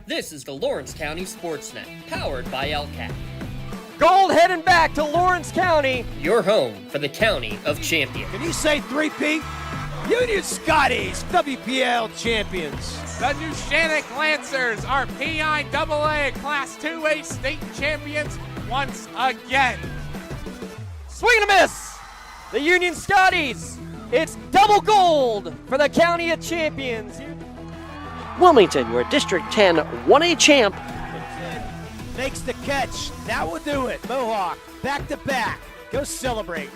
This is the Lawrence County SportsNet, powered by LCAP. Gold heading back to Lawrence County. Your home for the County of Champions. Can you say 3P? Union Scotties, WPL champions. The Neshannock Lancers are PIAA Class 2A state champions once again. Swing and a miss. The Union Scotties. It's double gold for the County of Champions. Wilmington, your District 10 1A champ. Makes the catch. That will do it. Mohawk, back to back. Go celebrate.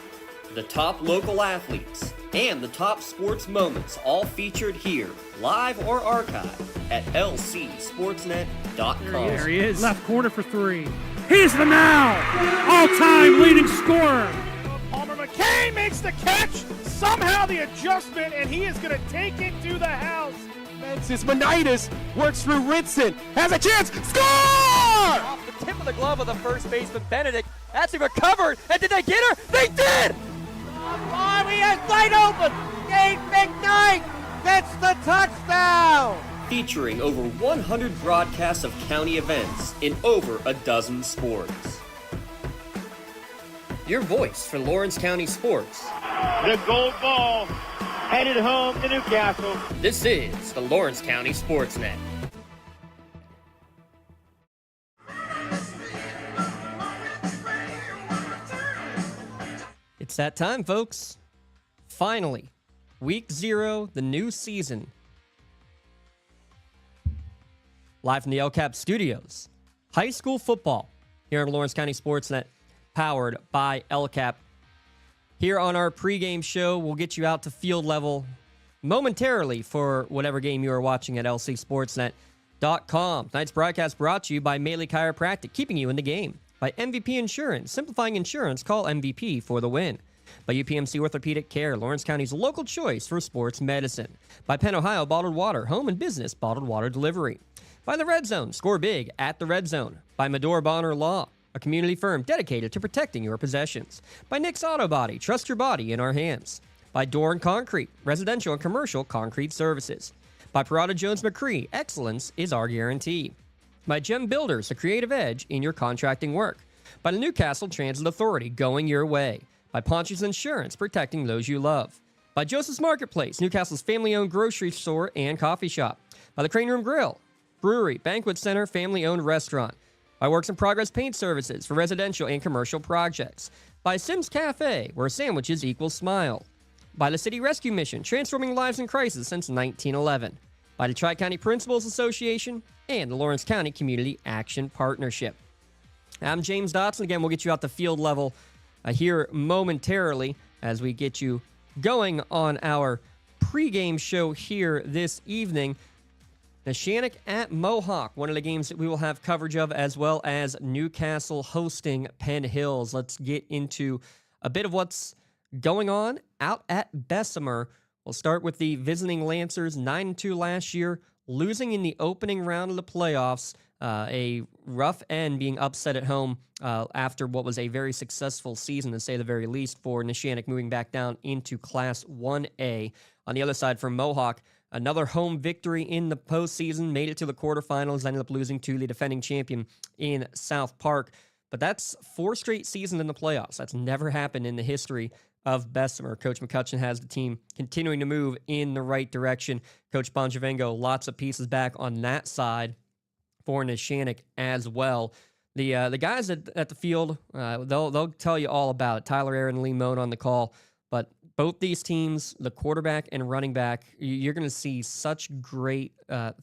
The top local athletes and the top sports moments all featured here, live or archived at lcsportsnet.com. There he is. Left corner for three. He's the now all-time leading scorer. Palmer McCain makes the catch. Somehow the adjustment, and he is going to take it to the house. Menses Monitis works through Rinson. Has a chance. Score! Off the tip of the glove of the first baseman, Benedict. That's recovered. And did they get her? They did! He has wide open. Dave McKnight gets the touchdown. Featuring over 100 broadcasts of county events in over a dozen sports. Your voice for Lawrence County sports. The gold ball headed home to Newcastle. This is the Lawrence County SportsNet. It's that time, folks. Finally, week 0, the new season. Live from the LCAP studios. High school football here on Lawrence County SportsNet, powered by LCAP. Here on our pregame show, we'll get you out to field level momentarily for whatever game you are watching at lcsportsnet.com. Tonight's broadcast brought to you by Maley Chiropractic, keeping you in the game. By MVP Insurance, simplifying insurance, call MVP for the win. By UPMC Orthopedic Care, Lawrence County's local choice for sports medicine. By Penn Ohio Bottled Water, home and business bottled water delivery. By the Red Zone, score big at the Red Zone. By Medora Bonner Law, a community firm dedicated to protecting your possessions. By Nick's Auto Body, trust your body in our hands. By Door and Concrete, residential and commercial concrete services. By Parada Jones McCree, excellence is our guarantee. By Gem Builders, a creative edge in your contracting work. By the Newcastle Transit Authority, going your way. By Ponch's Insurance, protecting those you love. By Joseph's Marketplace, Newcastle's family-owned grocery store and coffee shop. By the Crane Room Grill, Brewery, Banquet Center, family-owned restaurant. By Works in Progress Paint Services for residential and commercial projects. By Sims Cafe, where sandwiches equal smile. By the City Rescue Mission, transforming lives in crisis since 1911. By the Tri-County Principals Association and the Lawrence County Community Action Partnership. I'm James Dotson. Again, we'll get you out the field level here momentarily as we get you going on our pregame show here this evening. Neshannock at Mohawk, one of the games that we will have coverage of, as well as Newcastle hosting Penn Hills. Let's get into a bit of what's going on out at Bessemer. We'll start with the visiting Lancers, 9-2 last year, losing in the opening round of the playoffs. A rough end, being upset at home after what was a very successful season, to say the very least, for Neshannock, moving back down into Class 1A. On the other side, for Mohawk, another home victory in the postseason, made it to the quarterfinals, ended up losing to the defending champion in South Park. But that's 4 straight seasons in the playoffs. That's never happened in the history of Bessemer. Coach McCutcheon has the team continuing to move in the right direction. Coach Bonjavengo, lots of pieces back on that side for Neshannock as well. The guys at the field, they'll tell you all about it. Tyler Aaron and Lee Moan on the call. But both these teams, the quarterback and running back, you're going to see such great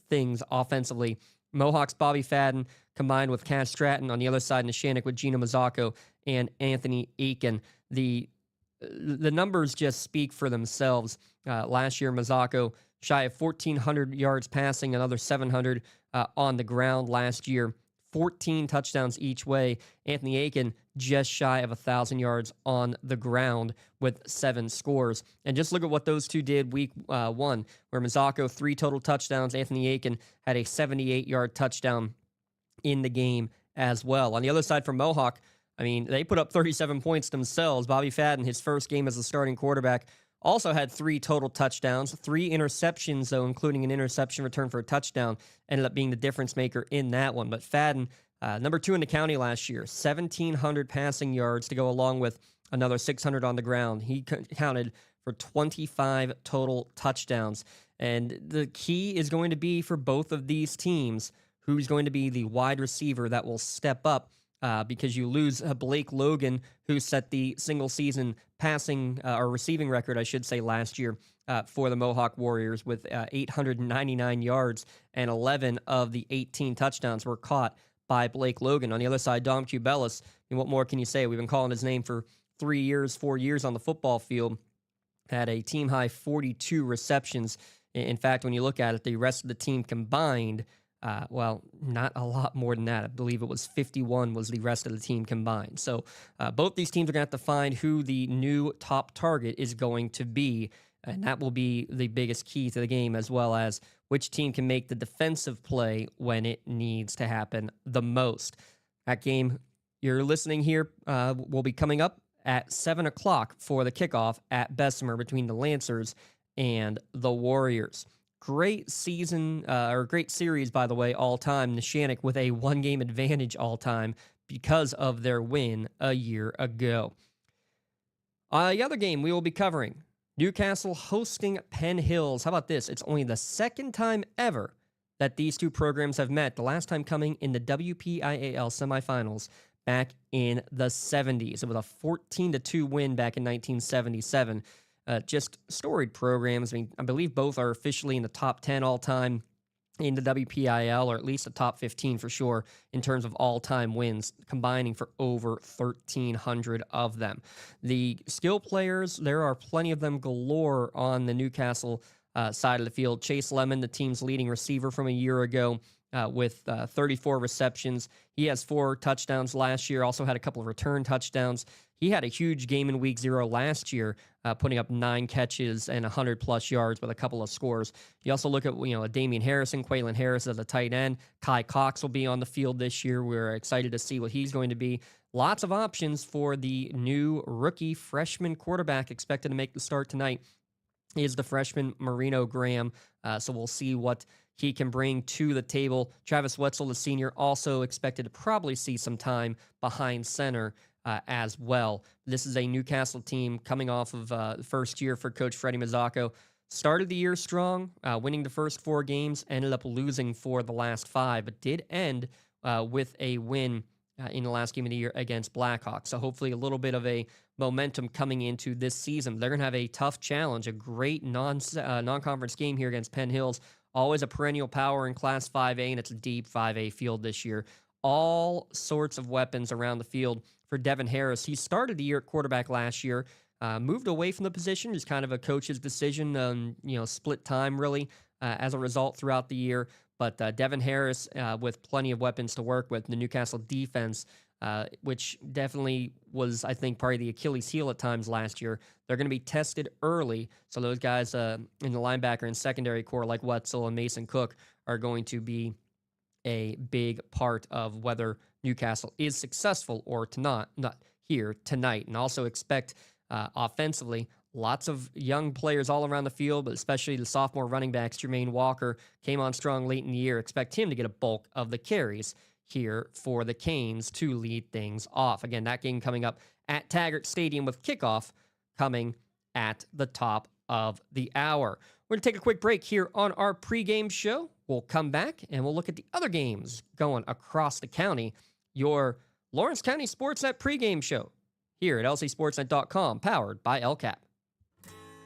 things offensively. Mohawk's Bobby Fadden combined with Cass Stratton. On the other side, Neshannock with Gino Mazzocco and Anthony Aiken. The numbers just speak for themselves. Last year, Mazzocco shy of 1,400 yards passing, another 700 on the ground last year. 14 touchdowns each way. Anthony Aiken just shy of 1,000 yards on the ground with 7 scores. And just look at what those two did week 1, where Mazzocco 3 total touchdowns. Anthony Aiken had a 78-yard touchdown in the game as well. On the other side for Mohawk, I mean, they put up 37 points themselves. Bobby Fadden, his first game as a starting quarterback, Also had 3 total touchdowns, 3 interceptions, though, including an interception return for a touchdown, ended up being the difference maker in that one. But Fadden, number 2 in the county last year, 1,700 passing yards to go along with another 600 on the ground. He counted for 25 total touchdowns. And the key is going to be for both of these teams who's going to be the wide receiver that will step up, because you lose Blake Logan, who set the single-season passing or receiving record, I should say, last year for the Mohawk Warriors with 899 yards, and 11 of the 18 touchdowns were caught by Blake Logan. On the other side, Dom Cubelis, and what more can you say? We've been calling his name for 4 years on the football field. Had a team-high 42 receptions. In fact, when you look at it, the rest of the team combined, not a lot more than that. I believe it was 51 was the rest of the team combined. So both these teams are going to have to find who the new top target is going to be, and that will be the biggest key to the game, as well as which team can make the defensive play when it needs to happen the most. That game you're listening here will be coming up at 7 o'clock for the kickoff at Bessemer between the Lancers and the Warriors. Great season, or great series, by the way, all-time. Neshannock with a 1-game advantage all-time because of their win a year ago. The other game we will be covering, Newcastle hosting Penn Hills. How about this? It's only the second time ever that these two programs have met, the last time coming in the WPIAL semifinals back in the 70s. It was a 14-2 win back in 1977. Just storied programs. I mean, I believe both are officially in the top 10 all-time in the WPIAL, or at least the top 15 for sure, in terms of all-time wins, combining for over 1,300 of them. The skill players, there are plenty of them galore on the Newcastle side of the field. Chase Lemon, the team's leading receiver from a year ago, with 34 receptions. He has 4 touchdowns last year, also had a couple of return touchdowns. He had a huge game in Week 0 last year, putting up 9 catches and 100-plus yards with a couple of scores. You also look at, Damian Harrison, Quaylen Harris as a tight end. Kai Cox will be on the field this year. We're excited to see what he's going to be. Lots of options for the new rookie freshman quarterback expected to make the start tonight is the freshman Marino Graham. So we'll see what he can bring to the table. Travis Wetzel, the senior, also expected to probably see some time behind center as well. This is a Newcastle team coming off of the first year for Coach Freddie Mazzacco. Started the year strong, winning the first 4 games, ended up losing for the last 5, but did end with a win in the last game of the year against Blackhawks. So hopefully a little bit of a momentum coming into this season. They're going to have a tough challenge, a great non-conference game here against Penn Hills. Always a perennial power in Class 5A, and it's a deep 5A field this year. All sorts of weapons around the field for Devin Harris. He started the year at quarterback last year, moved away from the position, just kind of a coach's decision, split time really as a result throughout the year. But Devin Harris with plenty of weapons to work with. The Newcastle defense, which definitely was, I think, probably the Achilles heel at times last year. They're going to be tested early. So those guys in the linebacker and secondary core like Wetzel and Mason Cook are going to be a big part of whether Newcastle is successful or not here tonight. And also expect offensively, lots of young players all around the field, but especially the sophomore running backs. Jermaine Walker came on strong late in the year. Expect him to get a bulk of the carries here for the Canes to lead things off. Again, that game coming up at Taggart Stadium with kickoff coming at the top of the hour. We're going to take a quick break here on our pregame show. We'll come back and we'll look at the other games going across the county. Your Lawrence County SportsNet pregame show here at lcsportsnet.com, powered by LCAP.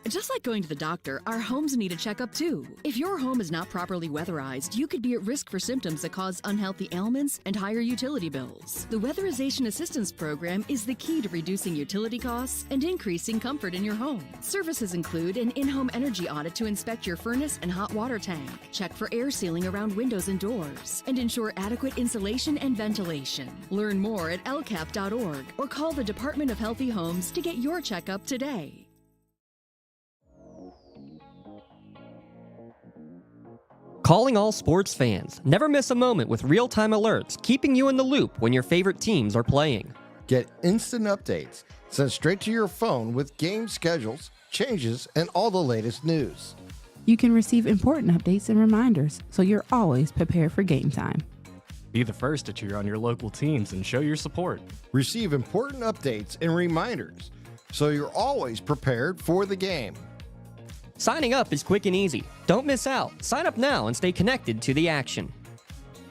Just like going to the doctor, our homes need a checkup too. If your home is not properly weatherized, you could be at risk for symptoms that cause unhealthy ailments and higher utility bills. The Weatherization Assistance Program is the key to reducing utility costs and increasing comfort in your home. Services include an in-home energy audit to inspect your furnace and hot water tank, check for air sealing around windows and doors, and ensure adequate insulation and ventilation. Learn more at lcap.org or call the Department of Healthy Homes to get your checkup today. Calling all sports fans. Never miss a moment with real-time alerts, keeping you in the loop when your favorite teams are playing. Get instant updates sent straight to your phone with game schedules, changes, and all the latest news. You can receive important updates and reminders, so you're always prepared for game time. Be the first to cheer on your local teams and show your support. Receive important updates and reminders, so you're always prepared for the game. Signing up is quick and easy. Don't miss out. Sign up now and stay connected to the action.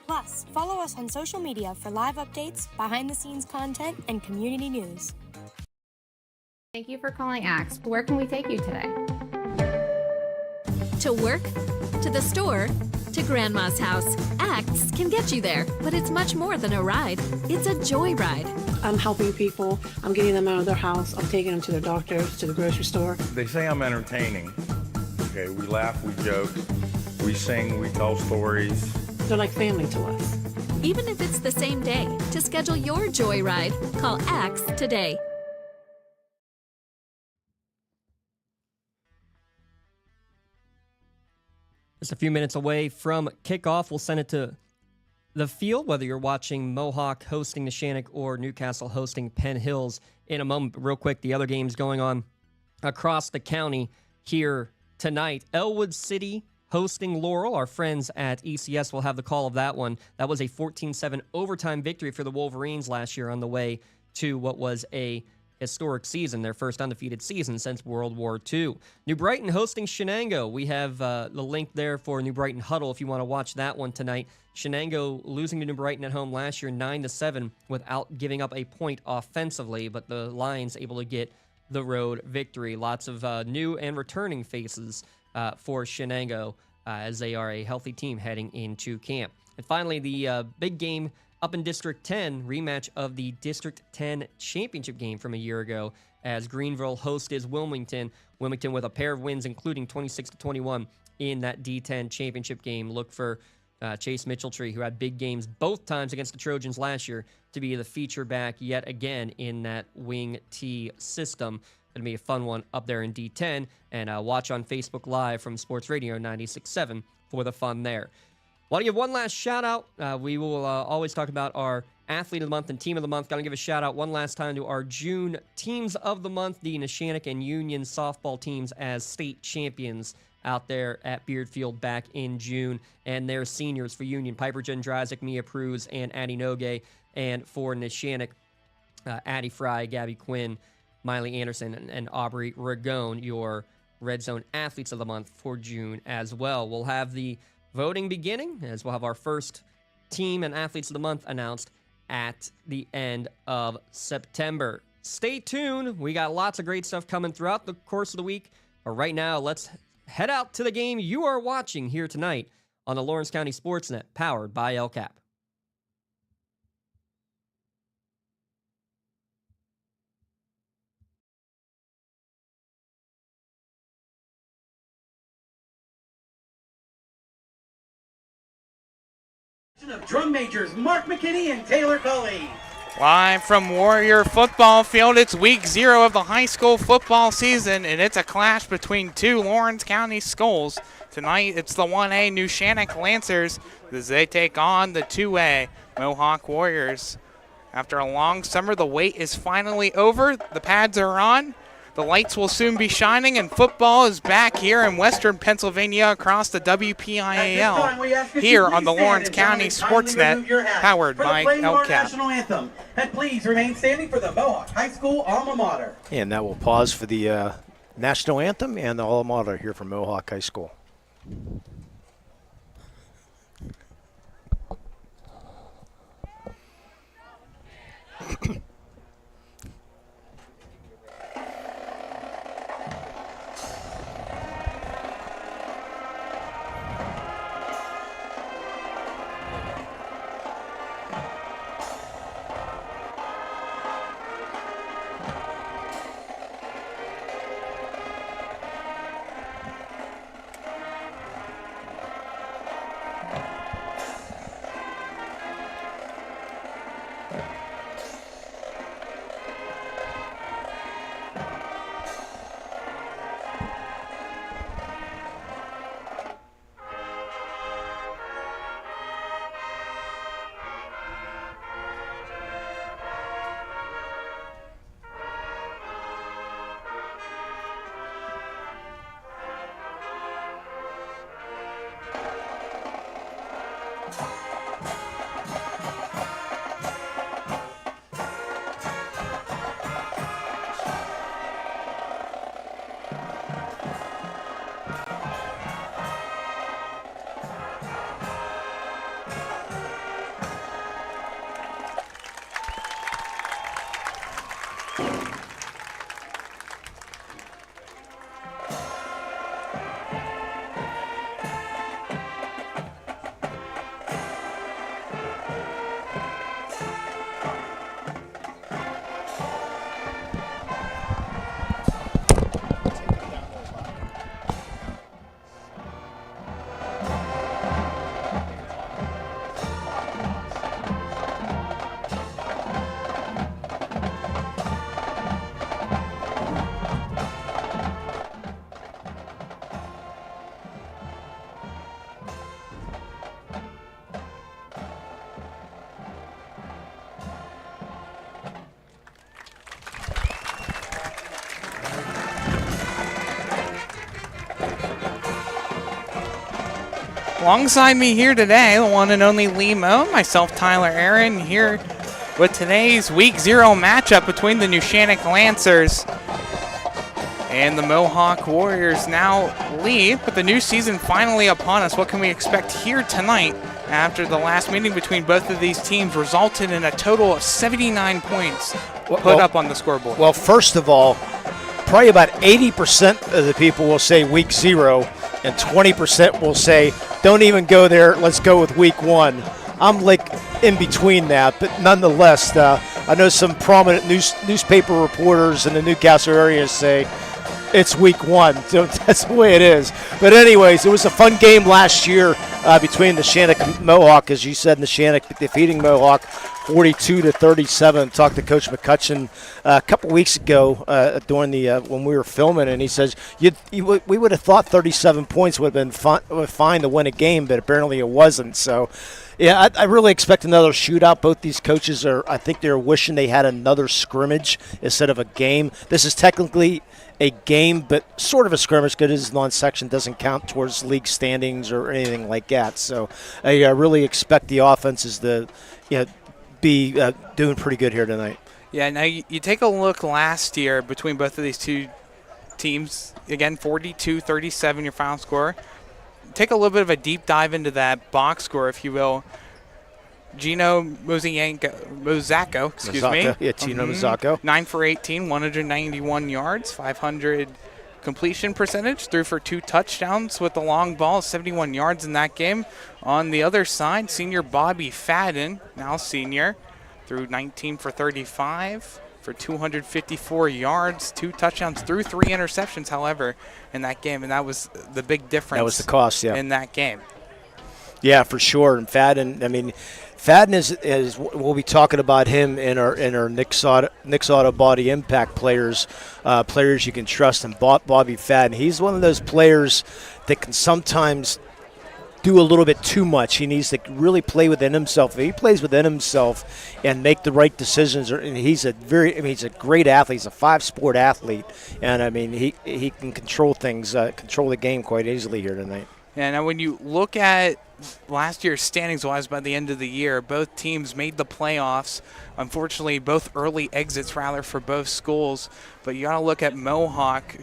Plus, follow us on social media for live updates, behind-the-scenes content, and community news. Thank you for calling Axe. Where can we take you today? To work, to the store, to Grandma's house. Axe can get you there, but it's much more than a ride. It's a joyride. I'm helping people. I'm getting them out of their house. I'm taking them to their doctors, to the grocery store. They say I'm entertaining. Okay, we laugh, we joke, we sing, we tell stories. They're like family to us. Even if it's the same day, to schedule your joyride, call Axe today. Just a few minutes away from kickoff. We'll send it to the field, whether you're watching Mohawk hosting Neshannock or Newcastle hosting Penn Hills in a moment. But real quick, the other games going on across the county here tonight. Elwood City hosting Laurel. Our friends at ECS will have the call of that one. That was a 14-7 overtime victory for the Wolverines last year on the way to what was a historic season, their first undefeated season since World War II. New Brighton hosting Shenango. We have the link there for New Brighton Huddle if you want to watch that one tonight. Shenango losing to New Brighton at home last year 9-7 without giving up a point offensively, but the Lions able to get the road victory. Lots of new and returning faces for Shenango as they are a healthy team heading into camp. And finally, the big game up in District 10, rematch of the District 10 championship game from a year ago as Greenville hosted Wilmington. Wilmington with a pair of wins, including 26-21 in that D10 championship game. Look for Chase Mitchelltree, who had big games both times against the Trojans last year, to be the feature back yet again in that wing T system. Going to be a fun one up there in D10, and watch on Facebook Live from Sports Radio 96.7 for the fun there. Want to give one last shout-out. We will always talk about our Athlete of the Month and Team of the Month. Got to give a shout-out one last time to our June Teams of the Month, the Neshannock and Union softball teams as state champions out there at Beard Field back in June. And their seniors for Union, Piper Jendrzyk, Mia Pruz, and Addie Nogue. And for Neshannock, Addie Fry, Gabby Quinn, Miley Anderson, and Aubrey Ragone, your Red Zone Athletes of the Month for June as well. We'll have the voting beginning, as we'll have our first team and athletes of the month announced at the end of September. Stay tuned. We got lots of great stuff coming throughout the course of the week. But right now, let's head out to the game you are watching here tonight on the Lawrence County SportsNet, powered by LCAP. Of drum majors Mark McKinney and Taylor Cully. Live from Warrior Football Field, it's week 0 of the high school football season, and it's a clash between two Lawrence County schools. Tonight, it's the 1A Neshannock Lancers as they take on the 2A Mohawk Warriors. After a long summer, the wait is finally over. The pads are on. The lights will soon be shining, and football is back here in Western Pennsylvania across the WPIAL here on the Lawrence County SportsNet, powered by LCAP. National Anthem. And please remain standing for the Mohawk High School alma mater. And that will pause for the National Anthem and the alma mater here from Mohawk High School. Alongside me here today, the one and only Lee Moe, myself, Tyler Aaron, here with today's Week 0 matchup between the Neshannock Lancers and the Mohawk Warriors. Now, Lee, with the new season finally upon us, what can we expect here tonight after the last meeting between both of these teams resulted in a total of 79 points put up on the scoreboard? Well, first of all, probably about 80% of the people will say Week 0, and 20% will say, don't even go there, let's go with Week 1. I'm like in between that, but nonetheless, I know some prominent newspaper reporters in the Newcastle area say it's Week 1, so that's the way it is. But anyways, it was a fun game last year between Neshannock and Mohawk, as you said, Neshannock defeating Mohawk 42-37. Talked to Coach McCutcheon a couple weeks ago during the when we were filming, and he says we would have thought 37 points would have been fine to win a game, but apparently it wasn't. So, yeah, I really expect another shootout. Both these coaches I think they're wishing they had another scrimmage instead of a game. This is technically a game, but sort of a scrimmage because non-section doesn't count towards league standings or anything like that. So I really expect the offenses to be doing pretty good here tonight. Yeah, now you take a look last year between both of these two teams. Again, 42-37 your final score. Take a little bit of a deep dive into that box score, if you will. Gino Mozzacco, excuse me. Yeah, Gino Mozzacco. 9 for 18, 191 yards, 500 completion percentage, threw for 2 touchdowns with the long ball, 71 yards in that game. On the other side, senior Bobby Fadden, now senior, threw 19 for 35 for 254 yards, 2 touchdowns, threw 3 interceptions, however, in that game, and that was the big difference. That was the cost, yeah. In that game. Yeah, for sure. And Fadden, Fadden is we'll be talking about him in our Nick's Auto Body Impact players you can trust. And Bobby Fadden, he's one of those players that can sometimes do a little bit too much. He needs to really play within himself. If he plays within himself and make the right decisions, and he's a great athlete. He's a 5-sport athlete, and he can control things, control the game quite easily here tonight. Yeah, now when you look at last year's standings-wise, by the end of the year, both teams made the playoffs. Unfortunately, both early exits, rather, for both schools. But you got to look at Mohawk,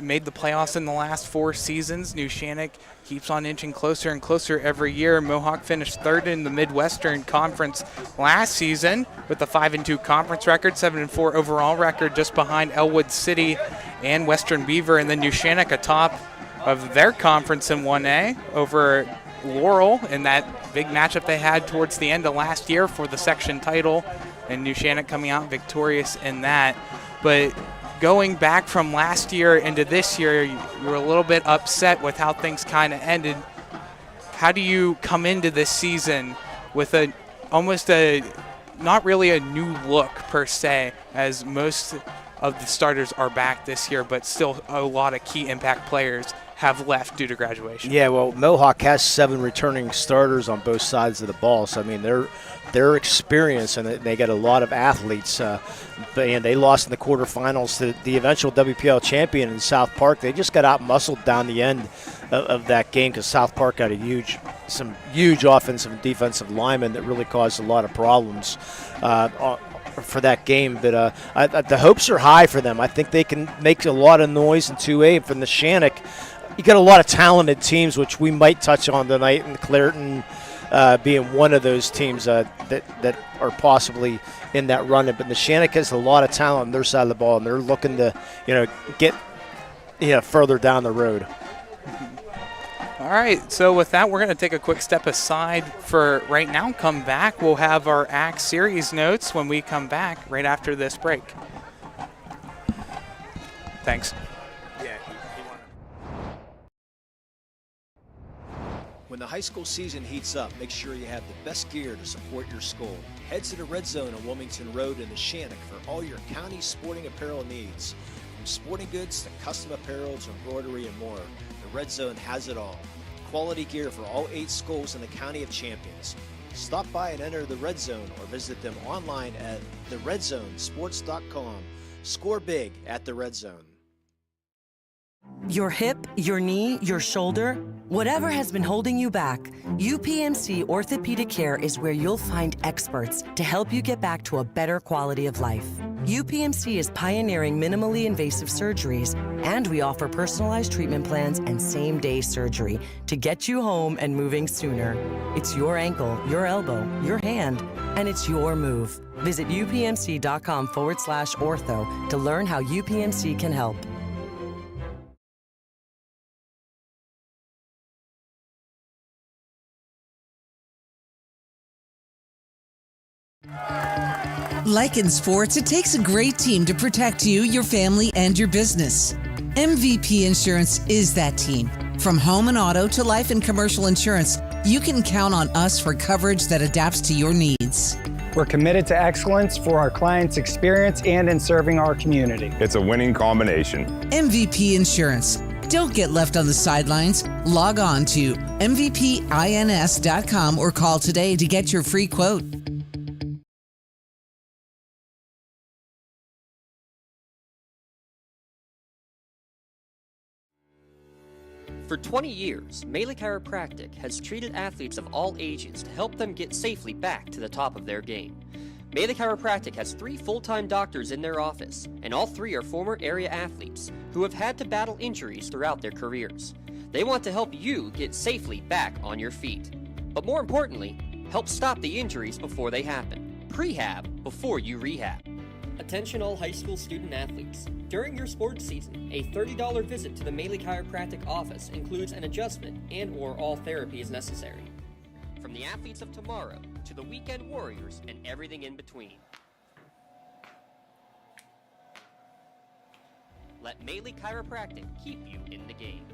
made the playoffs in the last 4 seasons. Neshannock keeps on inching closer and closer every year. Mohawk finished 3rd in the Midwestern Conference last season with a 5-2 conference record, 7-4 overall record, just behind Elwood City and Western Beaver. And then Neshannock atop of their conference in 1A over Laurel in that big matchup they had towards the end of last year for the section title, and Neshannock coming out victorious in that. But going back from last year into this year, you were a little bit upset with how things kind of ended. How do you come into this season with not really a new look per se, as most of the starters are back this year, but still a lot of key impact players have left due to graduation. Yeah, well, Mohawk has 7 returning starters on both sides of the ball. So, I mean, they're experienced, and they got a lot of athletes. And they lost in the quarterfinals to the eventual WPL champion in South Park. They just got out-muscled down the end of that game because South Park got some huge offensive and defensive linemen that really caused a lot of problems for that game. But the hopes are high for them. I think they can make a lot of noise in 2A. From the Neshannock, you got a lot of talented teams, which we might touch on tonight, and Clairton being one of those teams that are possibly in that run. But the Neshannock has a lot of talent on their side of the ball, and they're looking to get further down the road. All right, so with that, we're going to take a quick step aside for right now. Come back. We'll have our ACT series notes when we come back right after this break. Thanks. When the high school season heats up, make sure you have the best gear to support your school. Head to the Red Zone on Wilmington Road in Neshannock for all your county sporting apparel needs. From sporting goods to custom apparels, embroidery, and more, the Red Zone has it all. Quality gear for all 8 schools in the County of Champions. Stop by and enter the Red Zone or visit them online at theredzonesports.com. Score big at the Red Zone. Your hip, your knee, your shoulder, whatever has been holding you back, UPMC Orthopedic Care is where you'll find experts to help you get back to a better quality of life. UPMC is pioneering minimally invasive surgeries, and we offer personalized treatment plans and same-day surgery to get you home and moving sooner. It's your ankle, your elbow, your hand, and it's your move. Visit upmc.com/ortho to learn how UPMC can help. Like in sports, it takes a great team to protect you, your family, and your business. MVP Insurance is that team. From home and auto to life and commercial insurance, you can count on us for coverage that adapts to your needs. We're committed to excellence for our clients' experience and in serving our community. It's a winning combination. MVP Insurance. Don't get left on the sidelines. Log on to mvpins.com or call today to get your free quote. For 20 years, Melee Chiropractic has treated athletes of all ages to help them get safely back to the top of their game. Melee Chiropractic has 3 full-time doctors in their office, and all 3 are former area athletes who have had to battle injuries throughout their careers. They want to help you get safely back on your feet. But more importantly, help stop the injuries before they happen. Prehab before you rehab. Attention all high school student athletes. During your sports season, a $30 visit to the Melee Chiropractic office includes an adjustment and/or all therapy is necessary. From the athletes of tomorrow to the weekend warriors and everything in between. Let Melee Chiropractic keep you in the game.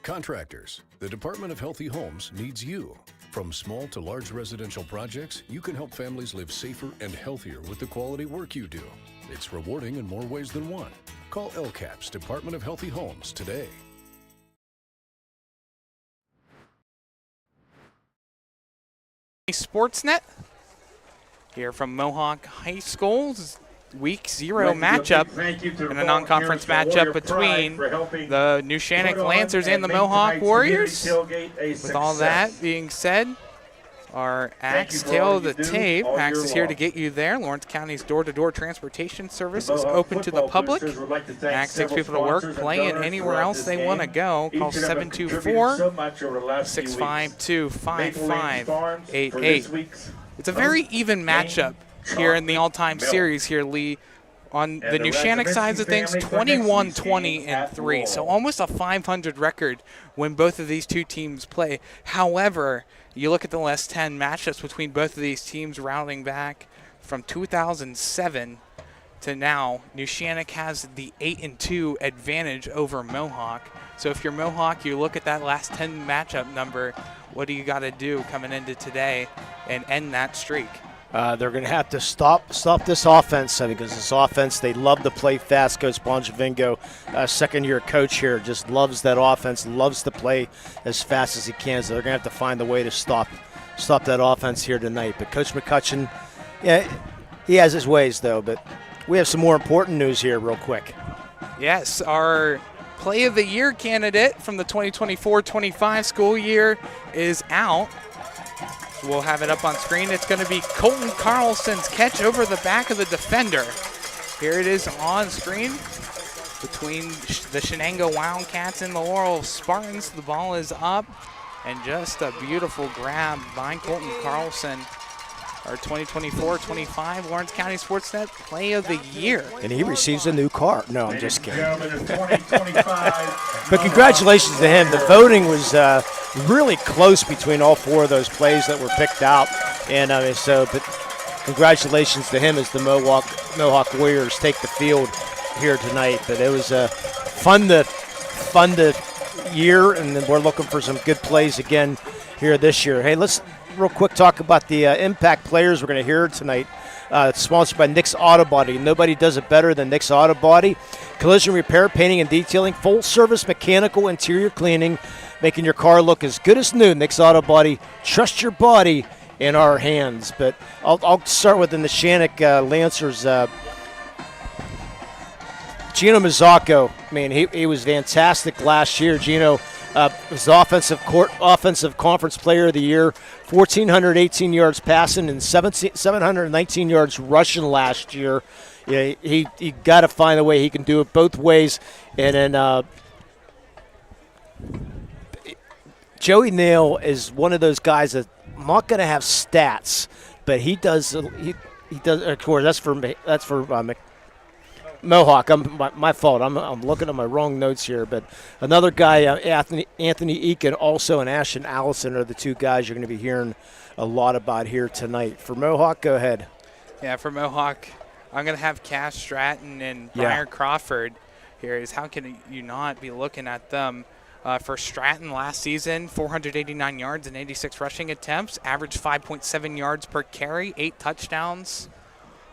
Contractors, the Department of Healthy Homes needs you. From small to large residential projects, you can help families live safer and healthier with the quality work you do. It's rewarding in more ways than one. Call LCAP's Department of Healthy Homes today. SportsNet here from Mohawk High School. Week 0 matchup and a non-conference matchup between the Neshannock Lancers and the Mohawk Warriors. With all that being said, our Axe tail of the tape. Axe is here to get you there. Lawrence County's door-to-door transportation service is open to the public. Axe takes people to work, play, and anywhere else they want to go. Call 724-652-5588. It's a very even matchup here in the all-time series here, Lee. On the Neshannock sides of things, 21-20-3, so almost a 500 record when both of these two teams play. However, you look at the last 10 matchups between both of these teams rounding back from 2007 to now, Neshannock has the 8-2 advantage over Mohawk. So if you're Mohawk, you look at that last 10 matchup number, what do you got to do coming into today and end that streak? They're going to have to stop this offense, because this offense, they love to play fast. Coach Bonjavingo, second-year coach here, just loves that offense, loves to play as fast as he can. So they're going to have to find a way to stop that offense here tonight. But Coach McCutcheon, yeah, he has his ways, though. But we have some more important news here real quick. Yes, our Play of the Year candidate from the 2024-25 school year is out. We'll have it up on screen. It's going to be Colton Carlson's catch over the back of the defender. Here it is on screen between the Shenango Wildcats and the Laurel Spartans. The ball is up, and just a beautiful grab by Colton Carlson. Our 2024-25 Lawrence County SportsNet Play of the Year. And he receives a new car. No, I'm just kidding. But congratulations to him. The voting was really close between all four of those plays that were picked out. And but congratulations to him as the Mohawk Warriors take the field here tonight. But it was fun to year, and then we're looking for some good plays again here this year. Hey, let's real quick talk about the impact players we're going to hear tonight. It's sponsored by Nick's Auto Body. Nobody does it better than Nick's Auto Body. Collision repair, painting, and detailing, full-service mechanical interior cleaning, making your car look as good as new. Nick's Auto Body. Trust your body in our hands. But I'll start with the Neshannock Lancers. Gino Mazzacco, man, he was fantastic last year. Gino was offensive conference player of the year, 1,418 yards passing and 719 yards rushing last year. Yeah, he got to find a way he can do it both ways. And then Joey Nail is one of those guys that I'm not going to have stats, but he does. He does. Of course, that's for Mohawk. My fault. I'm looking at my wrong notes here. But another guy, Anthony Eakin, also, and Ashton Allison are the two guys you're going to be hearing a lot about here tonight. For Mohawk, go ahead. Yeah, for Mohawk, I'm going to have Cass Stratton and Brian Crawford here. Is how can you not be looking at them? For Stratton last season, 489 yards and 86 rushing attempts, averaged 5.7 yards per carry, 8 touchdowns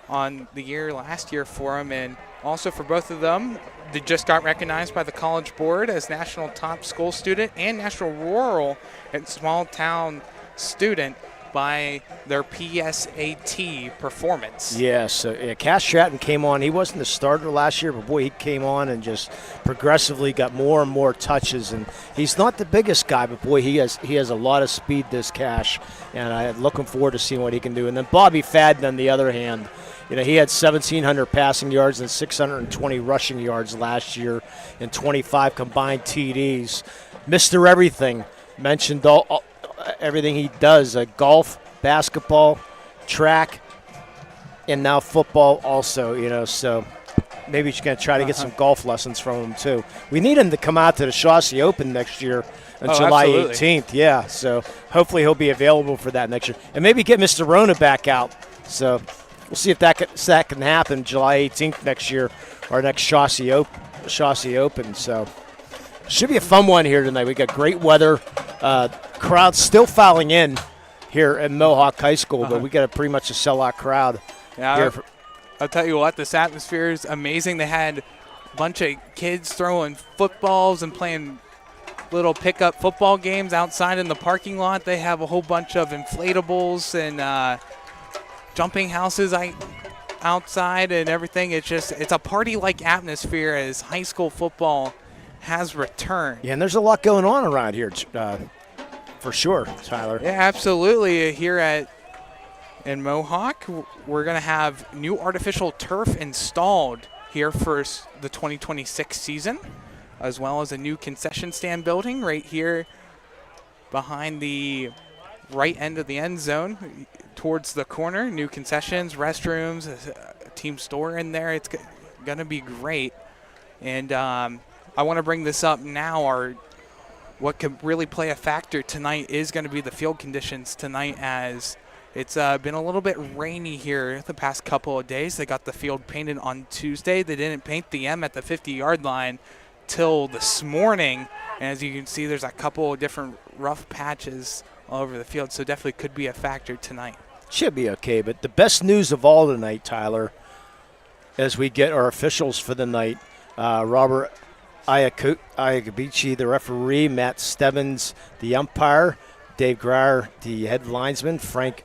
on the year last year for him. And also for both of them, they just got recognized by the College Board as National Top School Student and National Rural and Small Town Student by their PSAT performance. Yes, Cass Stratton came on. He wasn't the starter last year, but boy, he came on and just progressively got more and more touches. And he's not the biggest guy, but boy, he has a lot of speed, this Cash. And I'm looking forward to seeing what he can do. And then Bobby Fadden, on the other hand, he had 1,700 passing yards and 620 rushing yards last year and 25 combined TDs. Mr. Everything, mentioned everything he does, golf, basketball, track, and now football also, so maybe you're going to try to get some golf lessons from him too. We need him to come out to the Chauncey Open next year on July absolutely. 18th. Yeah, so hopefully he'll be available for that next year. And maybe get Mr. Rona back out. So we'll see if that can happen July 18th next year, our next Chauncey Open. So should be a fun one here tonight. We got great weather. Crowd still filing in here at Mohawk High School, but we got a pretty much a sellout crowd. Yeah, I'll tell you what, this atmosphere is amazing. They had a bunch of kids throwing footballs and playing little pickup football games outside in the parking lot. They have a whole bunch of inflatables and jumping houses outside and everything. It's a party-like atmosphere as high school football has returned. Yeah, and there's a lot going on around here, for sure, Tyler. Yeah, absolutely. Here in Mohawk, we're going to have new artificial turf installed here for the 2026 season, as well as a new concession stand building right here behind the right end of the end zone towards the corner. New concessions, restrooms, a team store in there. It's going to be great. And I want to bring this up now. What could really play a factor tonight is going to be the field conditions tonight, as it's been a little bit rainy here the past couple of days. They got the field painted on Tuesday. They didn't paint the M at the 50-yard line till this morning. And as you can see, there's a couple of different rough patches all over the field, so definitely could be a factor tonight. Should be okay, but the best news of all tonight, Tyler, as we get our officials for the night, Robert Iacobici, the referee, Matt Stebbins, the umpire, Dave Greyer, the head linesman, Frank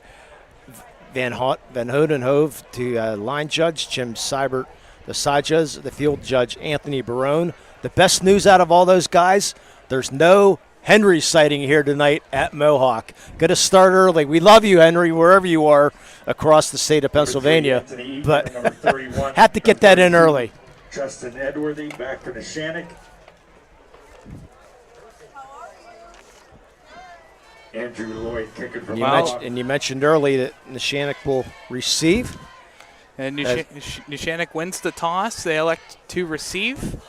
Van Hodenhove, the line judge, Jim Seibert, the side judge, the field judge, Anthony Barone. The best news out of all those guys, there's no Henry sighting here tonight at Mohawk. Going to start early. We love you, Henry, wherever you are across the state of Pennsylvania, but have to get that in early. Justin Edworthy back for Neshannock. Andrew Lloyd kicking from Mohawk. And you mentioned early that Neshannock will receive. And Neshannock wins the toss. They elect to receive.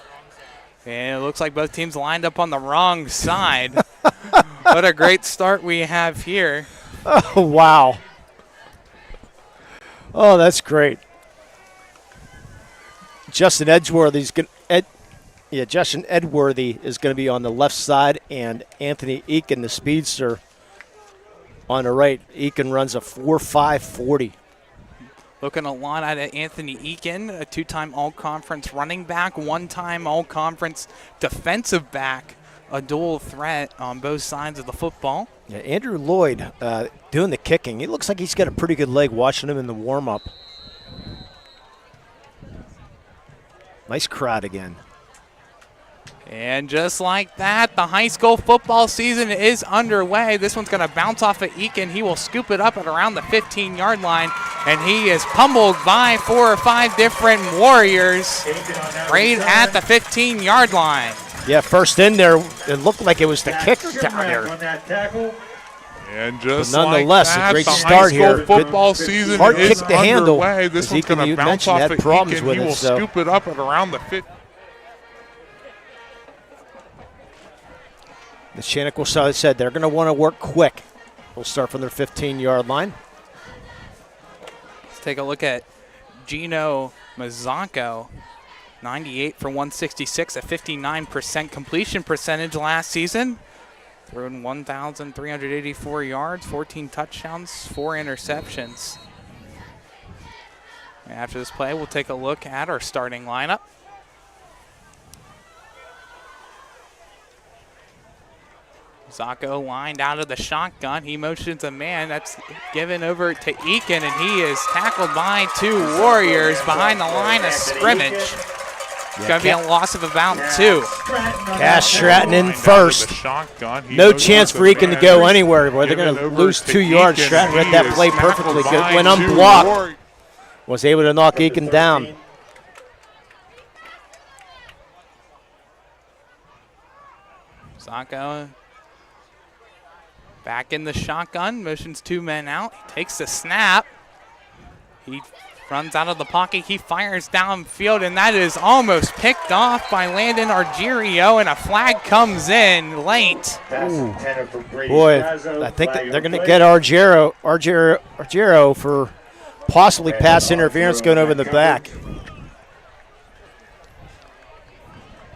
And it looks like both teams lined up on the wrong side. What a great start we have here. Oh, wow. Oh, that's great. Justin Edworthy is going to be on the left side, and Anthony Eakin, the speedster, on the right. Eakin runs a 4.540. Looking a lot at Anthony Eakin, a two-time all-conference running back, one-time all-conference defensive back, a dual threat on both sides of the football. Yeah, Andrew Lloyd doing the kicking. He looks like he's got a pretty good leg watching him in the warm-up. Nice crowd again. And just like that, the high school football season is underway. This one's going to bounce off of Eakin. He will scoop it up at around the 15-yard line, and he is pummeled by 4 or 5 different Warriors right at the 15-yard line. Yeah, first in there, it looked like it was the kicker down there. And just but nonetheless, like that, a great the start high school here. football season hard is kick to handle. underway. This one's going to bounce off of Eakin. He will scoop it up at around the 15. Neshannock will, so I said, they're going to want to work quick. We'll start from their 15-yard line. Let's take a look at Gino Mazzocco. 98 for 166, a 59% completion percentage last season. Thrown 1,384 yards, 14 touchdowns, 4 interceptions. And after this play, we'll take a look at our starting lineup. Zacco lined out of the shotgun. He motions a man. That's given over to Eakin, and he is tackled by 2 Warriors behind the line of scrimmage. It's going to be a loss of about 2. Cash Stratton in first. No chance for Eakin to go anywhere. Where they're going to lose 2 yards. Stratton read that play perfectly. Good. Went unblocked. Was able to knock Eakin down. Zacco back in the shotgun, motions 2 men out. He takes the snap. He runs out of the pocket. He fires downfield, and that is almost picked off by Landon Argerio, and a flag comes in late. Boy, I think that they're going to get Argero for possibly pass interference going over the back.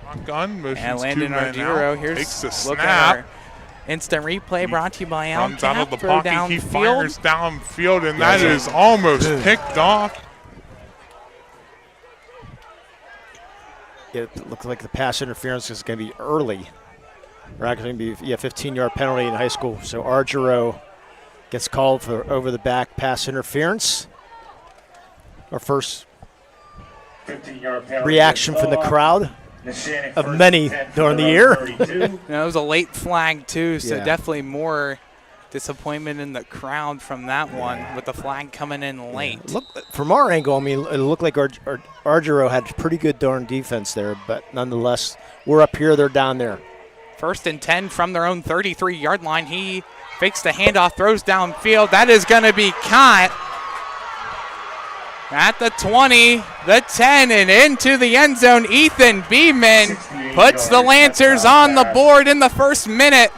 Shotgun, motions and Landon 2 men Argero, out. here's Takes the look snap. at our instant replay brought to you by Anthem. Runs out of the Throw pocket. He downfield. fires downfield, and that is almost picked off. It looks like the pass interference is going to be early. Right, going to be 15-yard penalty in high school. So Argero gets called for over-the-back pass interference. Our first reaction from the crowd of many during the year. It was a late flag too, so definitely more disappointment in the crowd from that one with the flag coming in late. Look, from our angle, I mean, it looked like Argero had pretty good darn defense there, but nonetheless, we're up here, they're down there. 1st and 10 from their own 33-yard line. He fakes the handoff, throws downfield. That is going to be caught at the 20, the 10, and into the end zone. Ethan Beeman puts the Lancers on the board in the first minute.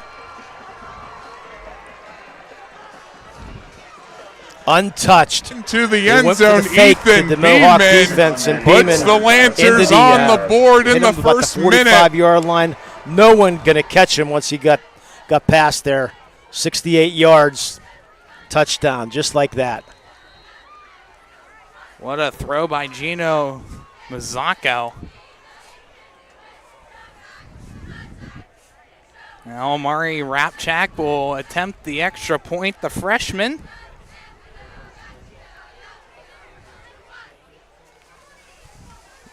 Untouched. Into the end zone, Ethan the Mohawk defense, and puts the Lancers on the board in the first minute. 45-yard line. No one going to catch him once he got past there. 68 yards. Touchdown, just like that. What a throw by Gino Mazzocco. Now Amari Rapchak will attempt the extra point, the freshman.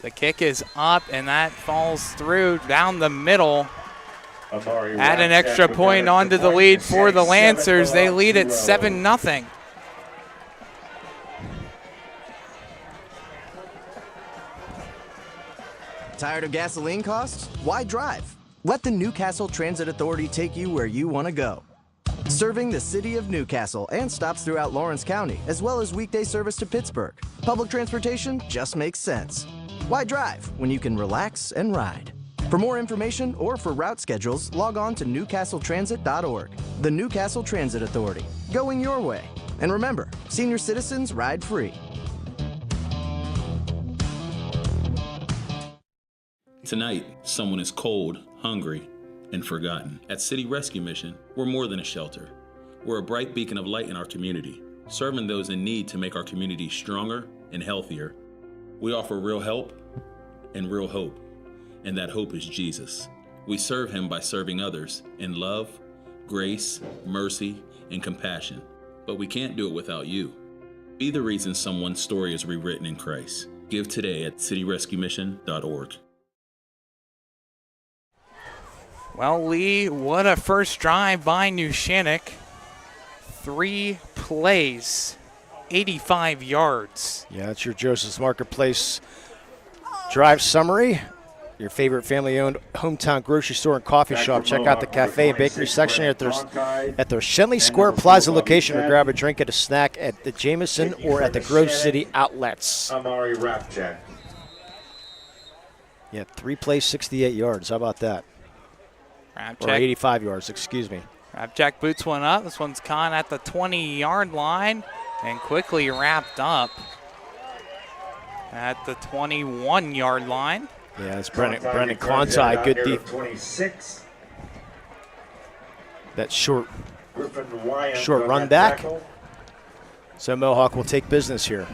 The kick is up, and that falls through down the middle. Add an extra point onto the lead for the Lancers. They lead at 7-0. Tired of gasoline costs? Why drive? Let the Newcastle Transit Authority take you where you want to go. Serving the city of Newcastle and stops throughout Lawrence County, as well as weekday service to Pittsburgh. Public transportation just makes sense. Why drive when you can relax and ride? For more information or for route schedules, log on to newcastletransit.org. The Newcastle Transit Authority, going your way. And remember, senior citizens ride free. Tonight, someone is cold, hungry, and forgotten. At City Rescue Mission, we're more than a shelter. We're a bright beacon of light in our community, serving those in need to make our community stronger and healthier. We offer real help and real hope, and that hope is Jesus. We serve him by serving others in love, grace, mercy, and compassion. But we can't do it without you. Be the reason someone's story is rewritten in Christ. Give today at cityrescuemission.org. Well, Lee, what a first drive by Neshannock. 3 plays, 85 yards. Yeah, that's your Joseph's Marketplace drive summary. Your favorite family-owned hometown grocery store and coffee shop. Check out the cafe and bakery section at their Shenley Square Plaza location, or grab a drink and a snack at the Jameson or at the Grove City outlets. Amari Rapchak. Yeah, 3 plays, 68 yards. How about that? Or 85 yards, excuse me. Rapchak boots one up. This one's caught at the 20-yard line and quickly wrapped up at the 21-yard line. Yeah, it's Brennan Conti, good deep. 26. That short run back. So Mohawk will take business here.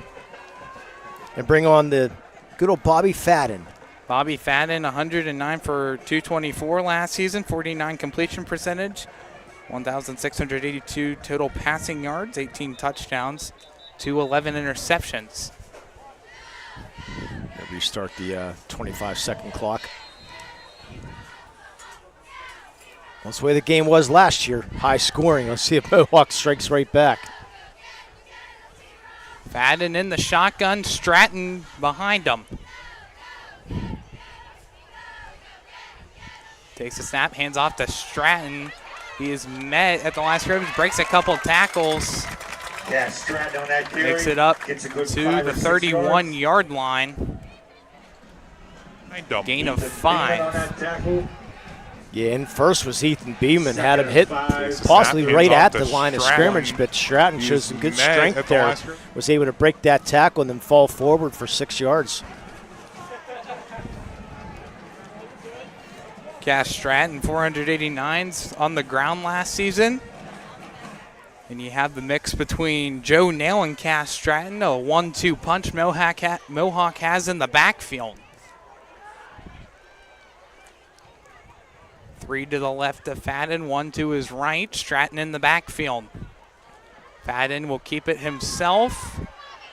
And bring on the good old Bobby Fadden. Bobby Fadden, 109 for 224 last season, 49 completion percentage, 1,682 total passing yards, 18 touchdowns, 211 interceptions. Restart the 25-second clock. That's the way the game was last year, high scoring. Let's see if Mohawk strikes right back. Fadden in the shotgun, Stratton behind him. Takes a snap, hands off to Stratton. He is met at the last scrimmage, breaks a couple tackles. Yeah, Stratton on that carry. Makes it up to the 31-yard line. Gain of 5. Yeah, and first was Ethan Beeman, had him hit possibly right at the line of scrimmage, but Stratton shows some good strength there. Was able to break that tackle and then fall forward for 6 yards. Cass Stratton, 489s on the ground last season. And you have the mix between Joe Nail and Cass Stratton, a 1-2 punch Mohawk has in the backfield. 3 to the left of Fadden, 1 to his right. Stratton in the backfield. Fadden will keep it himself.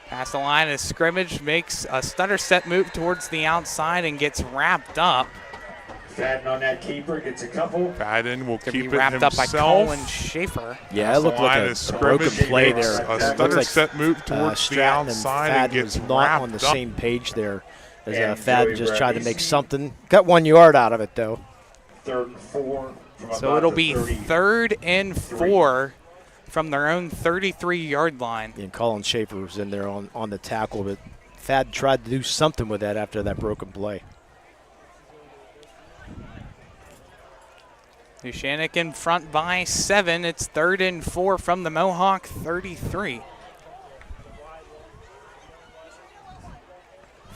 Past the line of scrimmage, makes a stutter step move towards the outside and gets wrapped up. Fadden on that keeper, gets a couple. Fadden will keep it wrapped himself. up by Colin Schaefer. Yeah, it looked like a broken play there. A stutter step move towards the outside and gets was not on the wrapped up. same page there. As Fadden just tried to make something. Got 1 yard out of it, though. 3rd and 4. So it'll be 3rd and 4 from their own 33-yard line. And Colin Schaefer was in there on the tackle, but Fadden tried to do something with that after that broken play. Neshannock in front by 7. It's 3rd and 4 from the Mohawk 33.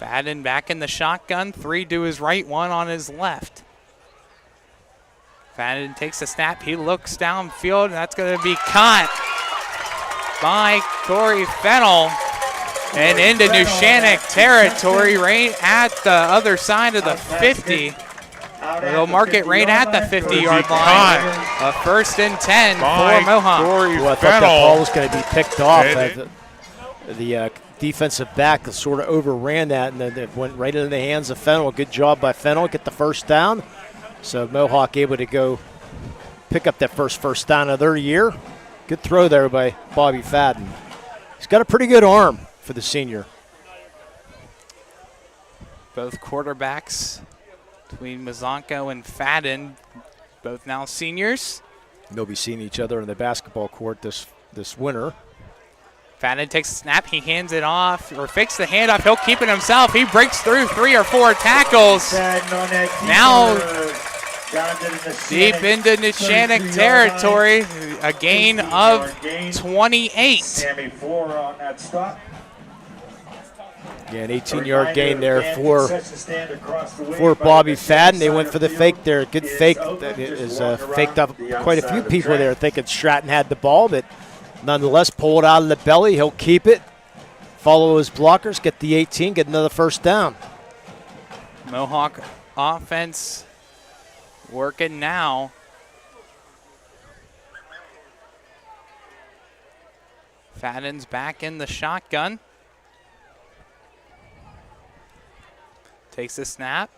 Fadden back in the shotgun. 3 to his right, 1 on his left. Fadden takes a snap. He looks downfield, and that's going to be caught by Corey Fennell. And into Neshannock territory, right at the other side of the 50. They'll mark it right at the 50-yard line. A 1st and 10 for Mohawk. Well, I thought that ball was going to be picked off. The defensive back sort of overran that, and then it went right into the hands of Fennell. Good job by Fennell, get the first down. So Mohawk able to go pick up that first down of their year. Good throw there by Bobby Fadden. He's got a pretty good arm for the senior. Both quarterbacks between Mazanko and Fadden, both now seniors. They'll be seeing each other in the basketball court this winter. Fadden takes a snap, he hands it off, or fakes the handoff, he'll keep it himself. He breaks through 3 or 4 tackles. Now deep into Neshannock territory, a gain of 28. Sammy 4 on that stop. Yeah, an 18-yard gain there for Bobby Fadden. They went for the fake there. Good fake. That is faked up quite a few people there thinking Stratton had the ball, but nonetheless, pull it out of the belly. He'll keep it, follow his blockers, get the 18, get another first down. Mohawk offense working now. Fadden's back in the shotgun. Takes the snap,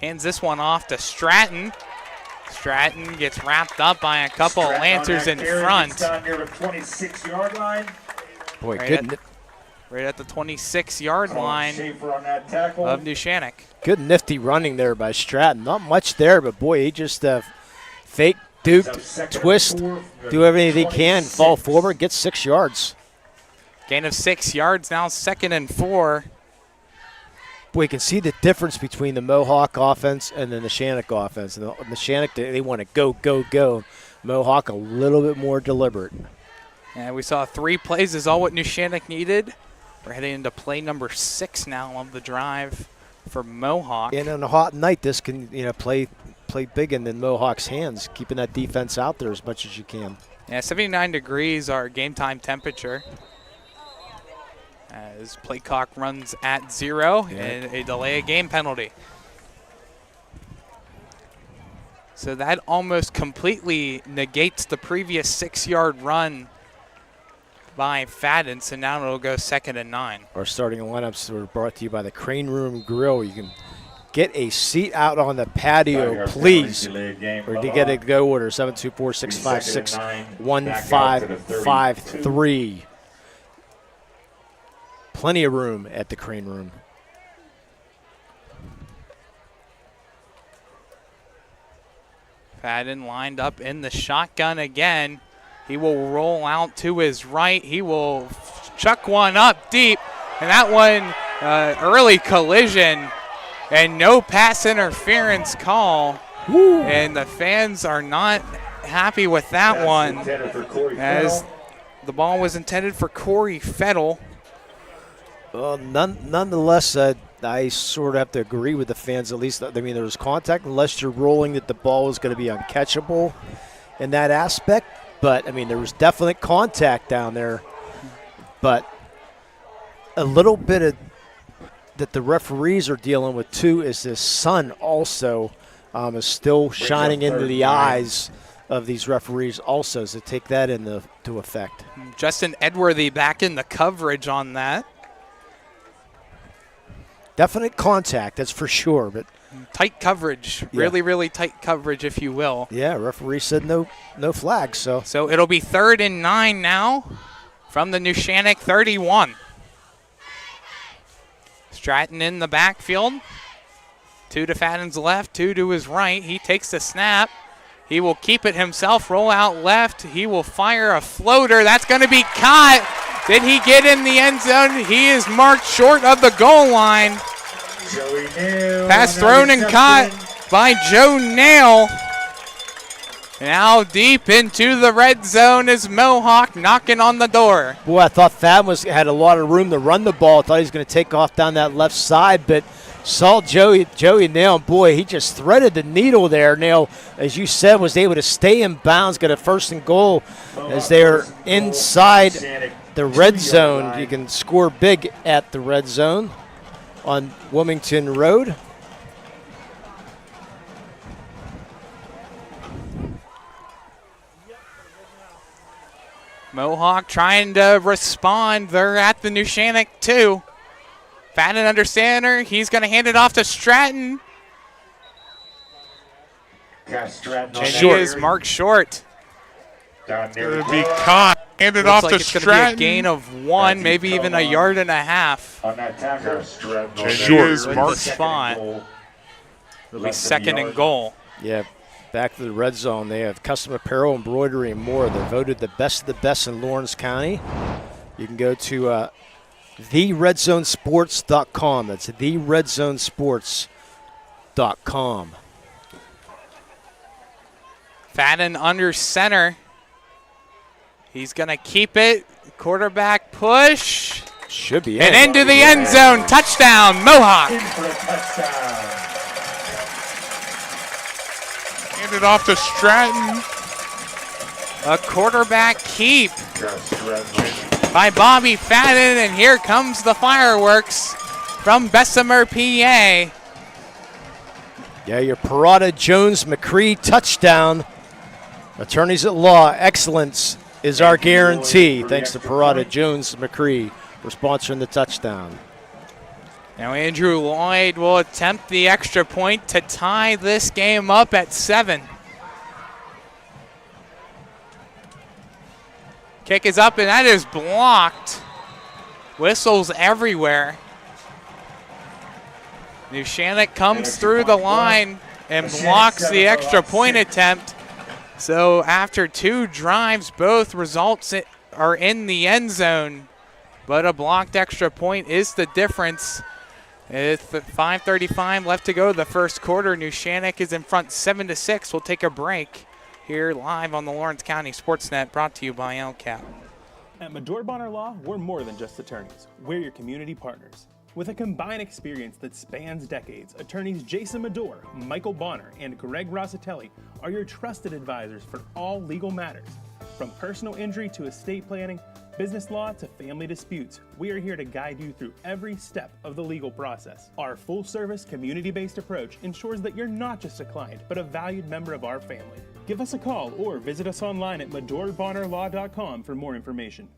hands this one off to Stratton. Stratton gets wrapped up by a couple of Lancers in front. Down near the 26-yard line. Boy, right at the 26-yard line of Neshannock. Good nifty running there by Stratton. Not much there, but boy, he just fake, duke, twist, do everything he can, fall forward, get 6 yards. Gain of 6 yards, now 2nd and 4. Boy, you can see the difference between the Mohawk offense and the Neshannock offense. And the Neshannock, they want to go, go, go. Mohawk a little bit more deliberate. And we saw 3 plays is all what Neshannock needed. We're heading into play number 6 now of the drive for Mohawk. And on a hot night, this can play big in Mohawk's hands, keeping that defense out there as much as you can. Yeah, 79 degrees our game time temperature. As play clock runs at 0 and a delay of game penalty. So that almost completely negates the previous 6-yard run by Fadden. So now it'll go 2nd and 9. Our starting lineups were brought to you by the Crane Room Grill. You can get a seat out on the patio, please. Or to get a go order, 724-656-1553. Plenty of room at the Crane Room. Fadden lined up in the shotgun again. He will roll out to his right. He will chuck one up deep. And that one, early collision and no pass interference call. Woo. And the fans are not happy with that one, as the ball was intended for Corey Fennell. Well, nonetheless, I sort of have to agree with the fans. At least, I mean, there was contact. Unless you're rolling, that the ball was going to be uncatchable in that aspect. But I mean, there was definite contact down there. But a little bit of that the referees are dealing with too is the sun also is still shining into the eyes of these referees also. So take that into effect. Justin Edworthy back in the coverage on that. Definite contact, that's for sure. But tight coverage, really, really tight coverage, if you will. Yeah, referee said no flags. So it'll be 3rd and 9 now from the Neshannock 31. Stratton in the backfield. 2 to Fadden's left, 2 to his right. He takes the snap. He will keep it himself, roll out left. He will fire a floater. That's going to be caught. Did he get in the end zone? He is marked short of the goal line. Pass thrown and caught by Joe Nail. Now deep into the red zone is Mohawk knocking on the door. Boy, I thought Fadden had a lot of room to run the ball. I thought he was going to take off down that left side, but Saw Joey now, boy, he just threaded the needle there. Now, as you said, was able to stay in bounds, got a 1st and goal as they're inside the red zone. You can score big at the red zone on Wilmington Road. Mohawk trying to respond. They're at the Neshannock 2. Fadden under center. He's going to hand it off to Stratton. And he is marked short. Going to be caught. Handed off to it's Stratton. It's going to be a gain of 1, maybe even a yard and a half. On that tackle, Stratton. Short with the spot. It'll be 2nd and goal. Yeah, back to the red zone. They have custom apparel, embroidery, and more. They're voted the best of the best in Lawrence County. You can go to TheRedZoneSports.com. That's TheRedZoneSports.com. Fadden under center. He's going to keep it. Quarterback push. Should be in. And into the end zone. Touchdown, Mohawk. Handed off to Stratton. A quarterback keep by Bobby Fadden, and here comes the fireworks from Bessemer, PA. Yeah, your Parada Jones McCree touchdown. Attorneys at law, excellence is our guarantee. Thanks to Parada Jones McCree for sponsoring the touchdown. Now Andrew Lloyd will attempt the extra point to tie this game up at 7. Kick is up, and that is blocked. Whistles everywhere. Neshannock comes through the line and blocks the extra point attempt. So after 2 drives, both results are in the end zone. But a blocked extra point is the difference. With 5:35 left to go the first quarter, Neshannock is in front 7-6. We'll take a break here live on the Lawrence County SportsNet, brought to you by LCAP. At Medore Bonner Law, we're more than just attorneys. We're your community partners. With a combined experience that spans decades, attorneys Jason Medore, Michael Bonner, and Greg Rossitelli are your trusted advisors for all legal matters. From personal injury to estate planning, business law to family disputes, we are here to guide you through every step of the legal process. Our full-service, community-based approach ensures that you're not just a client, but a valued member of our family. Give us a call or visit us online at MedoreBonnerLaw.com for more information.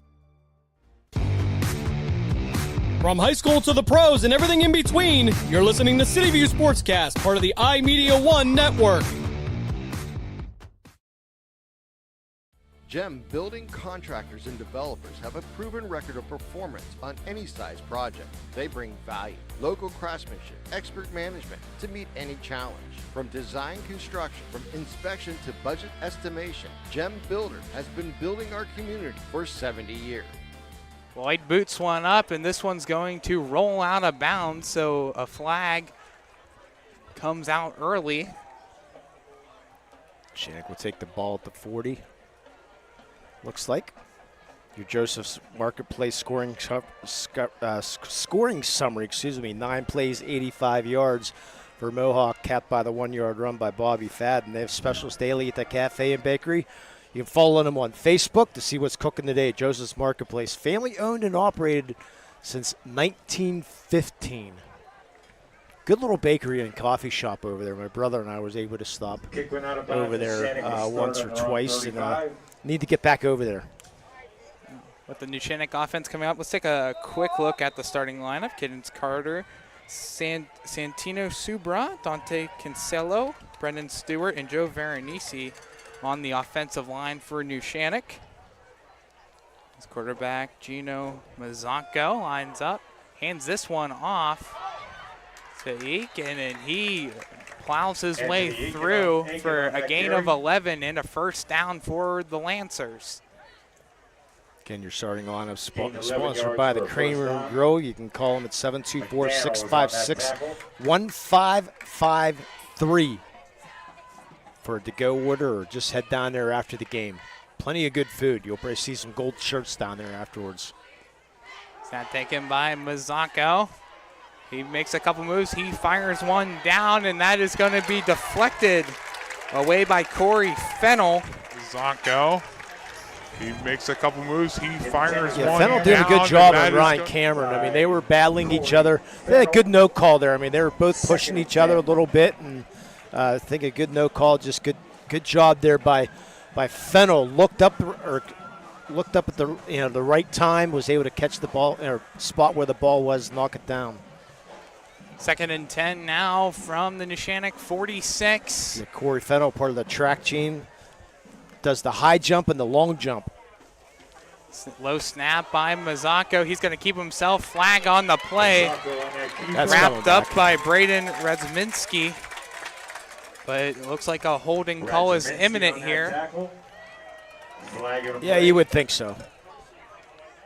From high school to the pros and everything in between, you're listening to City View Sportscast, part of the iMedia One network. GEM building contractors and developers have a proven record of performance on any size project. They bring value, local craftsmanship, expert management to meet any challenge. From design construction, from inspection to budget estimation, GEM Builder has been building our community for 70 years. Lloyd boots one up, and this one's going to roll out of bounds, so a flag comes out early. Shannock will take the ball at the 40. Looks like your Joseph's Marketplace scoring summary. 9 plays, 85 yards for Mohawk, capped by the 1-yard run by Bobby Fadden. They have specials daily at the cafe and bakery. You can follow them on Facebook to see what's cooking today. Joseph's Marketplace, family owned and operated since 1915. Good little bakery and coffee shop over there. My brother and I was able to stop over there once or twice, and need to get back over there. With the Neshannock offense coming up, let's take a quick look at the starting lineup. Kiddens Carter, Santino Subra, Dante Cancelo, Brendan Stewart, and Joe Veronese on the offensive line for Neshannock. His quarterback, Gino Mazzocco, lines up, hands this one off to Eakin, and he plows his way through for a gain of 11 and a first down for the Lancers. Again, you're starting on sponsored by the Crane Room Grill. You can call them at 724-656-1553 for a to-go order, or just head down there after the game. Plenty of good food. You'll probably see some gold shirts down there afterwards. Is that taken by Mazzocco? He makes a couple moves. He fires one down, and that is going to be deflected away by Corey Fennell. Zonko. He makes a couple moves. He fires one Fennell down. did a good job on Ryan Cameron. I mean, they were battling each other. They had a good no call there. I mean, they were both pushing each other a little bit, and I think a good no call. Just good job there by Fennell. Looked up at the the right time. Was able to catch the ball or spot where the ball was, knock it down. 2nd and 10 now from the Neshannock 46. Yeah, Corey Fennell, part of the track team, does the high jump and the long jump. Low snap by Mazzacco. He's going to keep himself. Flag on the play. That's wrapped up by Braden Radzminski. But it looks like a holding call is imminent here. Yeah, you would think so.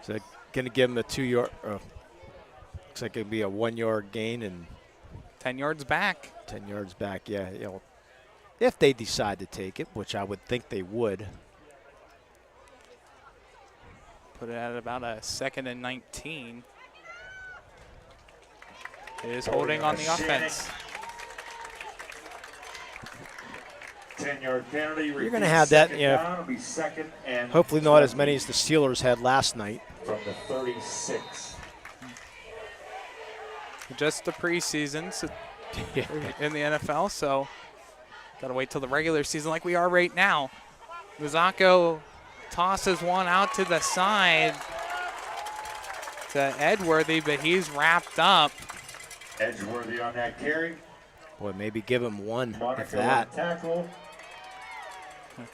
So going to give him a 2-yard. Looks like it'd be a 1-yard gain and 10 yards back. 10 yards back, yeah. If they decide to take it, which I would think they would. Put it at about a 2nd and 19. It is holding on the offense. 10-yard penalty. You're going to have that, hopefully not as many as the Steelers had last night. From the 36. Just the preseason in the NFL, so got to wait till the regular season like we are right now. Mazzacco tosses one out to the side to Edworthy, but he's wrapped up. Edgeworthy on that carry. Boy, maybe give him one, if Monaco that. Tackle.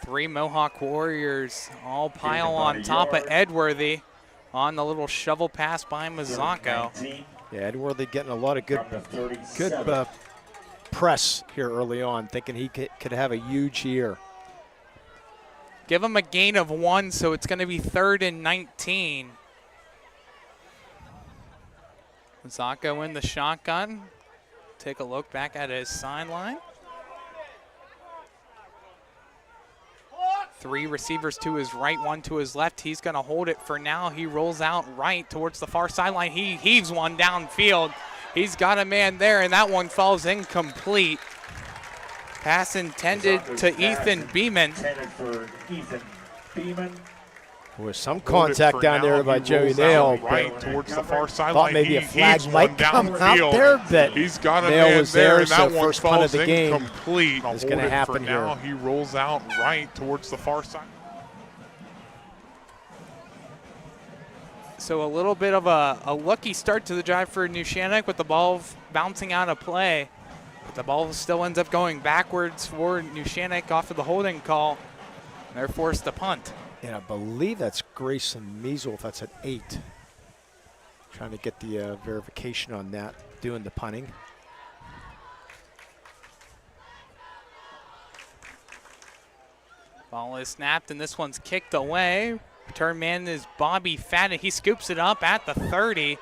3 Mohawk Warriors all pile on top of Edworthy on the little shovel pass by Mazzacco. Yeah, Edworthy getting a lot of good press here early on, thinking he could have a huge year. Give him a gain of 1, so it's going to be 3rd and 19. Mazzacco in the shotgun. Take a look back at his sideline. 3 receivers to his right, 1 to his left. He's going to hold it for now. He rolls out right towards the far sideline. He heaves one downfield. He's got a man there, and that one falls incomplete. Pass intended to Ethan Beeman. Intended for Ethan Beeman. There was some contact down there by Joey Nail. Right towards the far sideline. Thought maybe a flag might come out there, but he's got a Nail man was there, there, and so that one first punt of falls the game incomplete. is going to happen here. Now he rolls out right towards the far side. So a little bit of a lucky start to the drive for Neshannock with the ball bouncing out of play. But the ball still ends up going backwards for Neshannock off of the holding call. They're forced to punt. And I believe that's Grayson Measle, if that's at 8. Trying to get the verification on that, doing the punting. Ball is snapped, and this one's kicked away. Return man is Bobby Fadden. He scoops it up at the 30,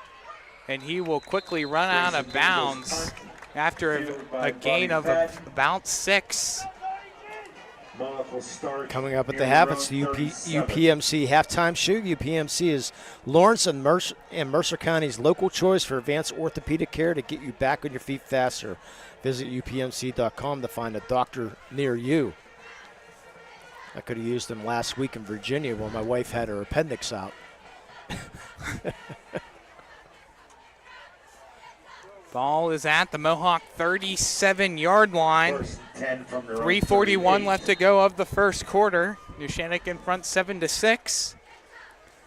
and he will quickly run out of bounds after a gain of about 6. Coming up at the half, it's the UPMC halftime show. UPMC is Lawrence and Mercer County's local choice for advanced orthopedic care to get you back on your feet faster. Visit upmc.com to find a doctor near you. I could have used them last week in Virginia when my wife had her appendix out. Ball is at the Mohawk 37-yard line. 3:41 left to go of the first quarter. Neshannock in front 7-6.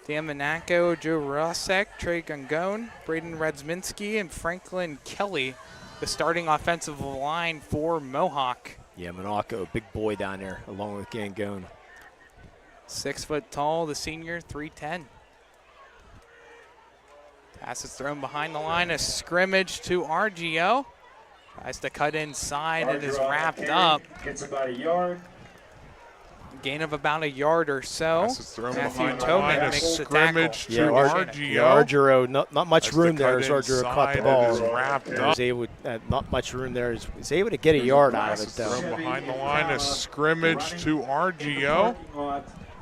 Dan Monaco, Joe Rosek, Trey Gangone, Braden Radzminski, and Franklin Kelly, the starting offensive line for Mohawk. Yeah, Monaco, big boy down there, along with Gangone. 6 foot tall, the senior, 3'10". Pass is thrown behind the line of scrimmage to RGO. Tries to cut inside and is wrapped up. Gets about a yard. Gain of about a yard or so. Matthew behind the Tobin line of makes the scrimmage tackle. to RGO. RGO, not much room there as RGO caught the ball. Was able, not much room there. He's able to get a yard out of it, though. Thrown behind the line of scrimmage to RGO.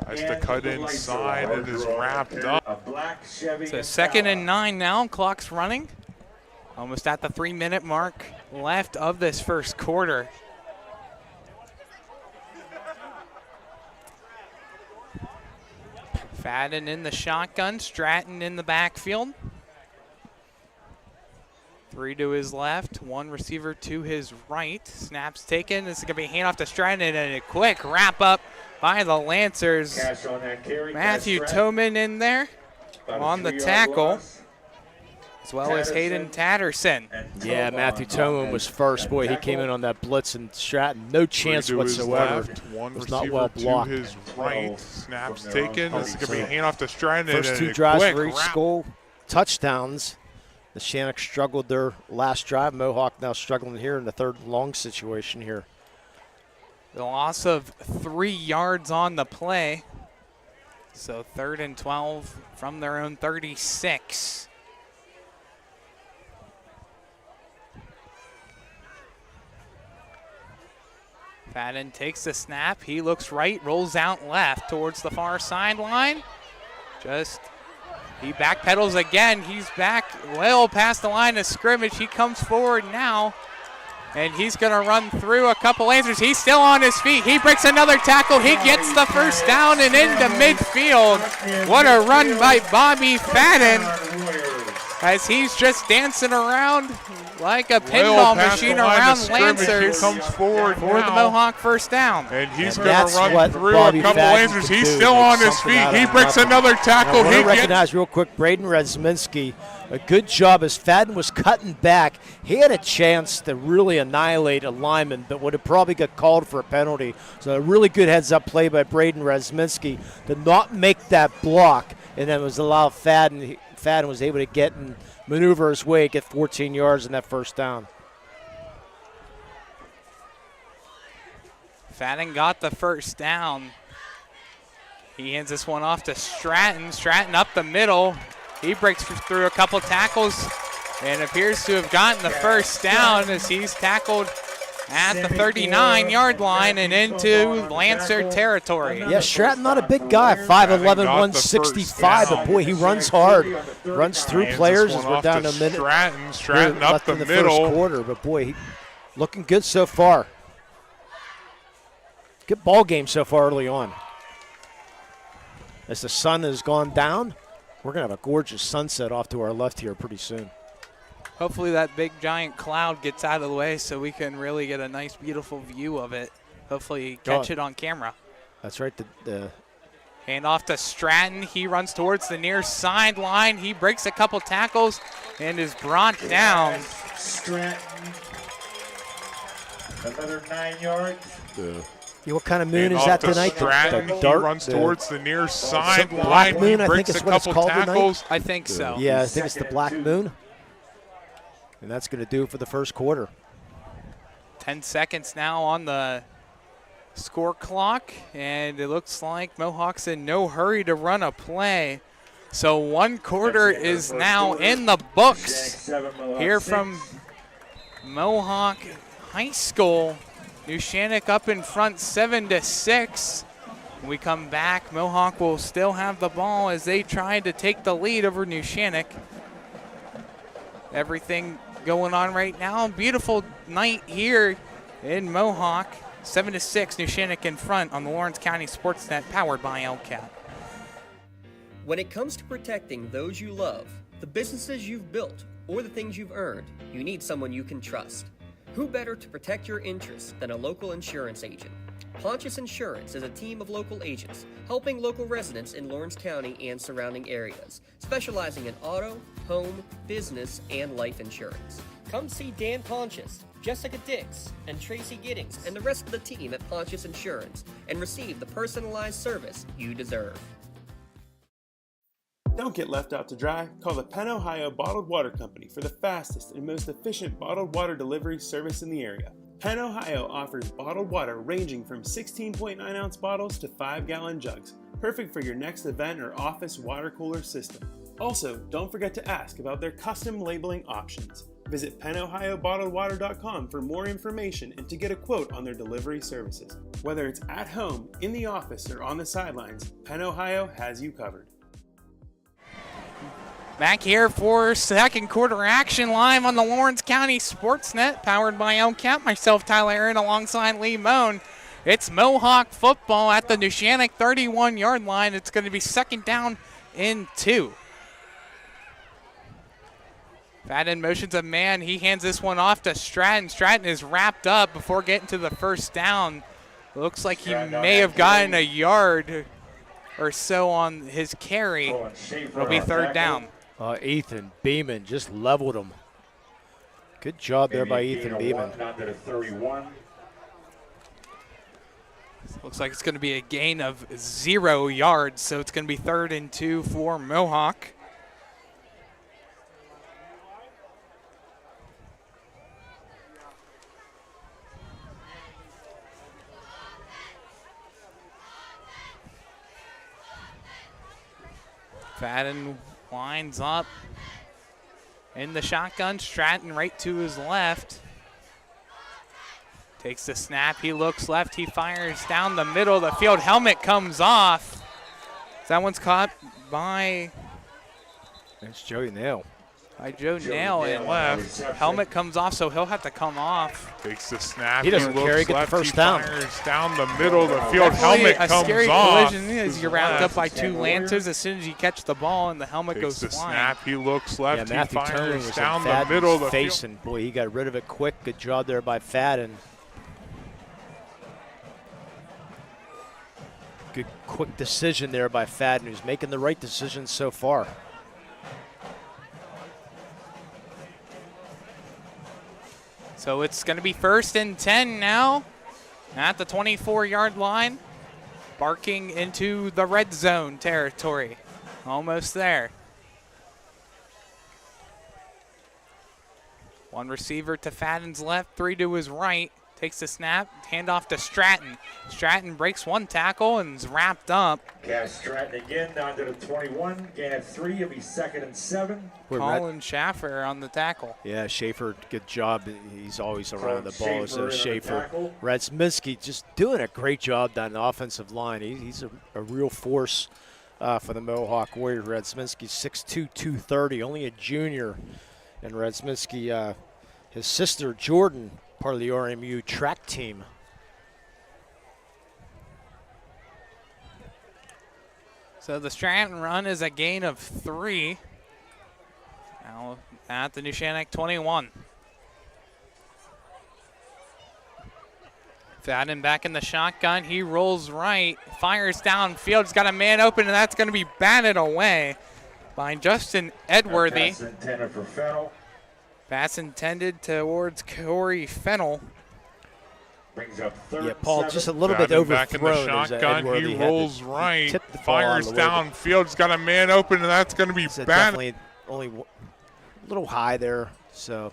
Tries to cut inside and is wrapped up. So 2nd and 9 now. Clock's running. Almost at the 3-minute mark left of this first quarter. Fadden in the shotgun, Stratton in the backfield. 3 to his left, 1 receiver to his right. Snaps taken. This is going to be a handoff to Stratton and a quick wrap up by the Lancers. Matthew Toman in there on the tackle, as well as Hayden Tatterson. Yeah, Matthew Toman was first. Boy, he came in on that blitz, and Stratton, no chance whatsoever. One was receiver not well blocked. to his right. Snaps taken. This is going to be a handoff to Stratton. First 2 drives for each school, touchdowns. Neshannock struggled their last drive. Mohawk now struggling here in the 3rd and long situation here. The loss of 3 yards on the play. So 3rd and 12 from their own 36. Fadden takes the snap. He looks right, rolls out left towards the far sideline. He backpedals again. He's back well past the line of scrimmage. He comes forward now, and he's going to run through a couple Lancers. He's still on his feet. He breaks another tackle. He gets the first down and into midfield. What a run by Bobby Fadden, as he's just dancing around like a pinball machine around Lancers. He comes forward for the Mohawk first down. And he's going to run through a couple Lancers. He's still on his feet. He breaks another tackle. I recognize real quick Braden Rezminski. A good job as Fadden was cutting back. He had a chance to really annihilate a lineman, but would have probably got called for a penalty. So a really good heads-up play by Braden Rezminski to not make that block, and then was allowed Fadden. Fadden was able to get and maneuver his way, get 14 yards in that first down. Fadden got the first down. He hands this one off to Stratton. Stratton up the middle. He breaks through a couple tackles and appears to have gotten the first down as he's tackled at the 39-yard line and into Lancer territory. Yeah, Stratton not a big guy, 5'11", 165, but boy, he runs hard. Runs through players as we're down a minute. Stratton up the middle. First quarter, but boy, he looking good so far. Good ball game so far early on. As the sun has gone down, we're going to have a gorgeous sunset off to our left here pretty soon. Hopefully that big giant cloud gets out of the way so we can really get a nice, beautiful view of it. Hopefully catch it on camera. That's right. Hand off to Stratton. He runs towards the near sideline. He breaks a couple tackles and is brought down. Stratton. Another 9 yards. Yeah, what kind of moon is that tonight? Stratton, the he dark, runs towards the near sideline. Black moon, he I breaks think is a what it's couple called tackles. tonight. I think so. Yeah, I think it's the black moon. And that's going to do it for the first quarter. 10 seconds now on the score clock, and it looks like Mohawk's in no hurry to run a play. So 1 quarter is now in the books here from Mohawk High School. Neshannock up in front 7-6. When we come back, Mohawk will still have the ball as they try to take the lead over Neshannock. Everything going on right now. Beautiful night here in Mohawk. 7-6, Neshannock in front on the Lawrence County SportsNet, powered by LCAT. When it comes to protecting those you love, the businesses you've built, or the things you've earned, you need someone you can trust. Who better to protect your interests than a local insurance agent? Pontius Insurance is a team of local agents helping local residents in Lawrence County and surrounding areas, specializing in auto, home, business, and life insurance. Come see Dan Pontius, Jessica Dix, and Tracy Giddings, and the rest of the team at Pontius Insurance, and receive the personalized service you deserve. Don't get left out to dry. Call the Penn Ohio Bottled Water Company for the fastest and most efficient bottled water delivery service in the area. Penn Ohio offers bottled water ranging from 16.9-ounce bottles to 5-gallon jugs, perfect for your next event or office water cooler system. Also, don't forget to ask about their custom labeling options. Visit PennOhioBottledWater.com for more information and to get a quote on their delivery services. Whether it's at home, in the office, or on the sidelines, Penn Ohio has you covered. Back here for second quarter action live on the Lawrence County SportsNet, powered by LCAP. Myself, Tyler Aaron, alongside Lee Moan. It's Mohawk football at the Neshannock 31-yard line. It's going to be second down and 2. Fadden motions a man. He hands this one off to Stratton. Stratton is wrapped up before getting to the first down. Looks like he may have gotten a yard or so on his carry. It'll be third down. Ethan Beeman just leveled him. Good job there by Ethan Beeman. Looks like it's going to be a gain of 0 yards, so it's going to be 3rd and 2 for Mohawk. Fadden lines up in the shotgun. Stratton right to his left. Takes the snap. He looks left. He fires down the middle of the field. Helmet comes off. That one's caught by... That's Joey Nail. By Joe Nail and left. Helmet comes off, so he'll have to come off. Takes the snap. He doesn't carry, get the first down. Fires down the middle of the field. Helmet comes off. A scary collision as you're wrapped up by 2 Lancers. As soon as you catch the ball and the helmet goes flying. Takes the snap. He looks left. Yeah, he fires down the middle of the face, field. And boy, he got rid of it quick. Good job there by Fadden. Good quick decision there by Fadden, who's making the right decision so far. So it's going to be 1st and 10 now at the 24-yard line. Barking into the red zone territory. Almost there. One receiver to Fadden's left, 3 to his right. Takes the snap, handoff to Stratton. Stratton breaks 1 tackle and is wrapped up. Cast Stratton again down to the 21. Gain of 3. It'll be 2nd and 7. Colin Schaffer on the tackle. Yeah, Schaefer, good job. He's always around the ball. So Schaefer. Radsminski just doing a great job down the offensive line. He's a real force for the Mohawk Warriors. Radsminski 6'2", 230, only a junior. And Radsminski, his sister Jordan, part of the RMU track team. So the Stratton run is a gain of 3. Now at the Neshannock 21. Fadden back in the shotgun. He rolls right, fires downfield. He's got a man open, and that's going to be batted away by Justin Edworthy. Pass intended for Fennell. Pass intended towards Corey Fennell. Brings up 3rd. Yeah, Paul, just a little bit overthrown. Back in the shotgun, he rolls right, fires downfield. He's got a man open, and that's going to be batted. Definitely only a little high there, so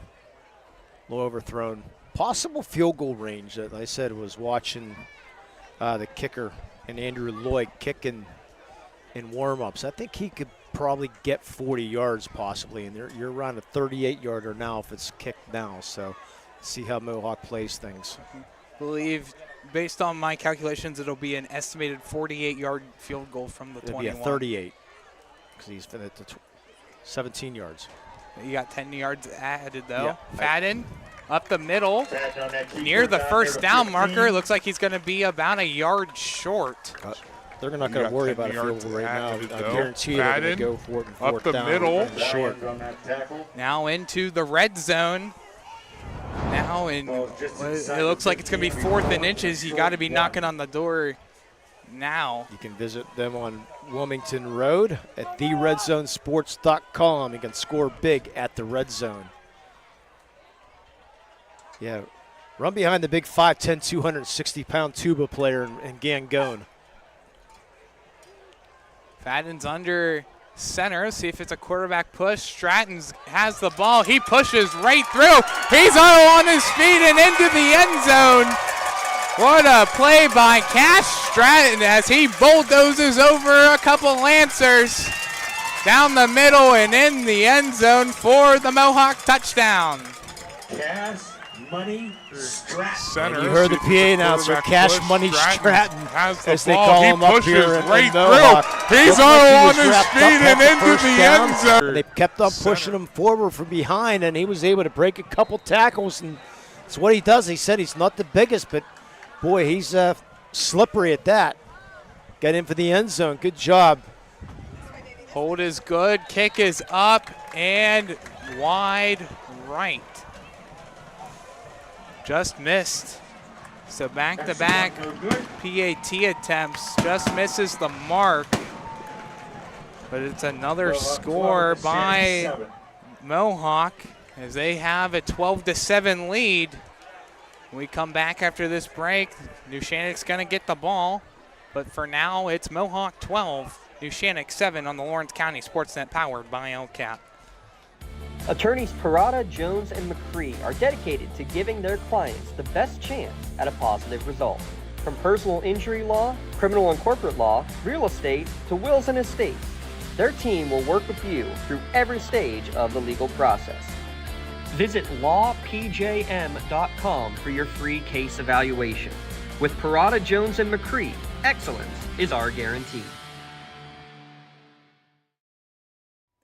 a little overthrown. Possible field goal range that I said was watching the kicker and Andrew Lloyd kicking in warm-ups. I think he could probably get 40 yards possibly, and you're around a 38-yarder now if it's kicked now. So see how Mohawk plays things. I believe, based on my calculations, it'll be an estimated 48-yard field goal from the 21. It'll be a 38 because he's at the 17 yards. You got 10 yards added, though. Yeah. Fadden up the middle, near the first down marker. Looks like he's going to be about a yard short. They're not going to worry about a field goal right now. I guarantee they're going to go for it and fourth down. Up the middle. Short. Now into the red zone. Now it looks like it's going to be 4th and inches. You got to be knocking on the door now. You can visit them on Wilmington Road at theredzonesports.com. You can score big at the red zone. Yeah, run behind the big 5'10", 260-pound tuba player in Gangone. Fadden's under center. See if it's a quarterback push. Stratton has the ball. He pushes right through. He's on his feet and into the end zone. What a play by Cash Stratton as he bulldozes over a couple Lancers down the middle and in the end zone for the Mohawk touchdown. Cash Money Stratton. Center. You heard the PA announcer, Cash Money Stratton, has the as they ball. call He him up pushes here in right Mohawk. through. He's all on his feet and into the end zone. They kept on pushing him forward from behind, and he was able to break a couple tackles, and it's what he does. He said he's not the biggest, but boy, he's slippery at that. Got in for the end zone. Good job. Hold is good. Kick is up and wide right. Just missed. So back-to-back PAT attempts. Just misses the mark. But it's another score by Mohawk as they have a 12-7 lead. When we come back after this break, Neshannock's going to get the ball. But for now, it's Mohawk 12, Neshannock 7 on the Lawrence County SportsNet, powered by LCAP. Attorneys Parada, Jones, and McCree are dedicated to giving their clients the best chance at a positive result. From personal injury law, criminal and corporate law, real estate, to wills and estates, their team will work with you through every stage of the legal process. Visit lawpjm.com for your free case evaluation. With Parada, Jones, and McCree, excellence is our guarantee.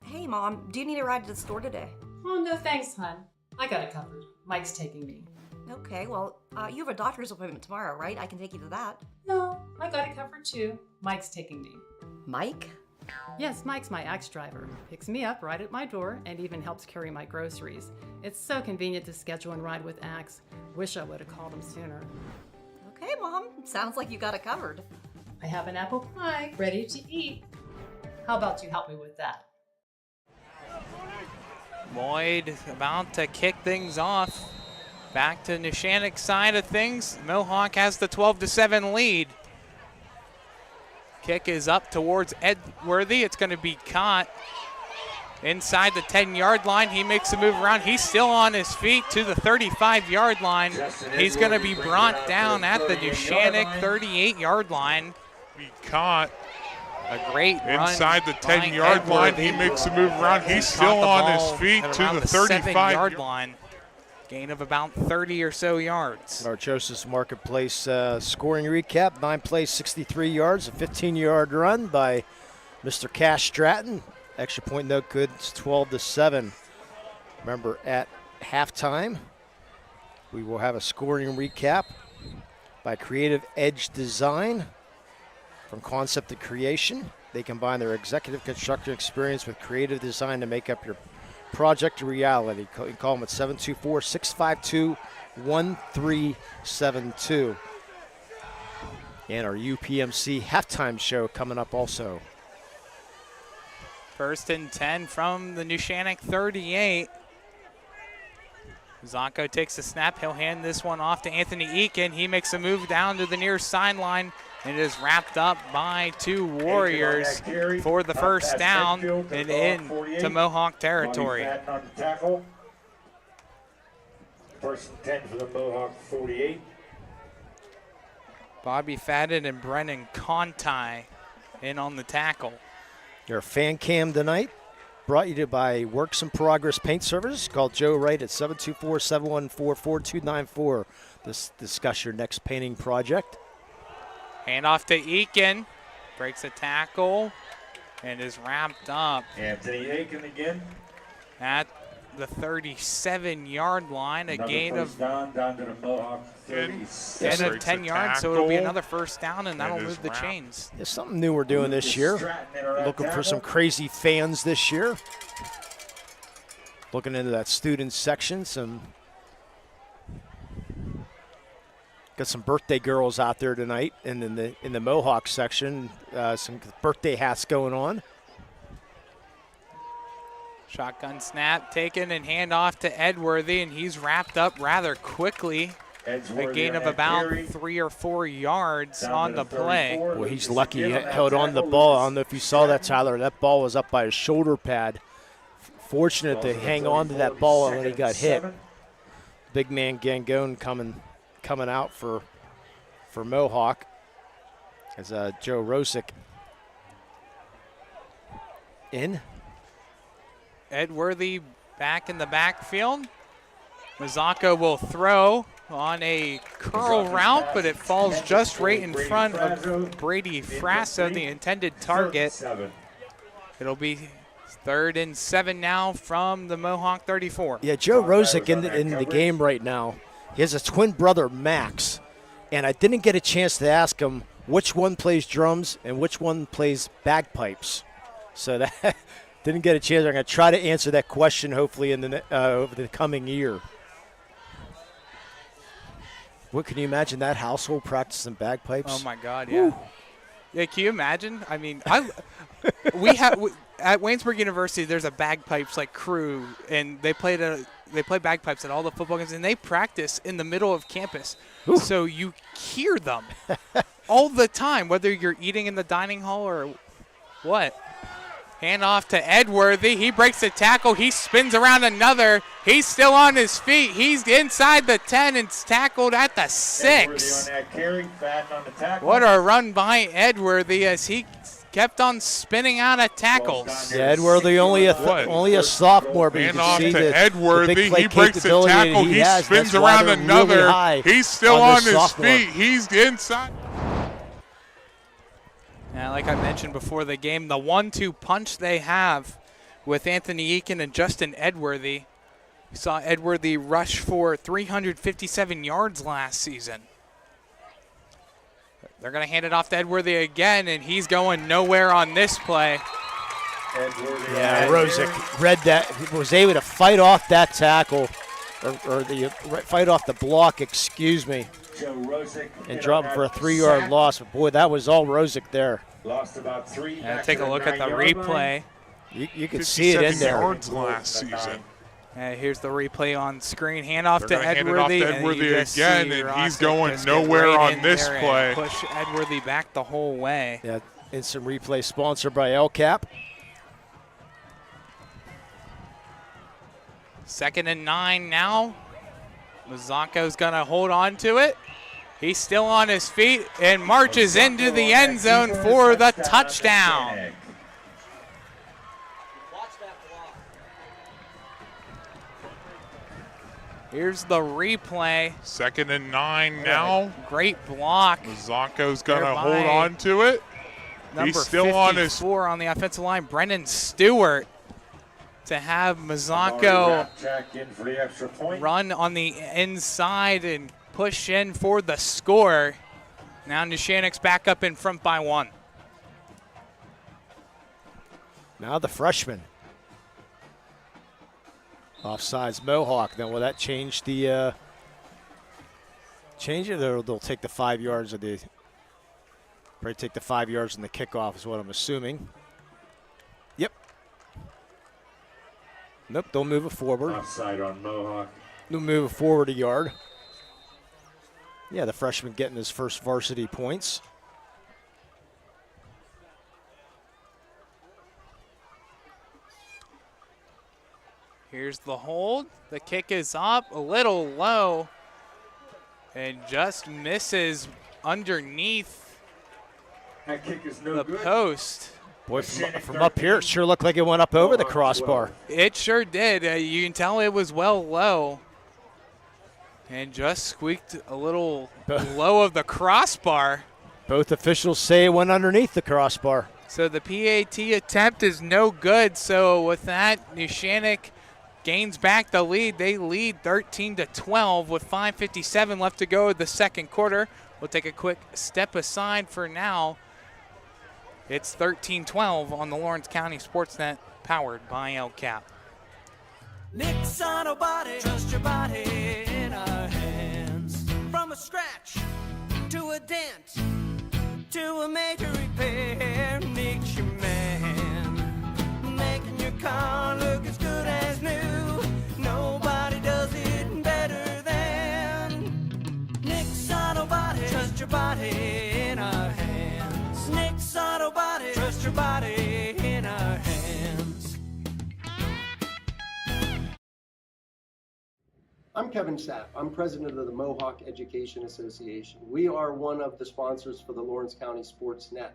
Hey, Mom, do you need a ride to the store today? Oh, no thanks, hon. I got it covered. Mike's taking me. Okay, well, you have a doctor's appointment tomorrow, right? I can take you to that. No, I got it covered too. Mike's taking me. Mike? Yes, Mike's my Axe driver. Picks me up right at my door and even helps carry my groceries. It's so convenient to schedule and ride with Axe. Wish I would have called him sooner. Okay, Mom. Sounds like you got it covered. I have an apple pie ready to eat. How about you help me with that? Lloyd about to kick things off. Back to Neshannock's side of things. Mohawk has the 12-7 lead. Kick is up towards Edworthy. It's going to be caught inside the 10-yard line. He makes a move around. He's still on his feet to the 35-yard line. He's going to be brought down at the Neshannock 38-yard line. Be caught. A great run inside the 10-yard line. He makes a move around. He's still on his feet to the 35-yard line. Gain of about 30 or so yards. Our Joseph's Marketplace scoring recap. 9 plays, 63 yards, a 15-yard run by Mr. Cash Stratton. Extra point no good. It's 12-7. Remember, at halftime, we will have a scoring recap by Creative Edge Design. From concept to creation, they combine their executive construction experience with creative design to make up your project a reality. You can call them at 724-652-1372. And our UPMC halftime show coming up also. 1st and 10 from the Neshannock 38. Zonko takes the snap. He'll hand this one off to Anthony Eakin. He makes a move down to the near sideline and is wrapped up by 2 Warriors for the first down and into Mohawk territory. First and 10 for the Mohawk 48. Bobby Fadden and Brennan Conti in on the tackle. Your fan cam tonight brought you to by Works in Progress Paint Service. Call Joe Wright at 724-714-4294 to discuss your next painting project. Hand off to Eakin. Breaks a tackle and is wrapped up. Anthony Eakin again. At the 37-yard line, a gain of down to the Mohawk 37. Gain of 10 yards, so it'll be another first down, and that'll move the chains. There's something new we're doing this year. Looking for some crazy fans this year. Looking into that student section, got some birthday girls out there tonight, and in the Mohawk section, some birthday hats going on. Shotgun snap taken and hand off to Edworthy, and he's wrapped up rather quickly. A gain of about 3 or 4 yards on the play. Well, he's lucky he held on the ball. I don't know if you saw that, Tyler. That ball was up by his shoulder pad. Fortunate to hang on to that ball when he got hit. Big man Gangone coming out for Mohawk as Joe Rosick in. Edworthy back in the backfield Mazzocco will throw on a curl route, but it falls just right in front of Brady Frasso, the intended target. It'll be 3rd and 7 now from the Mohawk 34. Yeah, Joe Rosick in the game right now. He has a twin brother, Max, and I didn't get a chance to ask him which one plays drums and which one plays bagpipes. So that didn't get a chance. I'm going to try to answer that question hopefully in the over the coming year. What, can you imagine that household practicing bagpipes? Oh my God, yeah. Woo. Yeah, can you imagine? I mean, at Waynesburg University, there's a bagpipes crew, and they play bagpipes at all the football games, and they practice in the middle of campus. Ooh. So you hear them all the time, whether you're eating in the dining hall or what. Hand off to Edworthy. He breaks the tackle. He spins around another. He's still on his feet. He's inside the 10 and tackled at the 6. What a run by Edworthy as he kept on spinning out of tackles. Yeah, Edworthy only a sophomore, but hand you off can see to Edworthy. He breaks the tackle. He spins around another. He's still on his feet. He's inside. Yeah, like I mentioned before the game, the 1-2 punch they have with Anthony Eakin and Justin Edworthy. We saw Edworthy rush for 357 yards last season. They're going to hand it off to Edworthy again, and he's going nowhere on this play. Yeah, Rosick read that, was able to fight off that tackle, or fight off the block, excuse me, and drop for a 3-yard loss. But boy, that was all Rosick there. Lost about 3. Take a look at the replay. You can see it in there. Yards last season. Here's the replay on screen. Handoff to Hand Edworthy. it off to Edworthy again, and he's going nowhere on this play. Push Edworthy back the whole way. Yeah, instant replay sponsored by LCAP. 2nd and 9 now. Mazzocco's going to hold on to it. He's still on his feet and marches into the end zone for the touchdown. Here's the replay. 2nd and 9 now. Great block. Mazzocco's going to hold on to it. He's still on his 54 on the offensive line. Brendan Stewart to have Mazzocco run on the inside and push in for the score. Now Neshannock's back up in front by 1. Now the freshman. Offsides Mohawk. Then will that change the change it? Or they'll take the 5 yards of the probably take the 5 yards in the kickoff is what I'm assuming. Yep. Nope, they'll move it forward. Offside on Mohawk. They'll move it forward a yard. Yeah, the freshman getting his first varsity points. Here's the hold. The kick is up a little low and just misses underneath that kick is no the good. Post. Boy, from up here, it sure looked like it went up over the crossbar. It sure did. You can tell it was well low. And just squeaked a little low of the crossbar. Both officials say it went underneath the crossbar. So the PAT attempt is no good. So with that, Neshannock gains back the lead. They lead 13-12 with 5:57 left to go in the second quarter. We'll take a quick step aside for now. It's 13-12 on the Lawrence County SportsNet, powered by LCAP. Nick's Auto Body, trust your body in our hands. From a scratch to a dent to a major repair, Nick's your man. Making your car look as good as new. Nobody does it better than Nick's Auto Body. Trust your body in our hands. Nick's Auto Body, trust your body in our hands. I'm Kevin Sapp. I'm president of the Mohawk Education Association. We are one of the sponsors for the Lawrence County SportsNet.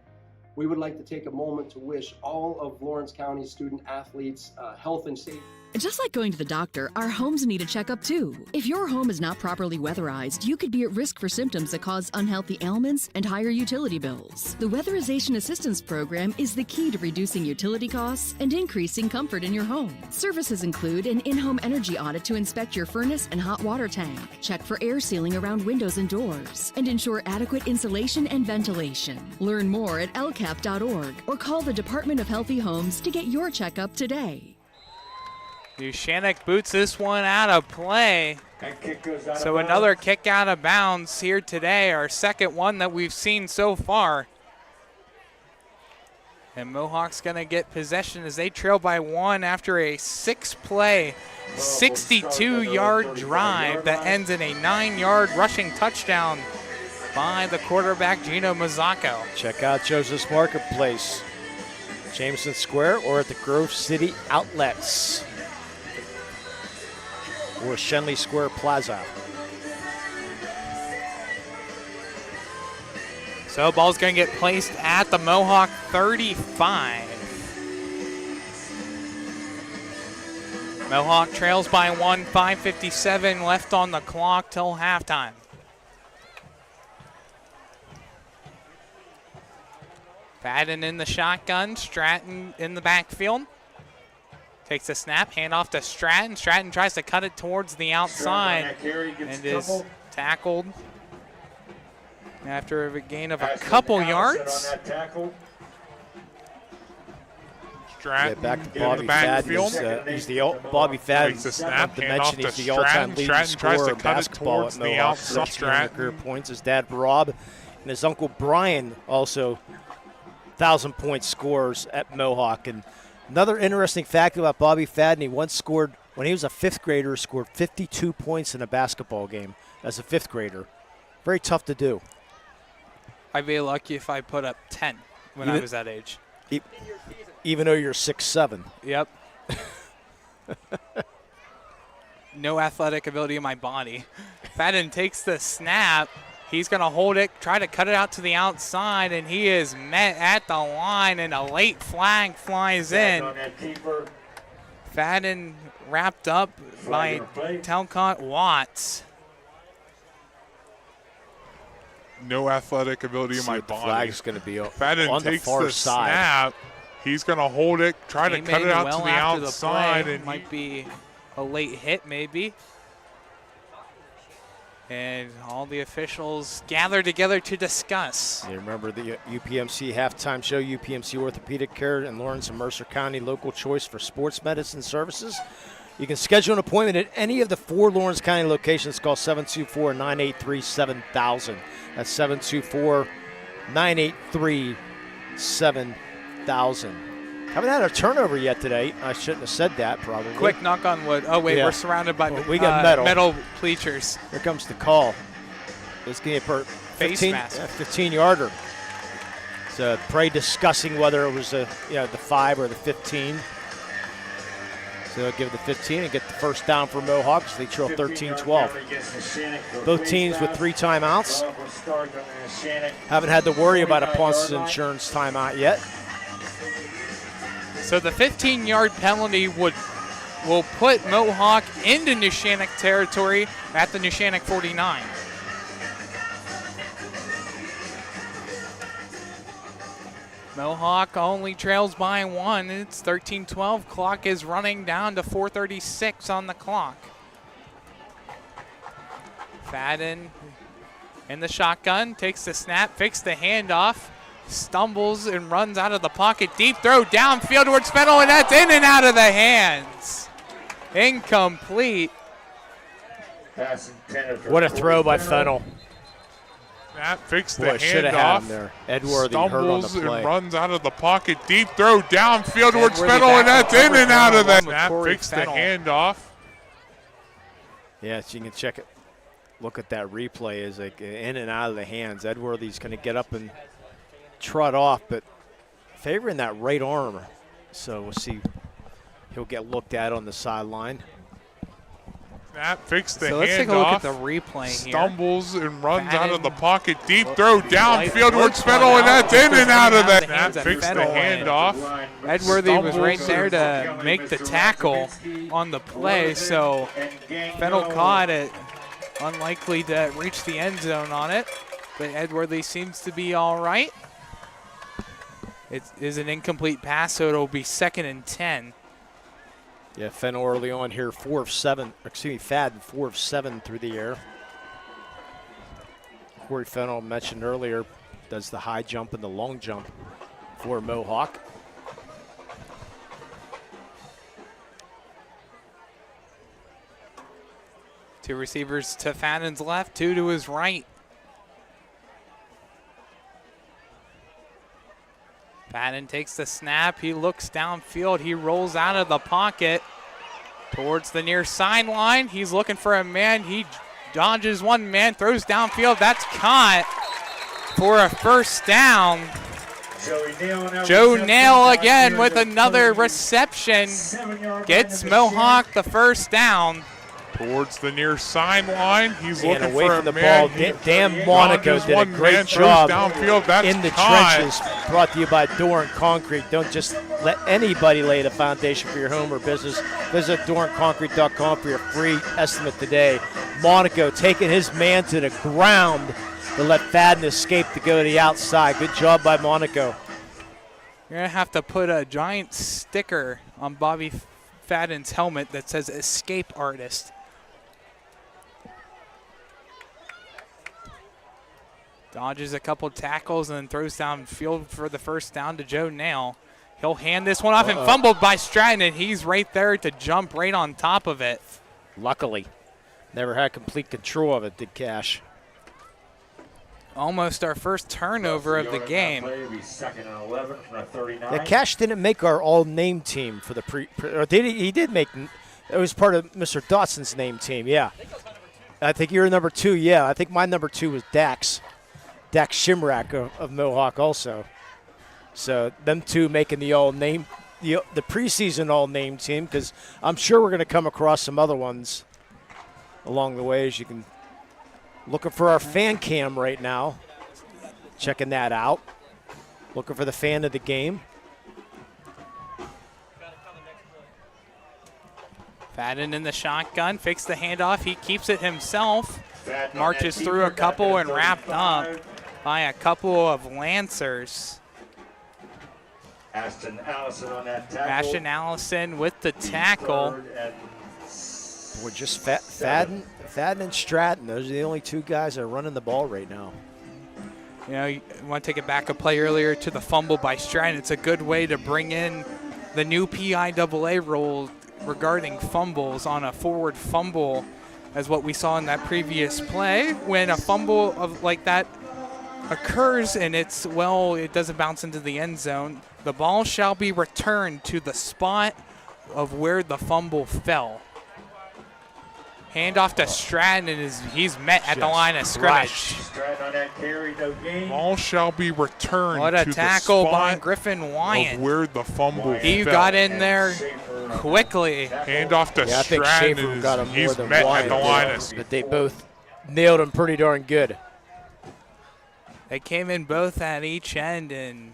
we would like to take a moment to wish all of Lawrence County student athletes health and safety. Just like going to the doctor, our homes need a checkup too. If your home is not properly weatherized, you could be at risk for symptoms that cause unhealthy ailments and higher utility bills. The Weatherization Assistance Program is the key to reducing utility costs and increasing comfort in your home. Services include an in-home energy audit to inspect your furnace and hot water tank, check for air sealing around windows and doors, and ensure adequate insulation and ventilation. Learn more at lcap.org or call the Department of Healthy Homes to get your checkup today. Neshannock boots this one out of play. So another kick out of bounds here today, our second one that we've seen so far. And Mohawk's going to get possession as they trail by 1 after a 6-play, 62-yard drive that ends in a 9-yard rushing touchdown by the quarterback, Gino Mazzacco. Check out Joseph's Marketplace, Jameson Square, or at the Grove City Outlets, or Shenley Square Plaza. So ball's going to get placed at the Mohawk 35. Mohawk trails by 1, 5:57 left on the clock till halftime. Fadden in the shotgun, Stratton in the backfield. Takes a snap, handoff to Stratton. Stratton tries to cut it towards the outside and is tackled after a gain of a couple yards. Stratton back to Bobby Fadden. He's the Bobby Fadden. Takes a snap, Dimension. He's the all-time leading scorer in basketball at Mohawk. 13 career points. His dad Rob and his uncle Brian also 1,000-point scorers at Mohawk. And another interesting fact about Bobby Fadden, he once scored, when he was a 5th grader, scored 52 points in a basketball game as a 5th grader. Very tough to do. I'd be lucky if I put up 10 when I was that age. Even though you're 6'7". Yep. No athletic ability in my body. Fadden takes the snap. He's going to hold it, try to cut it out to the outside, and he is met at the line, and a late flag flies in. Fadden wrapped up by Talcott Watts. No athletic ability in my body. The flag's going to be Fadden on takes the far the side. snap. He's going to hold it, try to cut it out to the outside. And might be a late hit, maybe. And all the officials gather together to discuss. You remember the UPMC halftime show, UPMC Orthopedic Care in Lawrence and Mercer County, local choice for sports medicine services. You can schedule an appointment at any of the 4 Lawrence County locations. Call 724-983-7000. That's 724-983-7000. Haven't had a turnover yet today. I shouldn't have said that, probably. Quick knock on wood. Oh, wait, we're surrounded by we got metal bleachers. Here comes the call. It's going to be a 15-yarder. So Prey discussing whether it was the 5 or the 15. So they'll give the 15 and get the first down for Mohawks. They trail 13-12. Both teams with 3 timeouts. Haven't had to worry about a Pawn's Insurance timeout yet. So the 15-yard penalty will put Mohawk into Neshannock territory at the Neshannock 49. Mohawk only trails by 1. It's 13-12. Clock is running down to 4:36 on the clock. Fadden in the shotgun, takes the snap, fakes the handoff, stumbles and runs out of the pocket. Deep throw downfield towards Fennel, and that's in and out of the hands. Incomplete. What a throw by Fennel. That fixed the handoff. handoff. Edworthy stumbles hurt on the play. and runs out of the pocket. Deep throw downfield towards Fennel, and that's in and out of that. That fixed the handoff. Yeah, so you can check it. Look at that replay. Is like in and out of the hands. Edworthy's going to get up and trot off, but favoring that right arm. So we'll see. He'll get looked at on the sideline. Snap, fix the So let's take a look at the replay here. Stumbles and runs out of the pocket. Deep throw downfield towards Fennel, and that's in and out of that. Snap, fix the handoff. Edworthy was right there to make the tackle on the play, so Fennel caught it. Unlikely to reach the end zone on it, but Edworthy seems to be all right. It is an incomplete pass, so it'll be 2nd and 10. Yeah, Fennel early on here, 4 of 7. Excuse me, Fadden, 4 of 7 through the air. Corey Fennel mentioned earlier does the high jump and the long jump for Mohawk. Two receivers to Fadden's left, two to his right. Fadden takes the snap. He looks downfield. He rolls out of the pocket towards the near sideline. He's looking for a man. He dodges one man, throws downfield. That's caught for a first down. Joe Nail again with another reception. Gets Mohawk the first down. Towards the near sideline. He's looking away for from the man. ball. Dan Monaco did a great job in the trenches. Brought to you by Door and Concrete. Don't just let anybody lay the foundation for your home or business. Visit doorandconcrete.com for your free estimate today. Monaco taking his man to the ground to let Fadden escape to go to the outside. Good job by Monaco. You're going to have to put a giant sticker on Bobby Fadden's helmet that says Escape Artist. Dodges a couple tackles and then throws downfield for the first down to Joe Nail. He'll hand this one off and fumbled by Stratton, and he's right there to jump right on top of it. Luckily. Never had complete control of it, did Cash. Almost our first turnover of the game. Yeah, Cash didn't make our all-name team for the or he did make, it was part of Mr. Dotson's name team, yeah. I think you're number 2, yeah. I think my number 2 was Dax Shimrack of Mohawk also. So them two making the all-name, the preseason all-name team, because I'm sure we're going to come across some other ones along the way. As you can, looking for our fan cam right now, checking that out. Looking for the fan of the game. Fadden in the shotgun, fakes the handoff. He keeps it himself. Marches through a couple and wrapped up by a couple of Lancers. Ashton Allison on that tackle. Ashton Allison with the tackle. We're just Fadden and Stratton. Those are the only two guys that are running the ball right now. You know, you want to take it back a play earlier to the fumble by Stratton. It's a good way to bring in the new PIAA rule regarding fumbles on a forward fumble, as what we saw in that previous play. When a fumble of like that occurs and it doesn't bounce into the end zone, the ball shall be returned to the spot of where the fumble fell. Handoff to Stratton, and he's met at the line of scrimmage. Ball shall be returned what a to tackle the by spot Griffin Wyant. of where the fumble He fell. got in there quickly. Handoff to I think Stratton, Schaefer got him more he's than met Wyant at the line of but they both nailed him pretty darn good. They came in both at each end and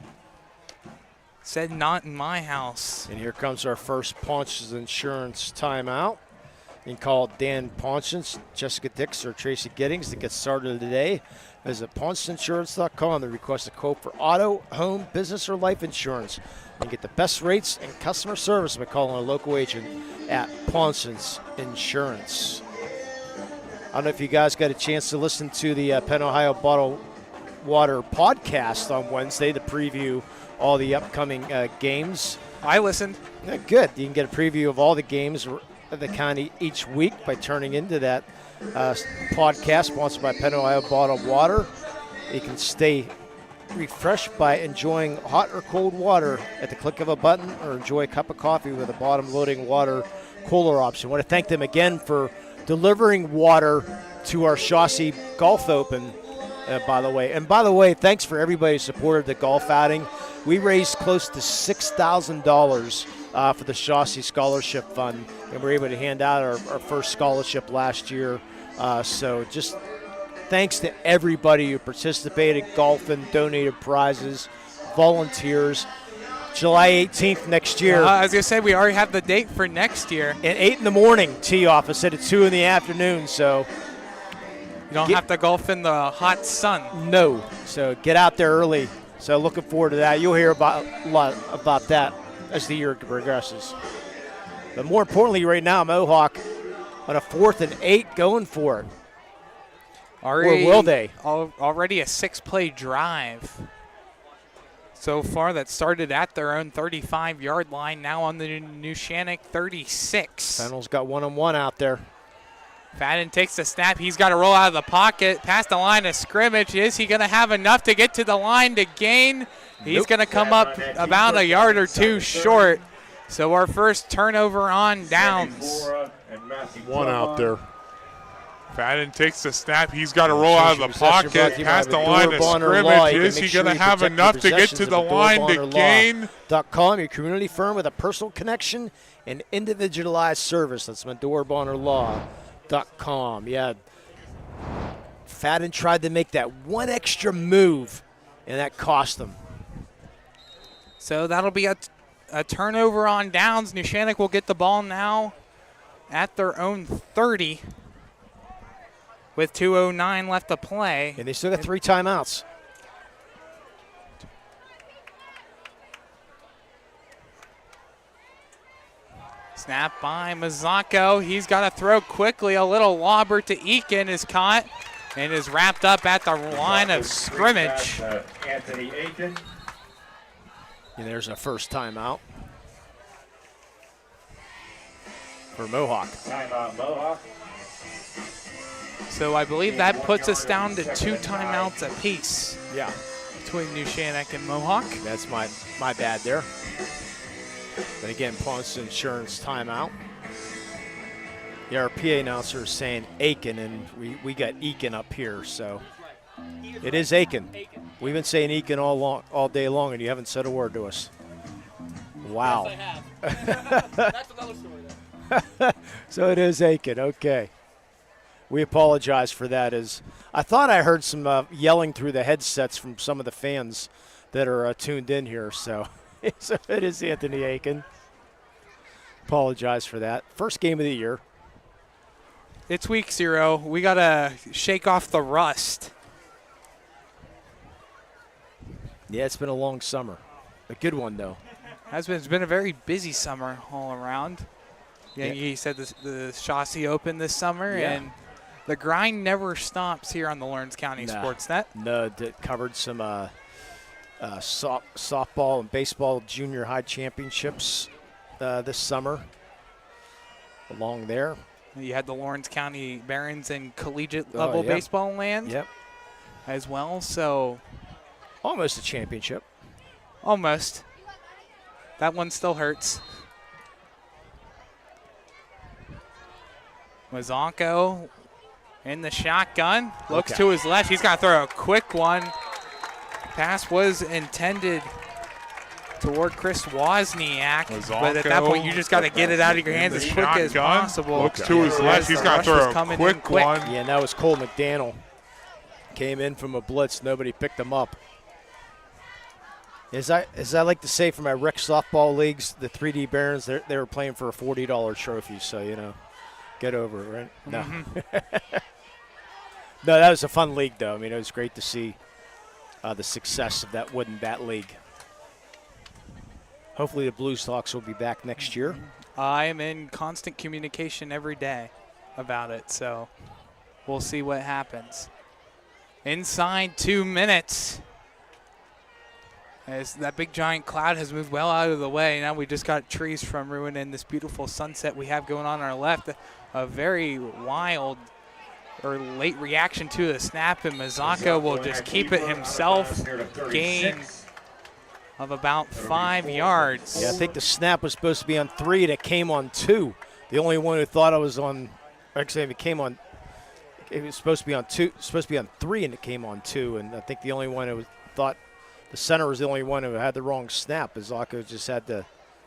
said, "Not in my house." And here comes our first Ponch's Insurance timeout. You can call Dan Ponch's, Jessica Dix, or Tracy Giddings to get started today. Visit Ponch'sInsurance.com to request a quote for auto, home, business, or life insurance. And get the best rates and customer service by calling a local agent at Ponch's Insurance. I don't know if you guys got a chance to listen to the Penn Ohio Bottled Water podcast on Wednesday to preview all the upcoming games. I listened. Good. You can get a preview of all the games of the county each week by turning into that podcast sponsored by Penn Ohio Bottled Water. You can stay refreshed by enjoying hot or cold water at the click of a button, or enjoy a cup of coffee with a bottom-loading water cooler option. I want to thank them again for delivering water to our Chauncey Golf Open, by the way. And by the way, thanks for everybody who supported the golf outing. We raised close to $6,000 for the Shaughnessy Scholarship Fund, and we were able to hand out our first scholarship last year. So just thanks to everybody who participated, golfing, donated prizes, volunteers. July 18th next year. I was going to say, we already have the date for next year. At 8 in the morning, tee off instead of 2 in the afternoon. So you don't have to golf in the hot sun. No. So get out there early. So looking forward to that. You'll hear a lot about that as the year progresses. But more importantly right now, Mohawk on a 4th and 8 going for it. Or will they? Already a 6-play drive so far that started at their own 35-yard line, now on the Neshannock 36. Fennell's got one-on-one out there. Fadden takes the snap. He's got to roll out of the pocket, past the line of scrimmage. Is he going to have enough to get to the line to gain? He's going to come up about a yard or two short. So our first turnover on downs. One out there. Fadden takes the snap. He's got to roll out of the pocket, past the line of scrimmage. Is he going to have enough to get to the line to gain? .com, your community firm with a personal connection and individualized service. That's MedorBonnerLaw.com. Yeah, Fadden tried to make that one extra move, and that cost him. So that'll be a turnover on downs. Neshannock will get the ball now at their own 30. With 2:09 left to play. And they still got 3 timeouts. Snap by Mazzocco. He's got to throw quickly. A little lobber to Eakin is caught and is wrapped up at the line of scrimmage. Anthony Aiken. And there's a first timeout for Mohawk. Timeout Mohawk. So I believe that puts us down to 2 timeouts apiece. Yeah. Between Neshannock and Mohawk. That's my bad there. But again, Ponce Insurance timeout. Yeah, our PA announcer is saying Aiken, and we got Eakin up here, so it is Aiken. We've been saying Eakin all day long, and you haven't said a word to us. Wow. Yes, I have. That's another story, though. So it is Aiken, okay. We apologize for that. As I thought I heard some yelling through the headsets from some of the fans that are tuned in here. So it is Anthony Aiken. Apologize for that. First game of the year. It's week 0. We got to shake off the rust. Yeah, it's been a long summer. A good one, though. It's been a very busy summer all around. Yeah, he said the Shaughnessy Open this summer, and the grind never stops here on the Lawrence County SportsNet. No, it covered some softball and baseball junior high championships this summer along there. You had the Lawrence County Barons and collegiate level baseball land as well. So almost a championship. Almost. That one still hurts. Mazzocco in the shotgun. Looks to his left. He's got to throw a quick one. Pass was intended toward Chris Wozniak. But at that point, you just got to get it out of your hands as quick as possible. Looks to his left. He's got to throw a quick one. Yeah, and that was Cole McDaniel. Came in from a blitz. Nobody picked him up. As I like to say for my rec softball leagues, the 3D Barons, they were playing for a $40 trophy. So, you know, get over it, right? No. No, that was a fun league, though. I mean, it was great to see the success of that wooden bat league. Hopefully the Blues Hawks will be back next year. I am in constant communication every day about it, so we'll see what happens. Inside 2 minutes. As that big giant cloud has moved well out of the way, now we just got trees from ruining this beautiful sunset we have going on our left. A very wild or late reaction to the snap, and Mazzocco will just keep it himself. Gain of about 5 yards. Yeah, I think the snap was supposed to be on 3, and it came on 2. The only one who thought it was on, actually, it was supposed to be on 2, supposed to be on 3, and it came on 2. And I think the only one who thought the center was the only one who had the wrong snap. Bizzacco just had to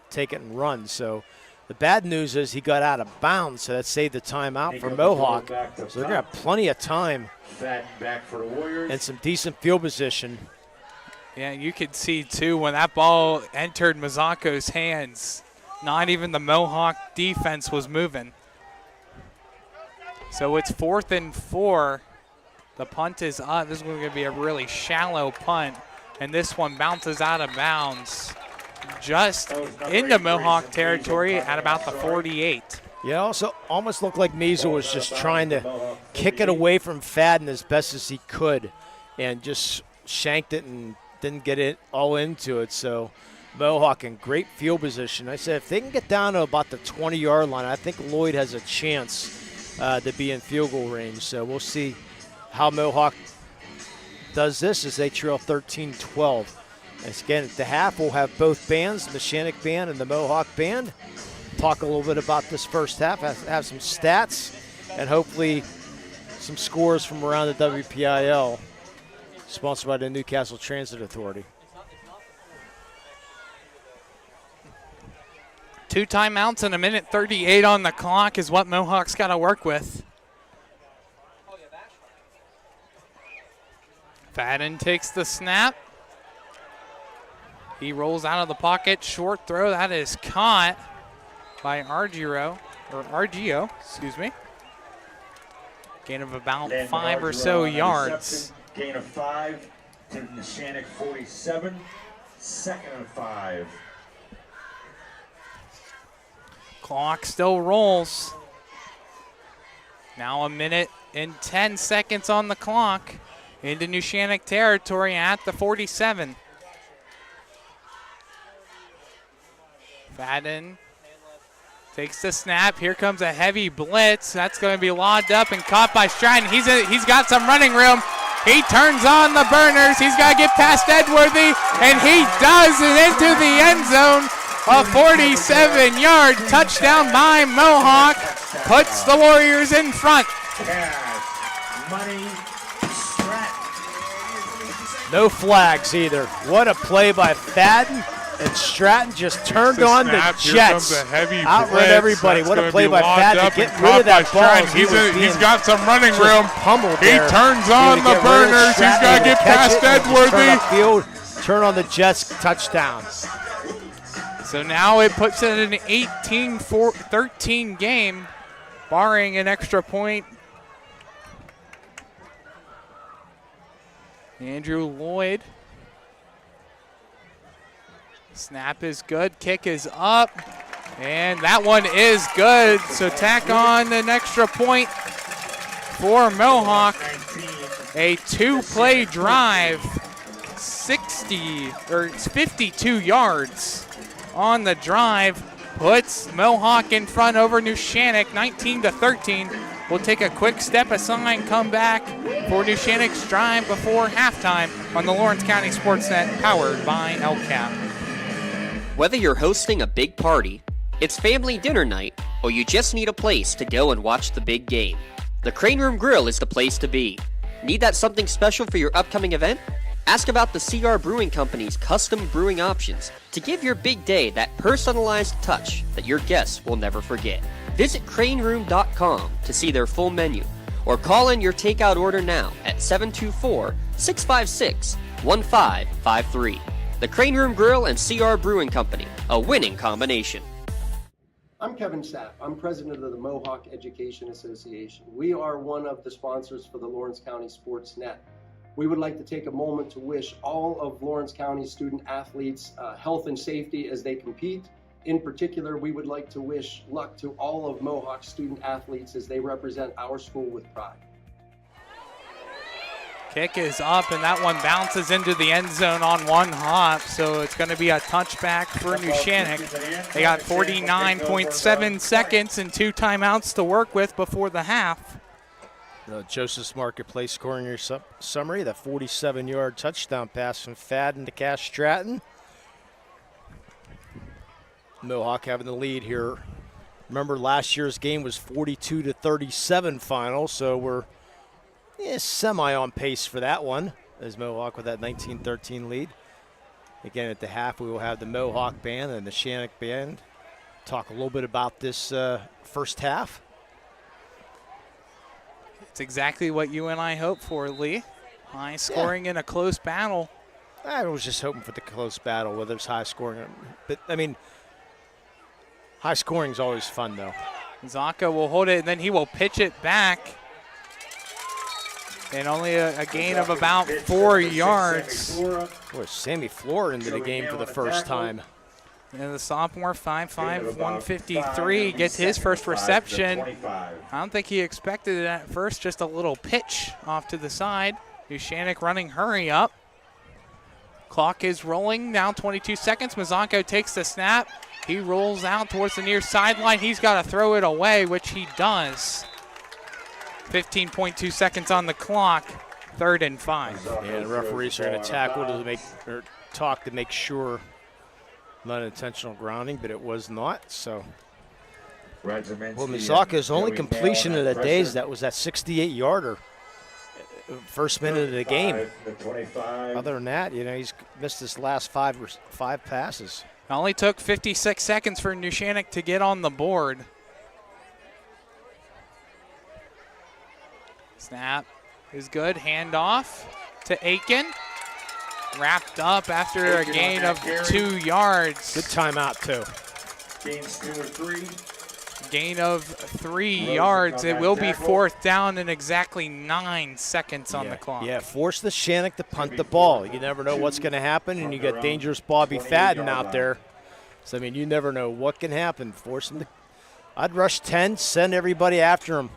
take it and run. So the bad news is he got out of bounds, so that saved the timeout for Mohawk. So they're going to have plenty of time Back for the Warriors. and some decent field position. Yeah, you could see, too, when that ball entered Bizzacco's hands, not even the Mohawk defense was moving. So it's 4th and 4. The punt is up. This is going to be a really shallow punt, and this one bounces out of bounds just into Mohawk territory at about the 48. Yeah, also almost looked like Measle was just trying to kick it away from Fadden as best as he could and just shanked it and didn't get it all into it. So Mohawk in great field position. I said if they can get down to about the 20-yard line, I think Lloyd has a chance to be in field goal range. So we'll see how Mohawk does this as they trail 13-12. And again, at the half, we'll have both bands, the Neshannock band and the Mohawk band. Talk a little bit about this first half, have some stats, and hopefully some scores from around the WPIL, sponsored by the Newcastle Transit Authority. 2 timeouts and 1:38 on the clock is what Mohawk's got to work with. Fadden takes the snap. He rolls out of the pocket. Short throw. That is caught by Argio, excuse me. Gain of about 5 or so yards. Gain of 5 to Neshannock 47. 2nd and 5. Clock still rolls. Now 1:10 on the clock into Neshannock territory at the 47. Fadden takes the snap. Here comes a heavy blitz. That's going to be lobbed up and caught by Stratton. He's got some running room. He turns on the burners. He's got to get past Edworthy, and he does it into the end zone. A 47-yard touchdown by Mohawk puts the Warriors in front. No flags either. What a play by Fadden. And Stratton just turned on the Jets. Outran everybody. What a play by Fadden to get rid of that ball. He's got some running room. He There. turns on the burners. He's got to get past Edworthy. Turn on the Jets, touchdown. So now it puts it in an 18-13 game, barring an extra point. Andrew Lloyd. Snap is good, kick is up, and that one is good. So tack on an extra point for Mohawk. A 2-play drive, 52 yards on the drive, puts Mohawk in front over Neshannock, 19-13. We'll take a quick step aside, come back for Neshannock's drive before halftime on the Lawrence County SportsNet, powered by LCAP. Whether you're hosting a big party, it's family dinner night, or you just need a place to go and watch the big game, the Crane Room Grill is the place to be. Need that something special for your upcoming event? Ask about the CR Brewing Company's custom brewing options to give your big day that personalized touch that your guests will never forget. Visit craneroom.com to see their full menu, or call in your takeout order now at 724-656-1553. The Crane Room Grill and CR Brewing Company, a winning combination. I'm Kevin Sapp. I'm president of the Mohawk Education Association. We are one of the sponsors for the Lawrence County SportsNet. We would like to take a moment to wish all of Lawrence County student athletes health and safety as they compete. In particular, we would like to wish luck to all of Mohawk student athletes as they represent our school with pride. Kick is up, and that one bounces into the end zone on one hop, so it's going to be a touchback for Neshannock. They got 49.7 seconds and 2 timeouts to work with before the half. Joseph's Marketplace scoring your summary, the 47-yard touchdown pass from Fadden to Cash Stratton. Mohawk having the lead here. Remember, last year's game was 42-37 final, so we're semi on pace for that one, as Mohawk with that 19-13 lead. Again, at the half, we will have the Mohawk band and the Neshannock band talk a little bit about this first half. It's exactly what you and I hoped for, Lee. High scoring in a close battle. I was just hoping for the close battle, whether it's high scoring. But, I mean, high scoring is always fun, though. Zaka will hold it, and then he will pitch it back. And only a gain of about 4 yards. Boy, Sammy Floor into the game for the first time. And the sophomore, 5'5", 153, gets his first reception. I don't think he expected it at first, just a little pitch off to the side. Neshannock running hurry up. Clock is rolling, now 22 seconds. Mazzocco takes the snap. He rolls out towards the near sideline. He's got to throw it away, which he does. 15.2 seconds on the clock, 3rd and 5. Yeah, the referees are going to tackle to talk to make sure not intentional grounding, but it was not. So, well, Mazzocco's only completion of the days that was that 68-yarder, first minute of the game. Other than that, you know, he's missed his last five passes. It only took 56 seconds for Neshannock to get on the board. Snap is good. Handoff to Aiken. Wrapped up after a gain of 2 yards. Good timeout, too. Gains 2 or 3. Gain of 3 yards. It will be 4th down and exactly 9 seconds on the clock. Yeah, force the Neshannock to punt the ball. You never know what's going to happen, and you got dangerous Bobby Fadden out there. So, I mean, you never know what can happen. Force him to – I'd rush 10, send everybody after him.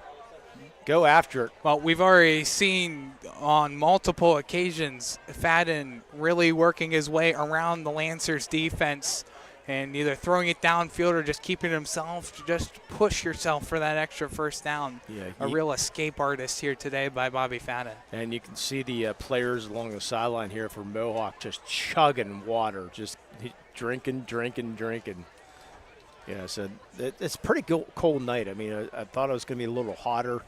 Go after it. Well, we've already seen on multiple occasions Fadden really working his way around the Lancers defense and either throwing it downfield or just keeping himself to just push yourself for that extra first down. Yeah, a real escape artist here today by Bobby Fadden. And you can see the players along the sideline here for Mohawk just chugging water, just drinking. Yeah, so it's a pretty cold night. I mean, I thought it was going to be a little hotter,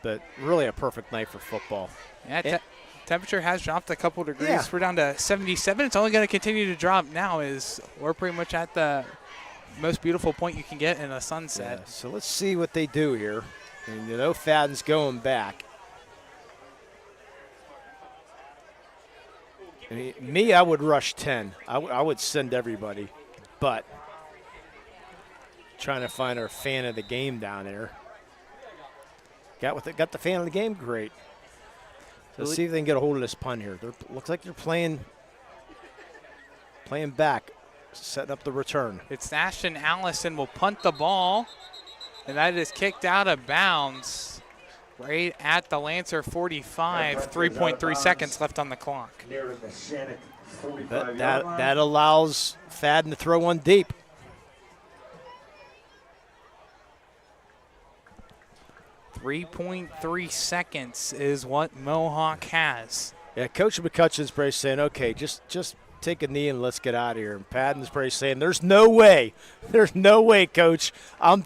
but really a perfect night for football. Yeah, temperature has dropped a couple degrees. Yeah. We're down to 77. It's only going to continue to drop now as we're pretty much at the most beautiful point you can get in a sunset. Yeah, so let's see what they do here. And you know Fadden's going back. I mean, I would rush 10. I would send everybody, but trying to find our fan of the game down there. Got the fan of the game, great. So let's see if they can get a hold of this punt here. Looks like they're playing back, setting up the return. It's Ashton Allison will punt the ball, and that is kicked out of bounds right at the Lancer 45. 3.3 seconds left on the clock. That allows Fadden to throw one deep. 3.3 seconds is what Mohawk has. Yeah, Coach McCutcheon's probably saying, okay, just take a knee and let's get out of here. And Padden's probably saying, there's no way, Coach. I'm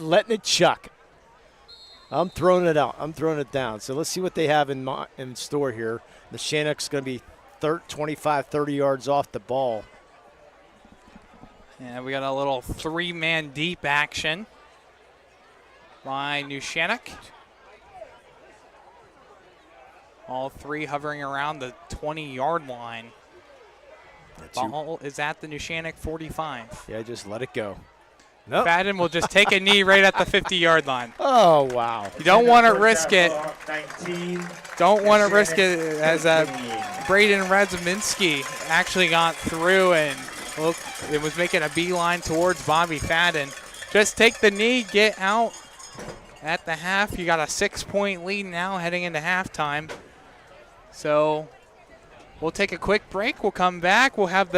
letting it chuck. I'm throwing it out. I'm throwing it down. So let's see what they have in store here. The Neshannock's going to be 25, 30 yards off the ball. Yeah, we got a little 3-man deep action by Neshannock. All three hovering around the 20-yard line. Ball is at the Neshannock 45. Yeah, just let it go. Nope. Fadden will just take a knee right at the 50-yard line. Oh, wow. You don't want to risk it. Don't want to risk it as Braden Radziminski actually got through and look, it was making a beeline towards Bobby Fadden. Just take the knee, get out at the half. You got a 6-point lead now heading into halftime. So we'll take a quick break. We'll come back. We'll have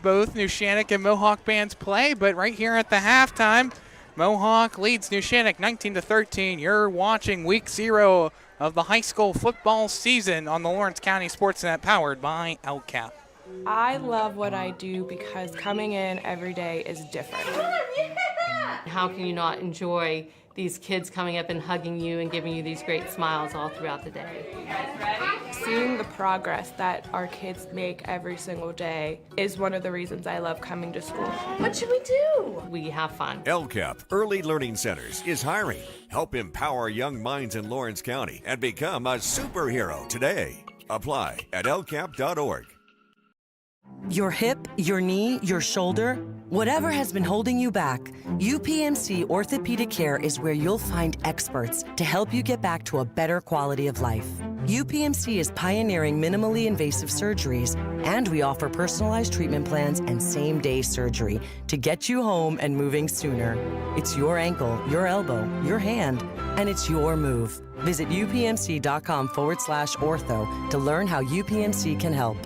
both Neshannock and Mohawk bands play, but right here at the halftime, Mohawk leads Neshannock 19-13. You're watching Week 0 of the high school football season on the Lawrence County SportsNet, powered by LCAP. I love what I do because coming in every day is different. how can you not enjoy these kids coming up and hugging you and giving you these great smiles all throughout the day. Seeing the progress that our kids make every single day is one of the reasons I love coming to school. What should we do? We have fun. LCAP Early Learning Centers is hiring. Help empower young minds in Lawrence County and become a superhero today. Apply at lcap.org. Your hip, your knee, your shoulder, whatever has been holding you back, UPMC Orthopedic Care is where you'll find experts to help you get back to a better quality of life. UPMC is pioneering minimally invasive surgeries, and we offer personalized treatment plans and same-day surgery to get you home and moving sooner. It's your ankle, your elbow, your hand, and it's your move. Visit upmc.com/ortho to learn how UPMC can help.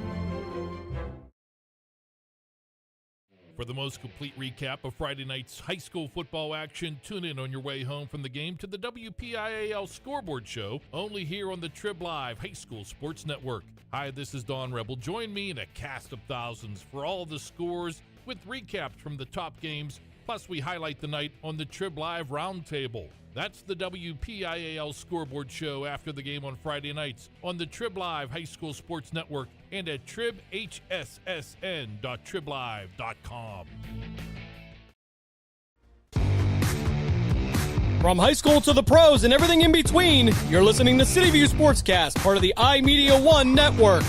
For the most complete recap of Friday night's high school football action, tune in on your way home from the game to the WPIAL Scoreboard Show, only here on the Trib Live High School Sports Network. Hi, this is Don Rebel. Join me in a cast of thousands for all the scores with recaps from the top games, plus we highlight the night on the Trib Live Roundtable. That's the WPIAL Scoreboard Show after the game on Friday nights on the Trib Live High School Sports Network and at tribhssn.triblive.com. From high school to the pros and everything in between, you're listening to City View Sportscast, part of the iMedia One network.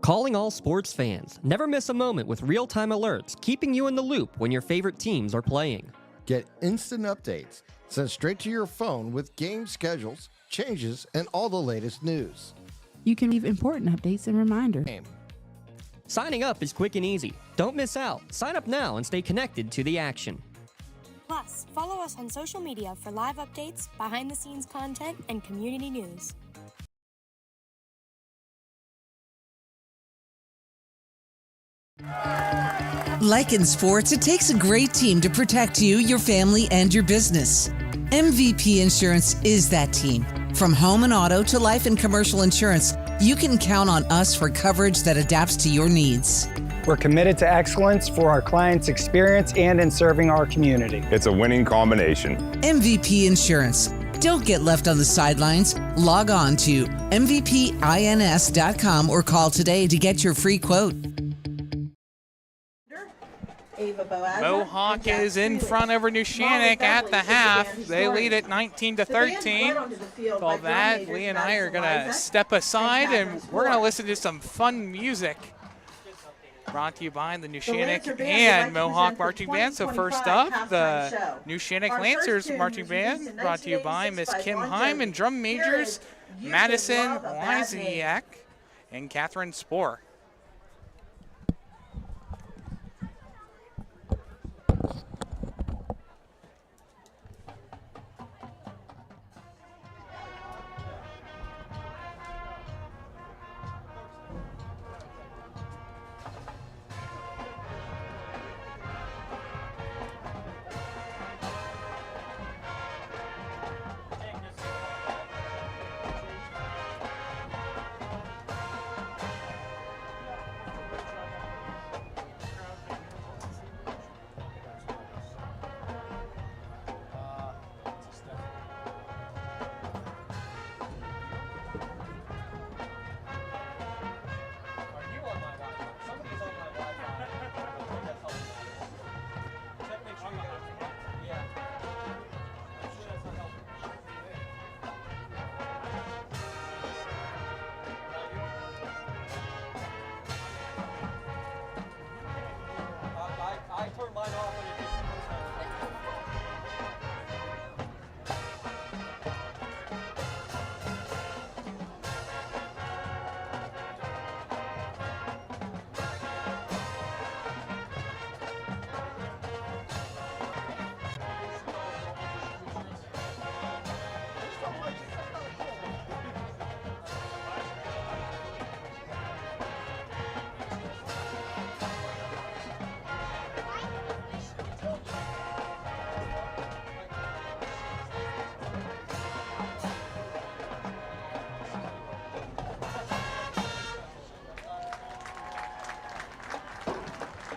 Calling all sports fans. Never miss a moment with real-time alerts, keeping you in the loop when your favorite teams are playing. Get instant updates sent straight to your phone with game schedules, changes, and all the latest news. You can leave important updates and reminders. Signing up is quick and easy. Don't miss out. Sign up now and stay connected to the action. Plus, follow us on social media for live updates, behind-the-scenes content, and community news. Like in sports, it takes a great team to protect you, your family, and your business. MVP Insurance is that team. From home and auto to life and commercial insurance, you can count on us for coverage that adapts to your needs. We're committed to excellence for our clients' experience and in serving our community. It's a winning combination. MVP Insurance. Don't get left on the sidelines. Log on to mvpins.com or call today to get your free quote. Mohawk is in front over Neshannock at the half. They lead it 19-13. All that, Lee and I are going to step aside and we're going to listen to some fun music. Brought to you by the Neshannock and Mohawk Marching Band. So first up, the Neshannock Lancers Marching Band, brought to you by Miss Kim Heim and drum majors Madison Wyziak and Catherine Spohr.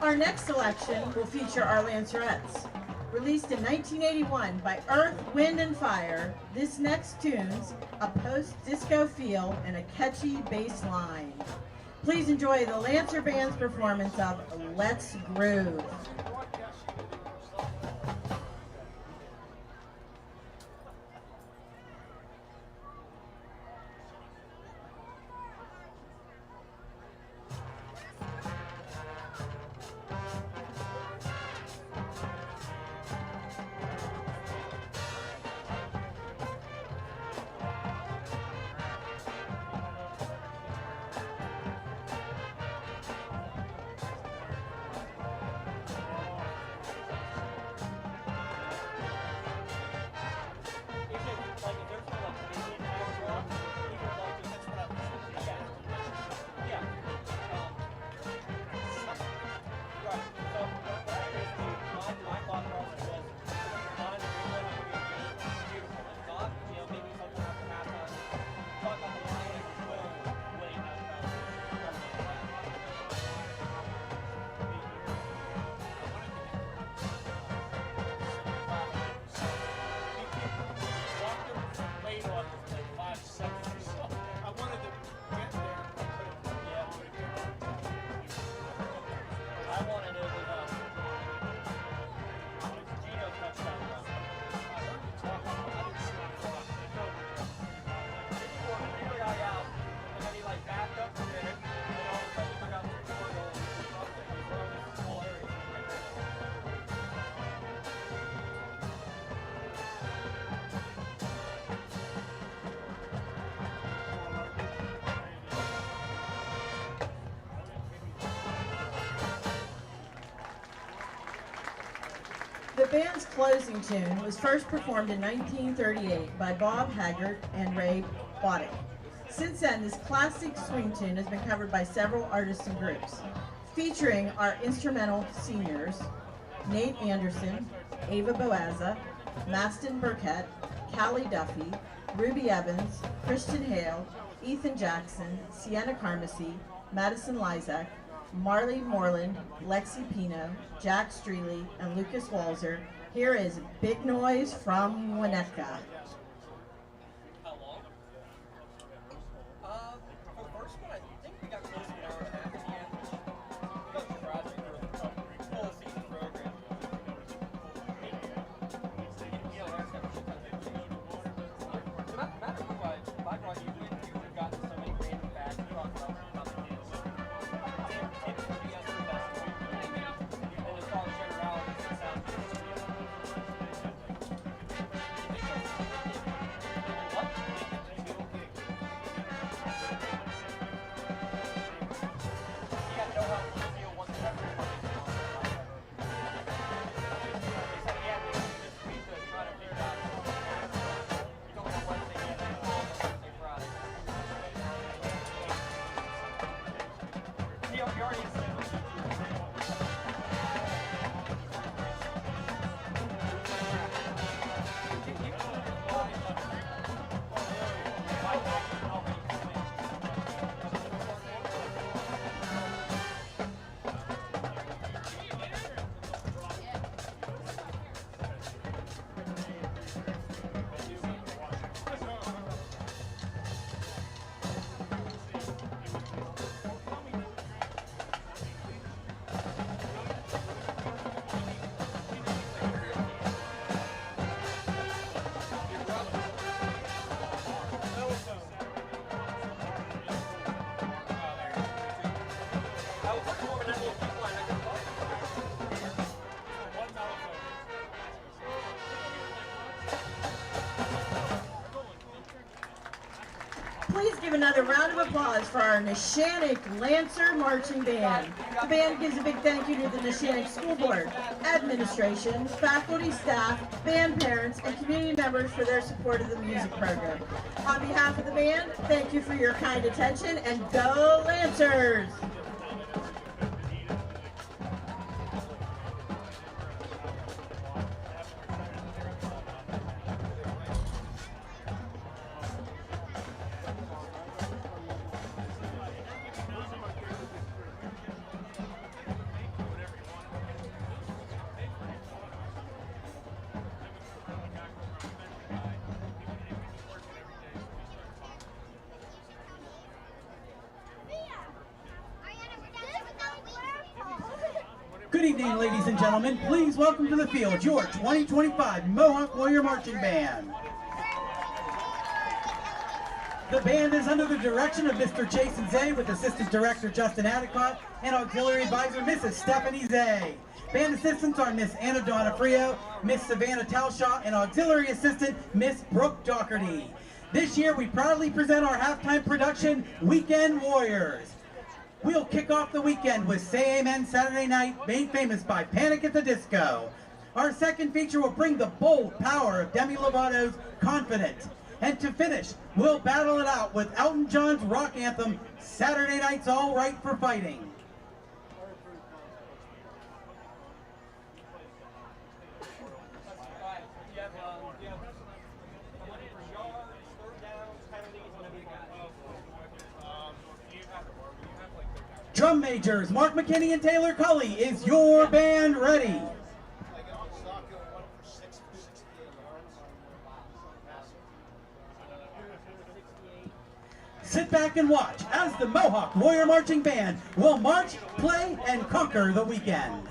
Our next selection will feature our Lancerettes. Released in 1981 by Earth, Wind, and Fire, this next tune's a post-disco feel and a catchy bass line. Please enjoy the Lancer Band's performance of Let's Groove. The band's closing tune was first performed in 1938 by Bob Haggart and Ray Boddick. Since then, this classic swing tune has been covered by several artists and groups, featuring our instrumental seniors, Nate Anderson, Ava Boazza, Maston Burkett, Callie Duffy, Ruby Evans, Christian Hale, Ethan Jackson, Sienna Carmacy, Madison Lizak, Marley Moreland, Lexi Pino, Jack Streeley, and Lucas Walzer. Here is Big Noise from Winnetka. Please give another round of applause for our Neshannock Lancer Marching Band. The band gives a big thank you to the Neshannock School Board, administration, faculty, staff, band parents, and community members for their support of the music program. On behalf of the band, thank you for your kind attention, and go Lancers! evening, ladies and gentlemen. Please welcome to the field your 2025 Mohawk Warrior Marching Band. The band is under the direction of Mr. Jason Zay with Assistant Director Justin Adicott and Auxiliary Advisor Mrs. Stephanie Zay. Band assistants are Miss Anna Donofrio, Miss Savannah Talshaw, and Auxiliary Assistant Miss Brooke Doherty. This year we proudly present our halftime production, Weekend Warriors. We'll kick off the weekend with Say Amen Saturday Night, made famous by Panic at the Disco. Our second feature will bring the bold power of Demi Lovato's Confident. And to finish, we'll battle it out with Elton John's rock anthem, Saturday Night's All Right for Fighting. Drum majors, Mark McKinney and Taylor Cully, is your band ready? Sit back and watch as the Mohawk Warrior Marching Band will march, play, and conquer the weekend.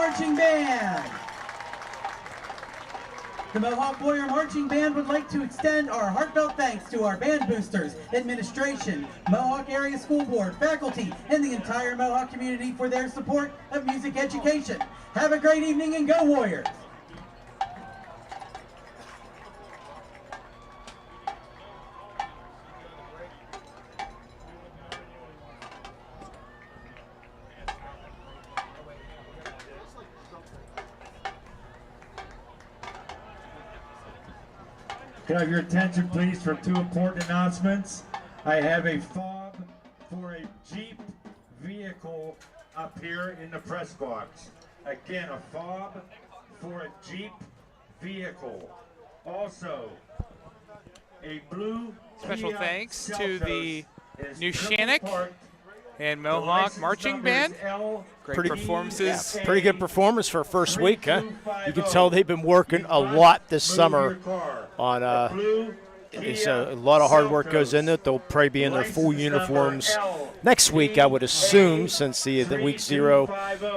Marching Band. The Mohawk Warrior Marching Band would like to extend our heartfelt thanks to our band boosters, administration, Mohawk Area School Board, faculty, and the entire Mohawk community for their support of music education. Have a great evening and go Warriors! Can I have your attention, please, for 2 important announcements? I have a fob for a Jeep vehicle up here in the press box. Again, a fob for a Jeep vehicle. Also, a blue Special Kia thanks to Seltos the is Neshannock triple parked. and Mohawk Marching Band. Great performances. Pretty good performance for a first week, huh? You can tell they've been working a lot this summer on it's a lot of hard work goes into it. They'll probably be in their full uniforms next week, I would assume, since the week 0.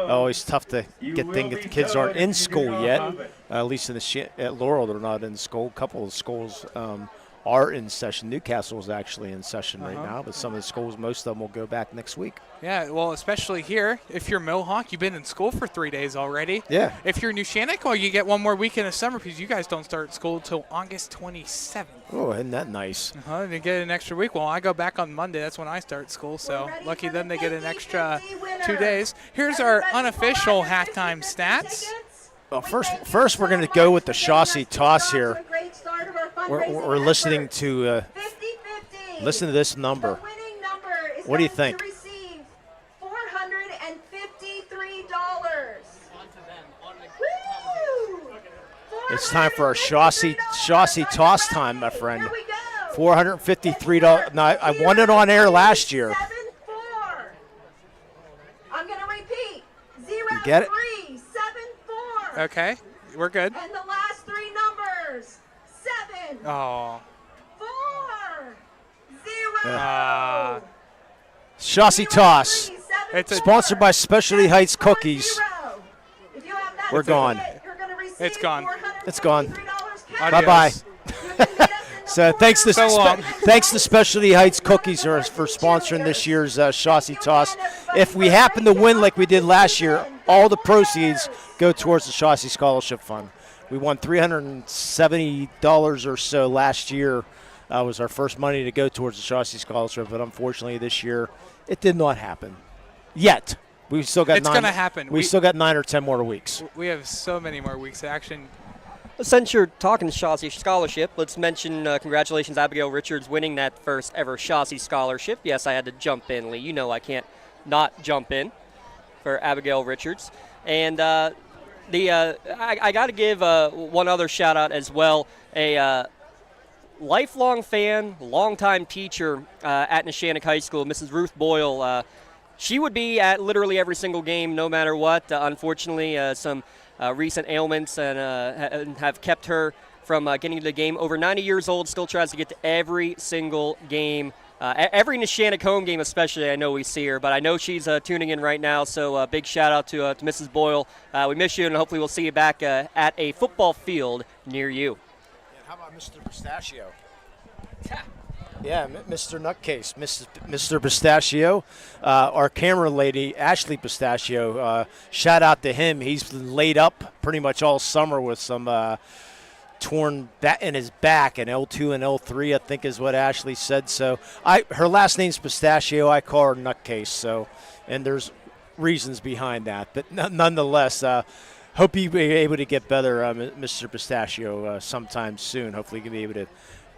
Always tough to get things if the kids aren't in school yet. At least at Laurel, they're not in school. A couple of schools are in session. Newcastle is actually in session right now, but some of the schools, most of them will go back next week. Yeah, well, especially here, if you're Mohawk, you've been in school for 3 days already. Yeah. If you're Neshannock, well, you get one more week in the summer because you guys don't start school until August 27th. Oh, isn't that nice? And they get an extra week. Well, I go back on Monday. That's when I start school, so lucky them they get an extra 2 days. Here's our unofficial halftime stats. Well, first we're going to go with the chassis toss here. We're listening to listen to this number. What do you think? It's time for our chassis toss time, my friend. $453. Now, I won it on air last year. I'm going to repeat. 0, You get it? 3, 7, 4. Okay, we're good. And the last 3 numbers. 7, Oh. 4, 0. Chassis toss. Sponsored by Specialty Heights Cookies. We're gone. It's gone. It's gone. Adios. Bye-bye. So thanks to Specialty Heights Cookies for sponsoring this year's chassis toss. If we happen to win like we did last year, all the proceeds go towards the Chassis Scholarship Fund. We won $370 or so last year. Was our first money to go towards the Chassis Scholarship, but unfortunately this year it did not happen yet. We've still got It's going to happen. We still got 9 or 10 more weeks. We have so many more weeks of action. Since you're talking Chassis Scholarship, let's mention congratulations, Abigail Richards, winning that first ever Chassis Scholarship. Yes, I had to jump in, Lee. You know I can't not jump in for Abigail Richards. And I got to give one other shout out as well. A lifelong fan, longtime teacher at Neshannock High School, Mrs. Ruth Boyle. She would be at literally every single game, no matter what. Unfortunately, some recent ailments and have kept her from getting to the game. Over 90 years old, still tries to get to every single game. Every Neshannock home game especially, I know we see her, but I know she's tuning in right now, so big shout-out to Mrs. Boyle. We miss you, and hopefully we'll see you back at a football field near you. And how about Mr. Pistachio? Yeah, Mr. Nutcase, Mr. Pistachio, our camera lady, Ashley Pistachio, shout out to him. He's been laid up pretty much all summer with some torn in his back, and L2 and L3, I think is what Ashley said. So her last name's Pistachio. I call her Nutcase. So, and there's reasons behind that, but nonetheless, hope you'll be able to get better, Mr. Pistachio, sometime soon. Hopefully, you'll be able to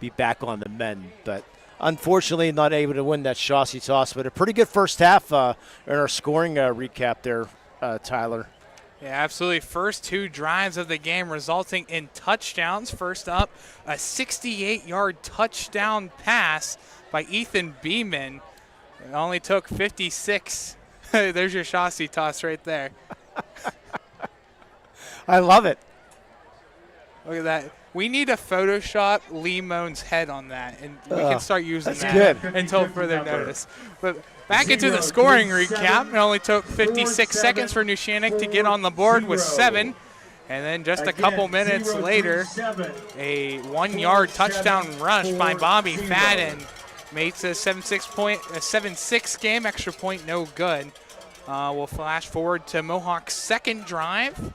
be back on the mend, but unfortunately not able to win that chassis toss. But a pretty good first half in our scoring recap there, Tyler. Yeah, absolutely. First 2 drives of the game resulting in touchdowns. First up, a 68-yard touchdown pass by Ethan Beeman. It only took 56. There's your chassis toss right there. I love it. Look at that. We need to Photoshop Lee Moan's head on that, and we can start using that's that good. until further notice. But Back into the scoring recap. It only took 56 seconds for Neshannock to get on the board with 7. And then just a couple minutes later, a 1-yard touchdown rush by Bobby Fadden makes a 7-6 game. Extra point no good. We'll flash forward to Mohawk's second drive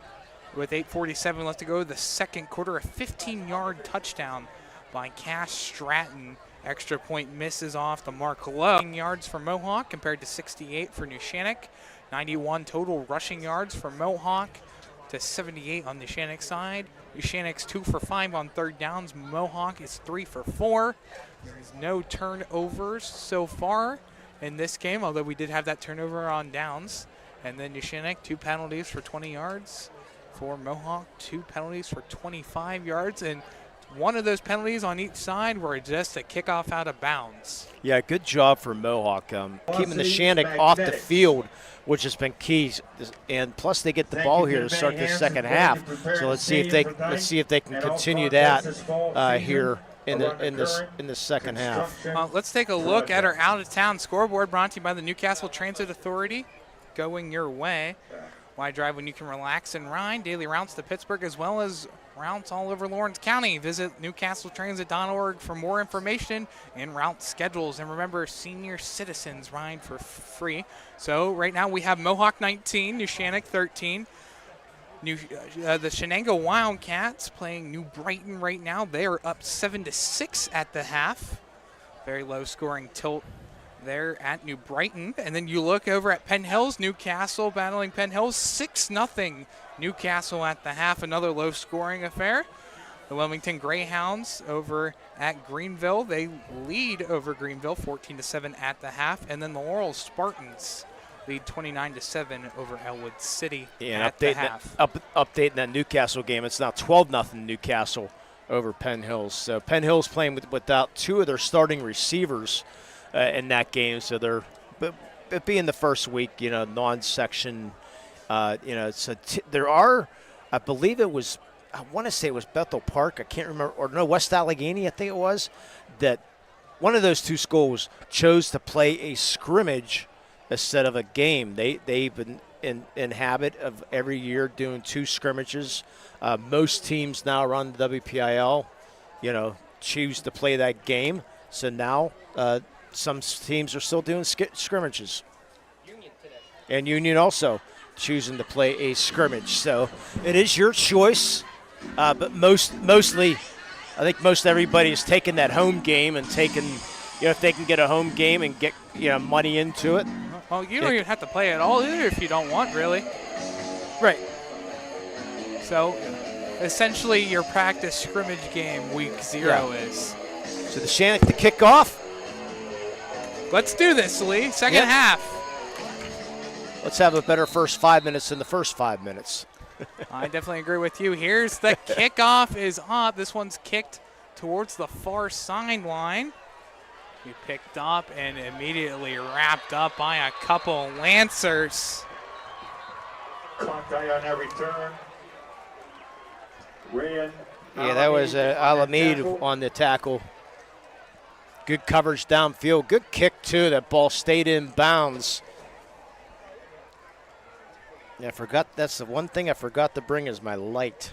with 8:47 left to go. The second quarter, a 15-yard touchdown by Cass Stratton. Extra point misses off the mark low. Yards for Mohawk compared to 68 for Neshannock. 91 total rushing yards for Mohawk to 78 on the Neshannock side. Neshannock's 2 for 5 on third downs. Mohawk is 3 for 4. There's no turnovers so far in this game, although we did have that turnover on downs. And then Neshannock, 2 penalties for 20 yards. For Mohawk, 2 penalties for 25 yards. And one of those penalties on each side were just a kickoff out of bounds. Yeah, good job for Mohawk. Keeping the Neshannock off the field, which has been key, and plus they get the ball here to start the second half. So let's see if they can continue that here in the second half. Let's take a look at our out of town scoreboard, brought to you by the Newcastle Transit Authority. Going your way. Wide drive when you can relax and ride. Daily routes to Pittsburgh as well as routes all over Lawrence County. Visit newcastletransit.org for more information and route schedules. And remember, senior citizens ride for free. So right now we have Mohawk 19, Neshannock 13. The Shenango Wildcats playing New Brighton right now. They are up 7-6 at the half. Very low scoring tilt there at New Brighton. And then you look over at Penn Hills, Newcastle battling Penn Hills, 6-0 Newcastle at the half, another low scoring affair. The Wilmington Greyhounds over at Greenville, they lead over Greenville 14-7 at the half. And then the Laurel Spartans lead 29-7 over Elwood City at the half. Updating that Newcastle game, it's now 12-0 Newcastle over Penn Hills. So Penn Hills playing without 2 of their starting receivers in that game, so they're it being the first week, non-section, so there are, I believe it was, I want to say it was Bethel Park, I can't remember, or no, West Allegheny, I think it was, that one of those 2 schools chose to play a scrimmage instead of a game. They've been in habit of every year doing 2 scrimmages. Most teams now run the WPIL, choose to play that game. So now some teams are still doing scrimmages. Union today. And Union also choosing to play a scrimmage. So it is your choice, but mostly, I think most everybody is taking that home game and taking, if they can get a home game and get money into it. Well, you don't even have to play at all either if you don't want, really. Right. So essentially your practice scrimmage game week 0 is. So the Neshannock to kick off. Let's do this, Lee. Second half. Let's have a better first 5 minutes than the first 5 minutes. I definitely agree with you. Here's the kickoff is up. This one's kicked towards the far sideline. We picked up and immediately wrapped up by a couple Lancers. Contact on every turn. Yeah, that was Alameda on the tackle. Good coverage downfield. Good kick, too. That ball stayed in bounds. Yeah, that's the one thing I forgot to bring is my light.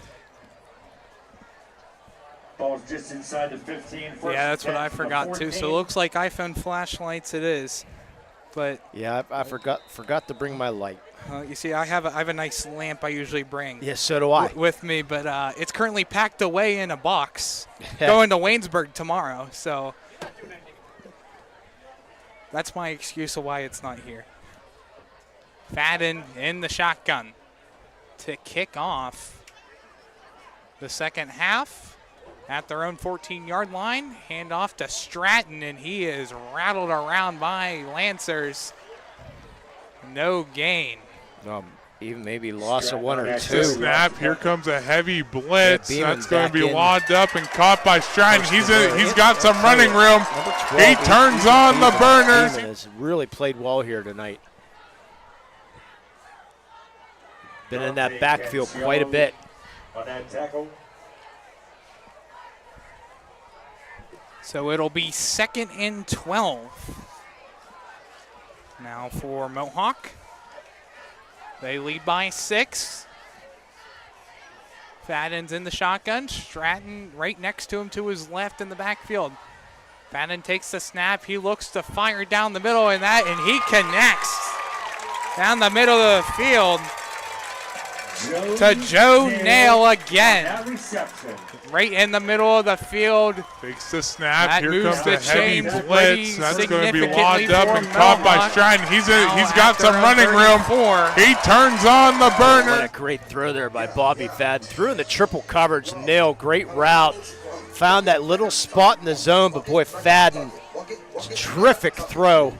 Ball's just inside the 15. Yeah, that's what I forgot, too. So it looks like iPhone flashlights it is. But yeah, I forgot to bring my light. You see, I have a nice lamp I usually bring. Yes, so do I. With me, but it's currently packed away in a box. Going to Waynesburg tomorrow, so that's my excuse of why it's not here. Fadden in the shotgun to kick off the second half at their own 14-yard line. Hand off to Stratton, and he is rattled around by Lancers. No gain. Even maybe loss of 1 or 2. Snap. Here comes a heavy blitz. That's going to be wadded up and caught by Stratton. He's got some running room. He turns on the burners. Has really played well here tonight. Been in that backfield quite a bit. On that tackle. So it'll be 2nd and 12. Now for Mohawk. They lead by 6. Fadden's in the shotgun. Stratton right next to him to his left in the backfield. Fadden takes the snap. He looks to fire down the middle and he connects down the middle of the field to Joe Nail again. Right in the middle of the field. Takes the snap. That Here comes the heavy chains blitz. That's going to be significantly locked up for and caught by Mohawk. Stratton. He's got after some running room. 34. He turns on the burner. What a great throw there by Bobby Fadden. Threw in the triple coverage. Nail, great route. Found that little spot in the zone, but boy, Fadden, terrific throw.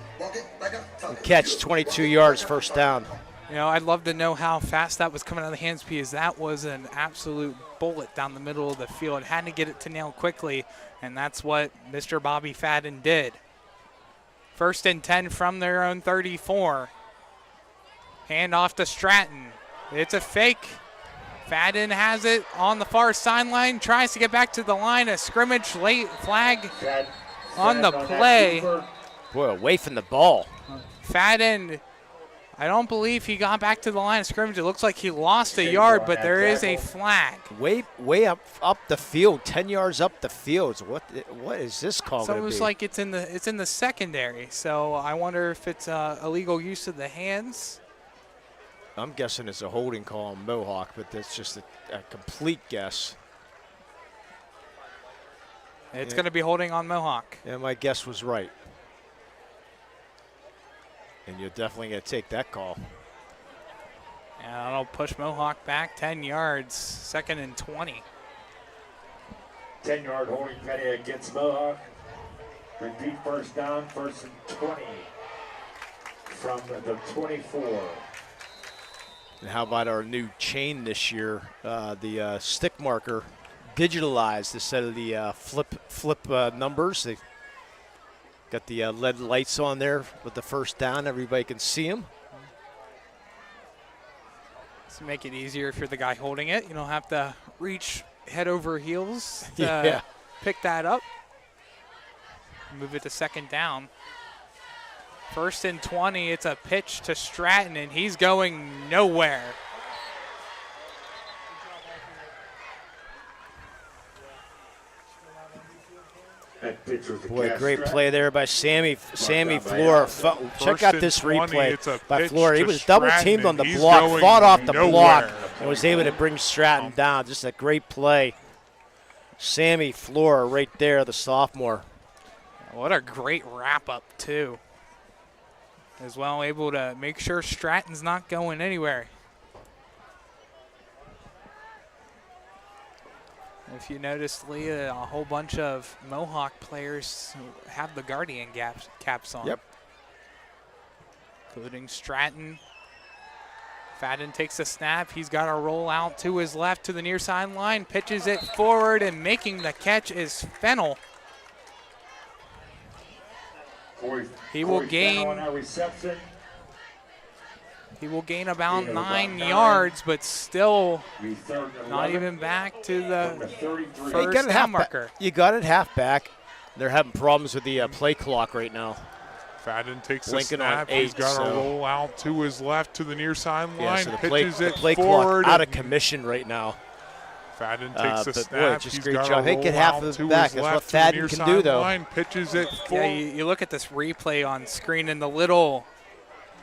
And catch, 22 yards, first down. You know, I'd love to know how fast that was coming out of the hands because that was an absolute bullet down the middle of the field. Had to get it to Nail quickly, and that's what Mr. Bobby Fadden did. 1st and 10 from their own 34. Hand off to Stratton. It's a fake. Fadden has it on the far sideline, tries to get back to the line. A scrimmage late flag on the play. Boy, away from the ball. Fadden, I don't believe he got back to the line of scrimmage. It looks like he lost a yard, but there is a flag. Way up the field, 10 yards up the field. So what is this call So going it to was be? like it's in the secondary. So I wonder if it's illegal use of the hands. I'm guessing it's a holding call on Mohawk, but that's just a complete guess. It's going to be holding on Mohawk. Yeah, my guess was right. And you're definitely going to take that call. And that'll push Mohawk back 10 yards, 2nd and 20. 10-yard holding penny against Mohawk. Repeat first down, 1st and 20 from the 24. And how about our new chain this year? The stick marker digitalized instead of the flip numbers. They got the LED lights on there with the first down. Everybody can see them. To make it easier if you're the guy holding it. You don't have to reach head over heels to pick that up. Move it to 2nd down. 1st and 20, it's a pitch to Stratton, and he's going nowhere. Boy, great play there by Sammy Flora. Check out this replay by Flora. He was double teamed on the block, fought off the block, and was able to bring Stratton down. Just a great play. Sammy Flora right there, the sophomore. What a great wrap-up, too. As well, able to make sure Stratton's not going anywhere. If you notice, Leah, a whole bunch of Mohawk players have the Guardian caps on. Yep. Including Stratton. Fadden takes a snap. He's got a roll out to his left to the near sideline, pitches it forward, and making the catch is Fennell. He will gain about 9 yards, but still not even back to the first down marker. You got it halfback. They're having problems with the play clock right now. Fadden takes the Lincoln snap. on 8, He's got a roll out to his left to the near sideline. Yeah, so the pitches play it clock forward. out of commission right now. Fadden takes the but snap. Boy, just He's great got job. a They roll get half out of to it back. his That's what left to the near Fadden can do, though. sideline, pitches it Yeah, forward. you look at this replay on screen and the little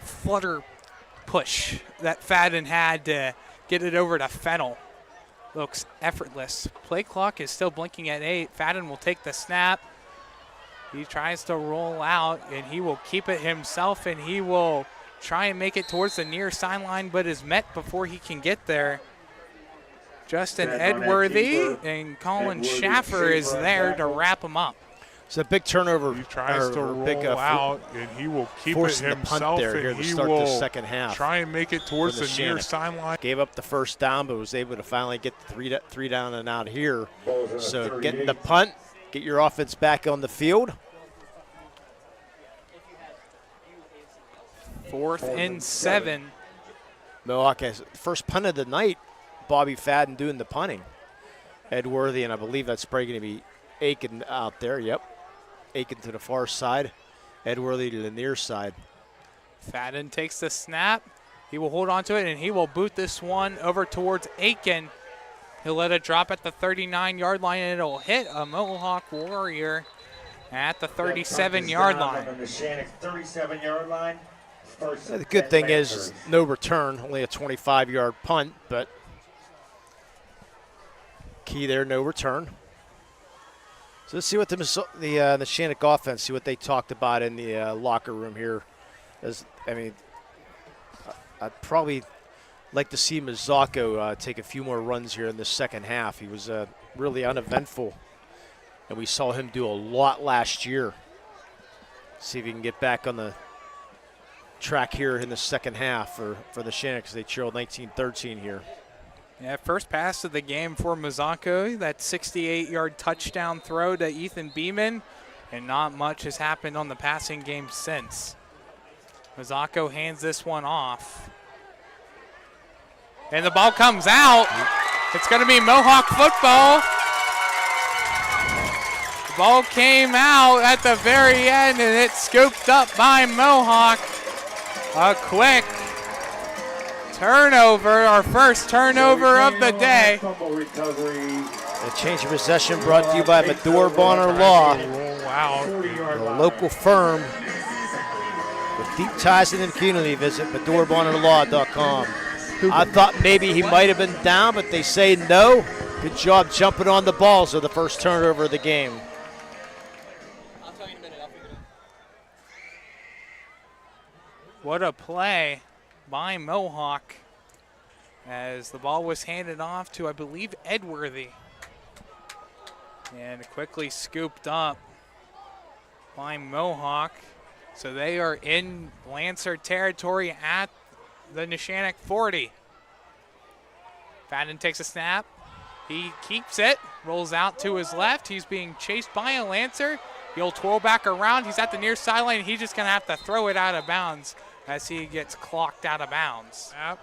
flutter push that Fadden had to get it over to Fennell. Looks effortless. Play clock is still blinking at 8. Fadden will take the snap. He tries to roll out, and he will keep it himself, and he will try and make it towards the near sideline, but is met before he can get there. Justin Edworthy and Colin Schaffer is there to wrap him up. It's a big turnover. He tries to roll out, and he will keep it forcing the punt himself, there here and to he start the will second half. try and make it towards for the near Neshannock. sideline. Gave up the first down, but was able to finally get the three down and out here. So getting the punt, get your offense back on the field. 4th and 7. Mohawk has first punt of the night. Bobby Fadden doing the punting. Edworthy, and I believe that's probably going to be Aiken out there. Yep. Aiken to the far side. Edworthy to the near side. Fadden takes the snap. He will hold on to it, and he will boot this one over towards Aiken. He'll let it drop at the 39-yard line, and it'll hit a Mohawk Warrior at the 37-yard line. On the Neshannock 37-yard line. The good thing is no return, only a 25-yard punt, but key there, no return. So let's see what the Neshannock offense, see what they talked about in the locker room here. I'd probably like to see Mazzocco take a few more runs here in the second half. He was really uneventful, and we saw him do a lot last year. See if he can get back on the track here in the second half for the Neshannock, as they trailed 19-13 here. Yeah, first pass of the game for Mazzocco, that 68-yard touchdown throw to Ethan Beeman, and not much has happened on the passing game since. Mazzocco hands this one off. And the ball comes out. It's going to be Mohawk football. The ball came out at the very end, and it's scooped up by Mohawk. A quick turnover, our first turnover of the day. A change of possession brought to you by Medore Bonner Law. Wow. A local firm with deep ties in the community. Visit MedoreBonnerLaw.com. I thought maybe he might have been down, but they say no. Good job jumping on the ball, so the first turnover of the game. What a play by Mohawk as the ball was handed off to, I believe, Edworthy. And quickly scooped up by Mohawk. So they are in Lancer territory at the Neshannock 40. Fadden takes a snap. He keeps it, rolls out to his left. He's being chased by a Lancer. He'll twirl back around. He's at the near sideline. He's just going to have to throw it out of bounds as he gets clocked out of bounds. Yep.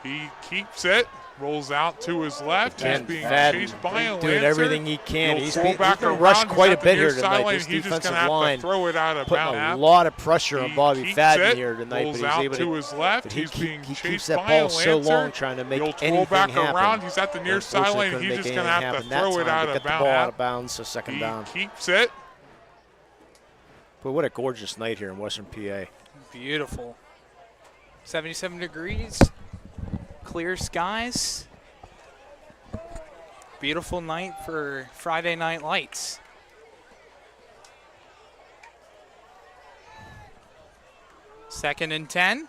He keeps it, rolls out to his left. He's being chased by a Lancer. Doing everything he can. He'll He's throw back been around. rushed quite a He's at bit the here near tonight. sideline. This He's just defensive gonna have line to throw it out of putting bounds. a lot of pressure on Bobby keeps Fadden it, here tonight. rolls But out he's able to his left. He's being he chased keeps that by a ball so Lancer. long, trying to make He'll anything twirl back happen. around. He's at the near sideline. He's just going to have to throw it out of bounds. Get the ball out of bounds. bounds, so second down. Keeps it. But what a gorgeous night here in Western PA. Beautiful. 77 degrees, clear skies. Beautiful night for Friday Night Lights. Second and 10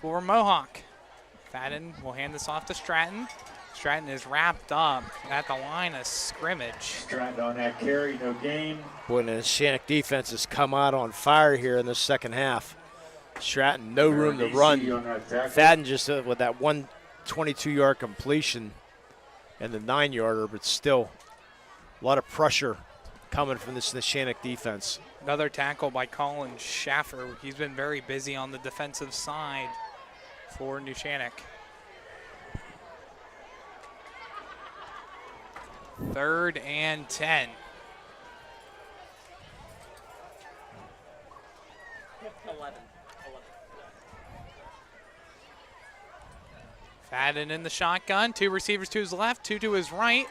for Mohawk. Fadden will hand this off to Stratton. Stratton is wrapped up at the line of scrimmage. Stratton on that carry, no gain. Boy, the Neshannock defense has come out on fire here in the second half. Stratton, no room to run. Fadden just with that 122-yard completion and the 9-yarder, but still a lot of pressure coming from this Neshannock defense. Another tackle by Colin Schaffer. He's been very busy on the defensive side for Neshannock. Third and 10. Fadden in the shotgun. Two receivers to his left, two to his right.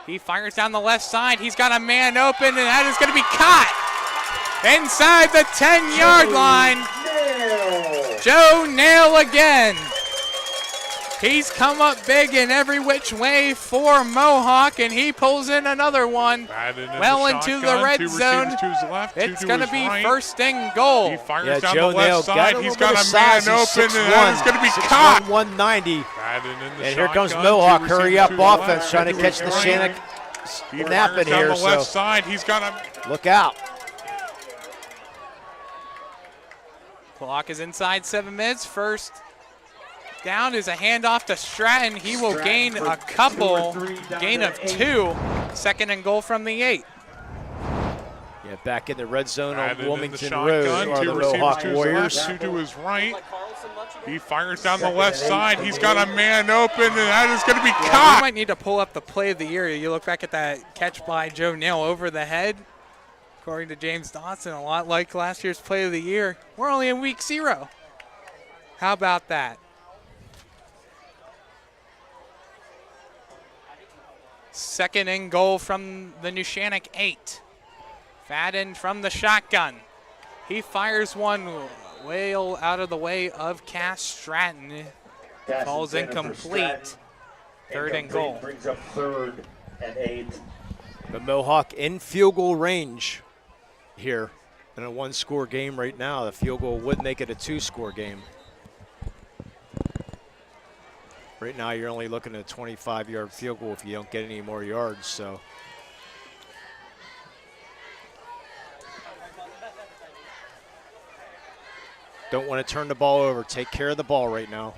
He fires down the left side. He's got a man open, and that is going to be caught inside the 10-yard line. Joe Nail again. He's come up big in every which way for Mohawk, and he pulls in another one well into the red zone. It's going to be first and goal. He fires down the left side. He's got a man open, and that is going to be caught. 190. And here comes Mohawk. Hurry up offense, trying to catch the Neshannock napping here. Down the left side. He's got a look out. Clock is inside 7 minutes. First down is a handoff to Stratton. He will gain a couple, gain of 2. Second and goal from the 8. Yeah, back in the red zone on Added Wilmington Road are the Mohawk Warriors. Two to his right. He fires down the left side. He's got a man open, and that is going to be caught. You might need to pull up the play of the year. You look back at that catch by Joe Nail over the head. According to James Dodson, a lot like last year's Play of the Year. We're only in week 0. How about that? Second and goal from the Neshannock 8. Fadden from the shotgun. He fires one way out of the way of Cass Stratton. Falls incomplete. Third and goal. Brings up 3rd and 8. The Mohawk in field goal range here in a 1-score game right now. The field goal would make it a 2-score game. Right now you're only looking at a 25-yard field goal if you don't get any more yards. So don't want to turn the ball over. Take care of the ball right now.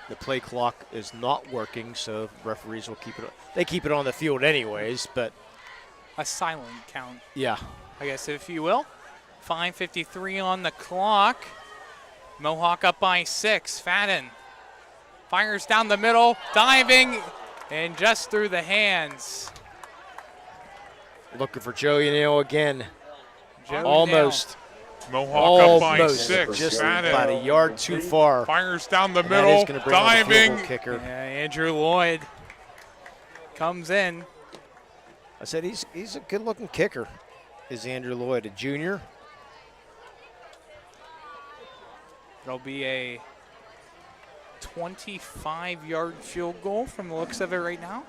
The play clock is not working, so referees will keep it. They keep it on the field anyways, but a silent count. Yeah. I guess, if you will. 5:53 on the clock. Mohawk up by 6. Fadden fires down the middle, diving, and just through the hands. Looking for Joey Neal again. Joey Almost. Mohawk up by 6. Just Fadden about a yard too far. Fires down the And middle, that is gonna bring on the field diving. goal kicker. Yeah, Andrew Lloyd comes in. I said he's a good-looking kicker. Is Andrew Lloyd a junior? It'll be a 25-yard field goal from the looks of it right now.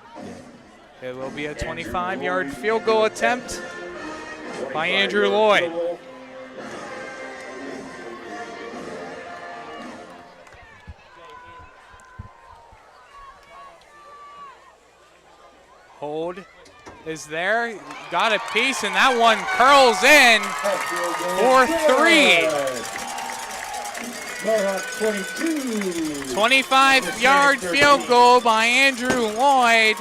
It will be a 25-yard field goal attempt by Andrew Lloyd. Hold is there. Got a piece, and that one curls in for 3. 25-yard field goal by Andrew Lloyd.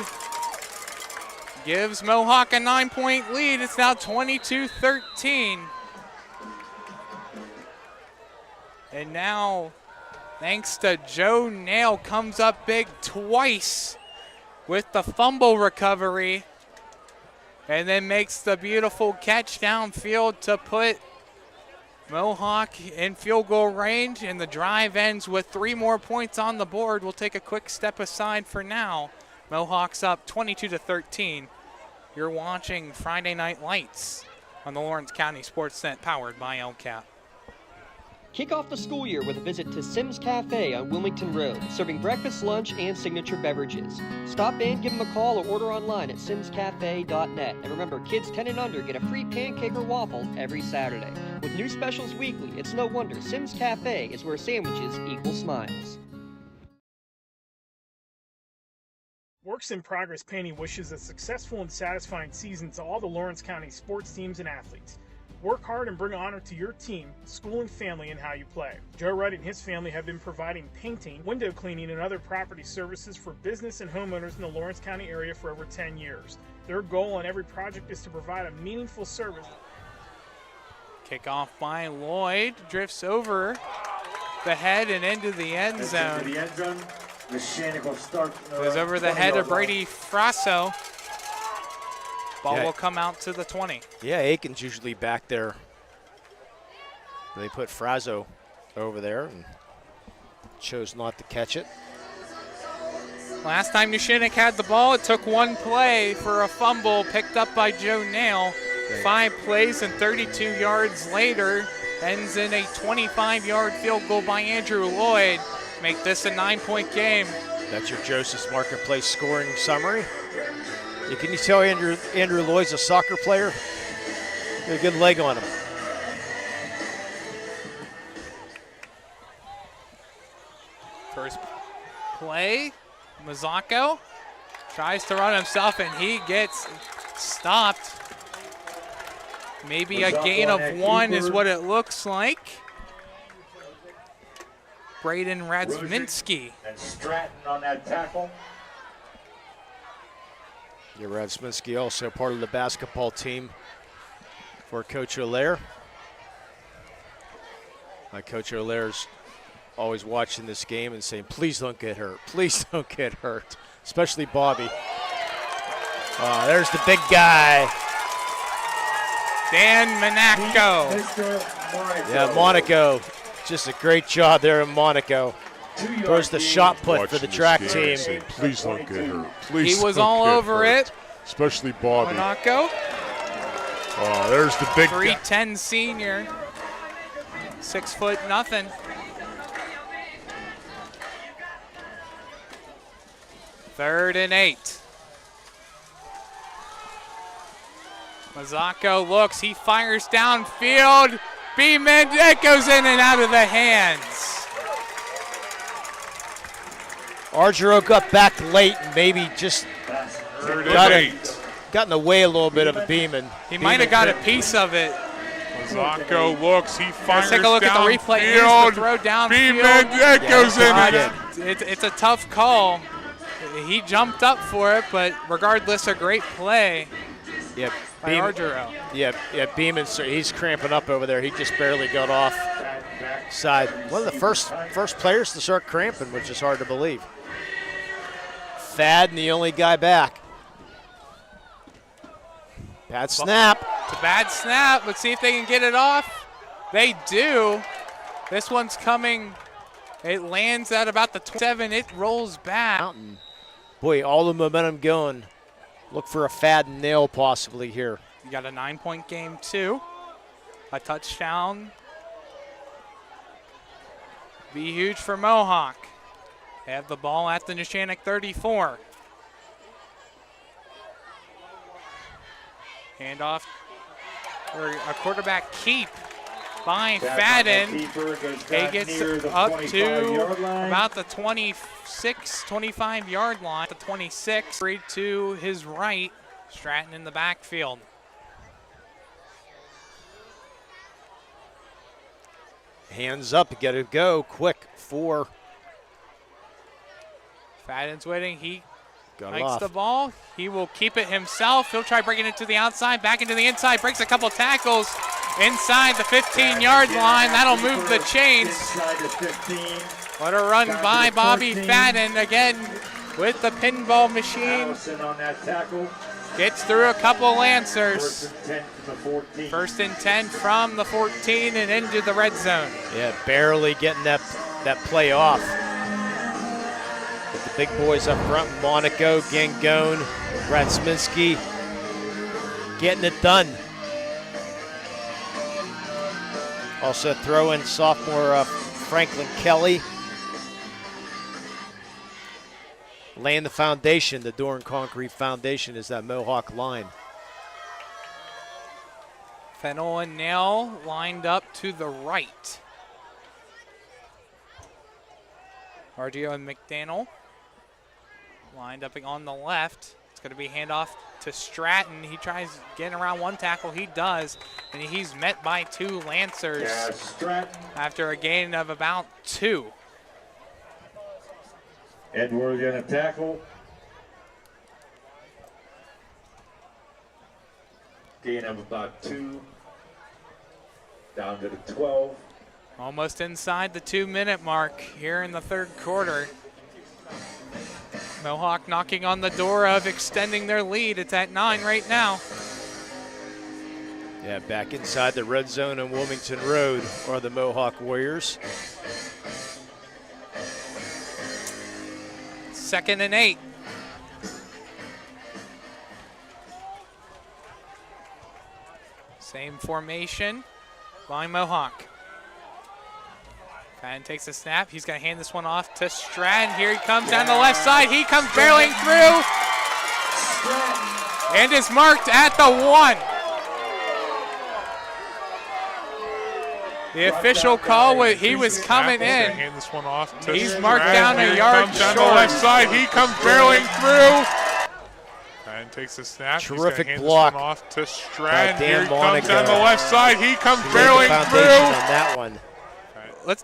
Gives Mohawk a 9-point lead. It's now 22-13. And now, thanks to Joe Nail, comes up big twice with the fumble recovery, and then makes the beautiful catch downfield to put Mohawk in field goal range, and the drive ends with 3 more points on the board. We'll take a quick step aside for now. Mohawk's up 22-13. You're watching Friday Night Lights on the Lawrence County SportsNet, powered by LCAP. Kick off the school year with a visit to Sims Cafe on Wilmington Road, serving breakfast, lunch, and signature beverages. Stop in, give them a call, or order online at simscafe.net. And remember, kids 10 and under get a free pancake or waffle every Saturday. With new specials weekly, it's no wonder Sims Cafe is where sandwiches equal smiles. Works in Progress Painting wishes a successful and satisfying season to all the Lawrence County sports teams and athletes. Work hard and bring honor to your team, school, and family in how you play. Joe Wright and his family have been providing painting, window cleaning, and other property services for business and homeowners in the Lawrence County area for over 10 years. Their goal on every project is to provide a meaningful service. Kickoff by Lloyd, drifts over the head and into the end zone. Neshannock will start. Goes over the head of Brady Frasso. Ball will come out to the 20. Yeah, Aiken's usually back there. They put Frazo over there and chose not to catch it. Last time Neshannock had the ball, it took 1 play for a fumble picked up by Joe Nail. 5 plays and 32 yards later, ends in a 25-yard field goal by Andrew Lloyd. Make this a 9-point game. That's your Joseph's Marketplace scoring summary. Can you tell Andrew Lloyd's a soccer player? Got a good leg on him. First play, Mazzocco tries to run himself, and he gets stopped. Maybe a gain of 1 is what it looks like. Braden Radziminski. And Stratton on that tackle. Yeah, Radziminski also part of the basketball team for Coach O'Lear. Coach O'Lear's always watching this game and saying, please don't get hurt. Please don't get hurt, especially Bobby. There's the big guy. Dan Monaco. Yeah, Monaco. Just a great job there in Monaco. Throws the shot put for the track team. Please don't get hurt. Please He was don't all get over hurt. it. Especially Bobby. Monaco. Oh, there's the big guy. 3'10" senior. 6 foot nothing. Third and 8. Mazzocco looks, he fires downfield. Beeman, it goes in and out of the hands. Argero got back late and maybe just got in the way a little bit of a Beeman. He might have got a piece of it. Mazzocco looks, he fires Let's take a look at the replay. Here's the throw downfield. Beeman, it goes in. It's a tough call. He jumped up for it, but regardless, a great play. Yep. By Argero. Yeah, Beeman, he's cramping up over there. He just barely got off side. One of the first players to start cramping, which is hard to believe. Fadden, the only guy back. Bad snap. It's a bad snap. Let's see if they can get it off. They do. This one's coming. It lands at about the 27. It rolls back. Boy, all the momentum going. Look for a Fadden nail possibly here. You got a 9-point game, too. A touchdown. Be huge for Mohawk. They have the ball at the Neshannock 34. Handoff, or a quarterback keep by Fadden. He gets up to about the 26, 25-yard line. The 26, to his right. Stratton in the backfield. Hands up, you got to go quick. 4. Fadden's waiting. He got hikes off the ball. He will keep it himself. He'll try breaking it to the outside, back into the inside, breaks a couple tackles inside the 15-yard line. That'll move the chains. What a run by Bobby Fadden again with the pinball machine. Gets through a couple Lancers. First and 10 from the 14 and into the red zone. Yeah, barely getting that play off. With the big boys up front, Monaco, Gangone, Ratsminski, getting it done. Also throw in sophomore Franklin Kelly. Laying the foundation, the Door and Concrete foundation is that Mohawk line. Fennell and Nail lined up to the right. Argio and McDaniel lined up on the left. It's going to be handoff to Stratton. He tries getting around one tackle. He does, and he's met by 2 Lancers after a gain of about 2. Edward going to tackle. Gain of about 2. Down to the 12. Almost inside the 2-minute mark here in the third quarter. Mohawk knocking on the door of extending their lead. It's at 9 right now. Yeah, back inside the red zone on Wilmington Road are the Mohawk Warriors. 2nd and 8. Same formation by Mohawk. Fadden takes a snap. He's going to hand this one off to Stratton. Here he comes down the left side. He comes barreling through and is marked at the 1. The official call, he was coming in. Hand this one off to He's marked down a yard short. Down the left side, he comes barreling through. And takes a snap. Terrific He's block. This one off to Stratton. Here he Monaco. comes down the left side. He comes barreling through. On that one.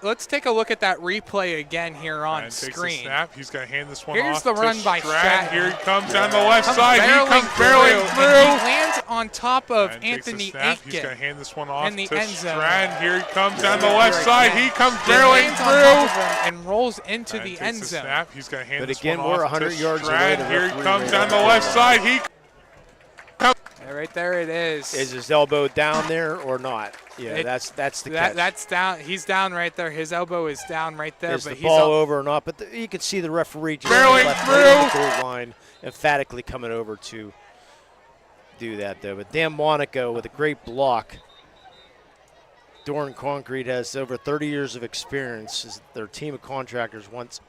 Let's take a look at that replay again here on Takes a screen. snap. He's going to hand this one Here's off the to run by Stratton. Here he comes down the left side. He comes barreling through. He lands on top of Anthony He's Aitken going to hand this one off in the to end zone. Stratton. Here he comes down the left side. He comes barreling lands on top through. of him and rolls into the end zone. Snap. He's going to hand But this again, one we're off 100 to yards away. Stratton. Here he comes down the left side. He There Right there it is. Is his elbow down there or not? Yeah, that's the catch. That's down. He's down right there. His elbow is down right there. Is but the he's ball over or not? But you can see the referee just barreling left through the goal line, emphatically coming over to do that, though. But Dan Monaco with a great block. Doran Concrete has over 30 years of experience. Their team of contractors once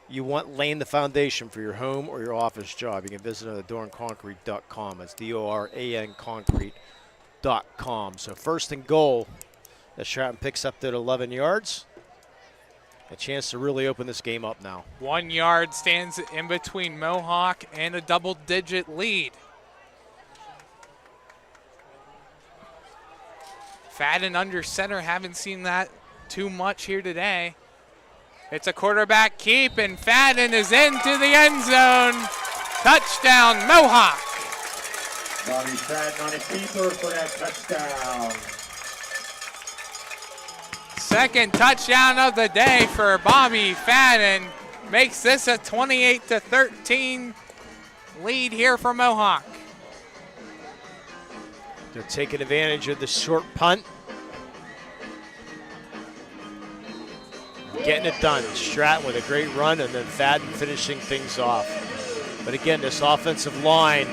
you want laying the foundation for your home or your office job, you can visit them at doranconcrete.com. It's DORAN concrete.com. So first and goal, as Stratton picks up that 11 yards. A chance to really open this game up now. 1 yard stands in between Mohawk and a double-digit lead. Fadden under center. Haven't seen that too much here today. It's a quarterback keep, and Fadden is into the end zone. Touchdown, Mohawk. Bobby Fadden on a keeper for that touchdown. Second touchdown of the day for Bobby Fadden. Makes this a 28-13 lead here for Mohawk. They're taking advantage of the short punt. Getting it done. Stratton with a great run, and then Fadden finishing things off. But again, this offensive line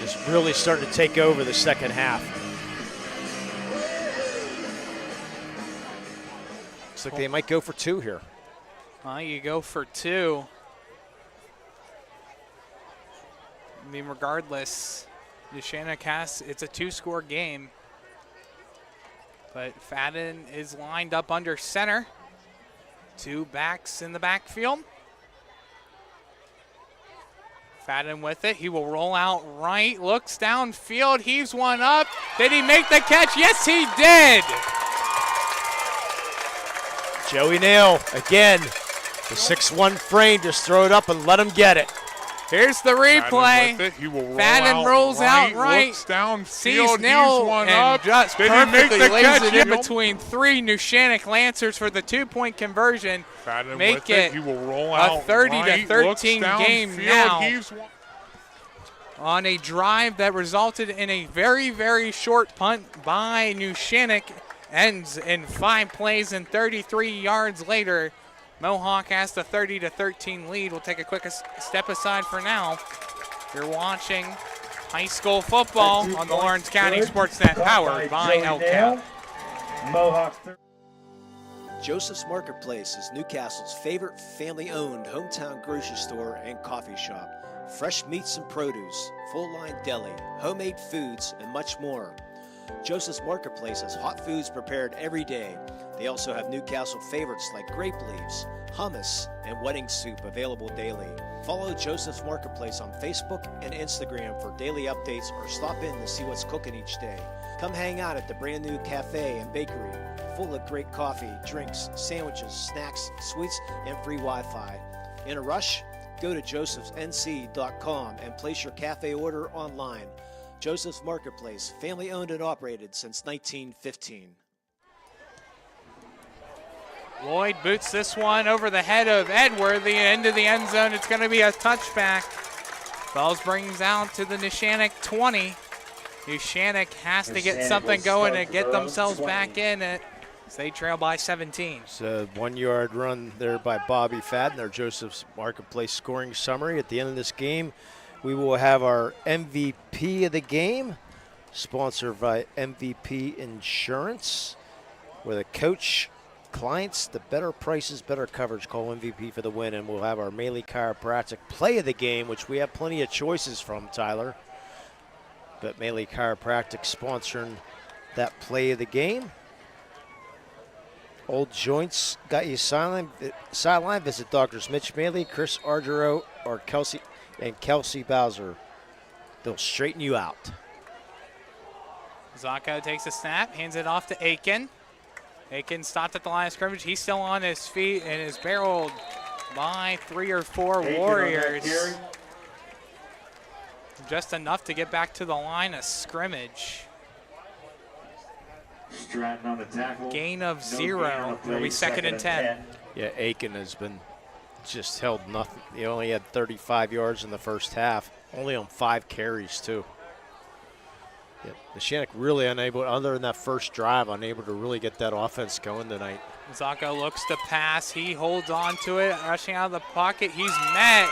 is really starting to take over the second half. Looks like they might go for two here. Well, you go for two. I mean, regardless, Neshannock has, it's a two-score game. But Fadden is lined up under center. Two backs in the backfield. Fadden with it. He will roll out right, looks downfield, heaves one up. Did he make the catch? Yes, he did. Joey Nail, again, the 6'1" frame, just throw it up and let him get it. Here's the replay. Fadden rolls out right, sees Nail, and just perfectly lays it in between three Neshannock Lancers for the 2-point conversion. Make it he will roll out a 30-13 game now on a drive that resulted in a very, very short punt by Neshannock. Ends in 5 plays and 33 yards later. Mohawk has the 30-13 lead. We'll take a quick step aside for now. You're watching high school football on the Lawrence County SportsNet, powered by LCAP. Joseph's Marketplace is Newcastle's favorite family-owned hometown grocery store and coffee shop. Fresh meats and produce, full-line deli, homemade foods, and much more. Joseph's Marketplace has hot foods prepared every day. They also have Newcastle favorites like grape leaves, hummus, and wedding soup available daily. Follow Joseph's Marketplace on Facebook and Instagram for daily updates, or stop in to see what's cooking each day. Come hang out at the brand new cafe and bakery, full of great coffee, drinks, sandwiches, snacks, sweets, and free Wi-Fi. In a rush? Go to josephsnc.com and place your cafe order online. Joseph's Marketplace, family owned and operated since 1915. Lloyd boots this one over the head of Edward, the end of the end zone. It's going to be a touchback. Bells brings out to the Neshannock 20. Neshannock has to get something going and get themselves back in it as they trail by 17. It's a 1 yard run there by Bobby Fadden, our Joseph's Marketplace scoring summary. At the end of this game, we will have our MVP of the game, sponsored by MVP Insurance, where the coach, clients, the better prices, better coverage, call MVP for the win. And we'll have our Maley Chiropractic play of the game, which we have plenty of choices from, Tyler. But Maley Chiropractic sponsoring that play of the game. Old joints got you sideline. Visit Doctors Mitch Maley, Chris Argero, or Kelsey Bowser. They'll straighten you out. Zacco takes a snap, hands it off to Aiken. Aiken stopped at the line of scrimmage. He's still on his feet and is barreled by 3 or 4 Warriors. Just enough to get back to the line of scrimmage. Stratton on the tackle. Gain of 0. It'll be 2nd and 10. Yeah, Aiken has been just held nothing. He only had 35 yards in the first half, only on 5 carries too. Yep. Neshannock really unable, other than that first drive, unable to really get that offense going tonight. Mazzacco looks to pass. He holds on to it, rushing out of the pocket. He's met.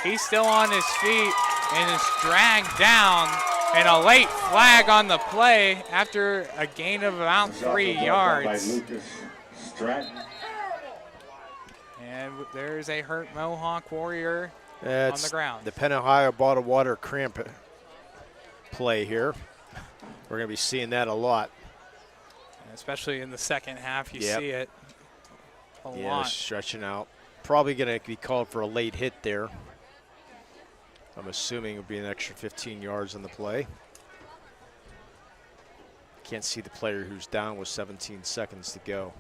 He's still on his feet and is dragged down. And a late flag on the play after a gain of about 3 yards. And there's a hurt Mohawk Warrior on the ground. The Penn Ohio bottled water cramp play here. We're going to be seeing that a lot. Especially in the second half, you see it a lot. Stretching out. Probably going to be called for a late hit there. I'm assuming it'll be an extra 15 yards on the play. Can't see the player who's down with 17 seconds to go.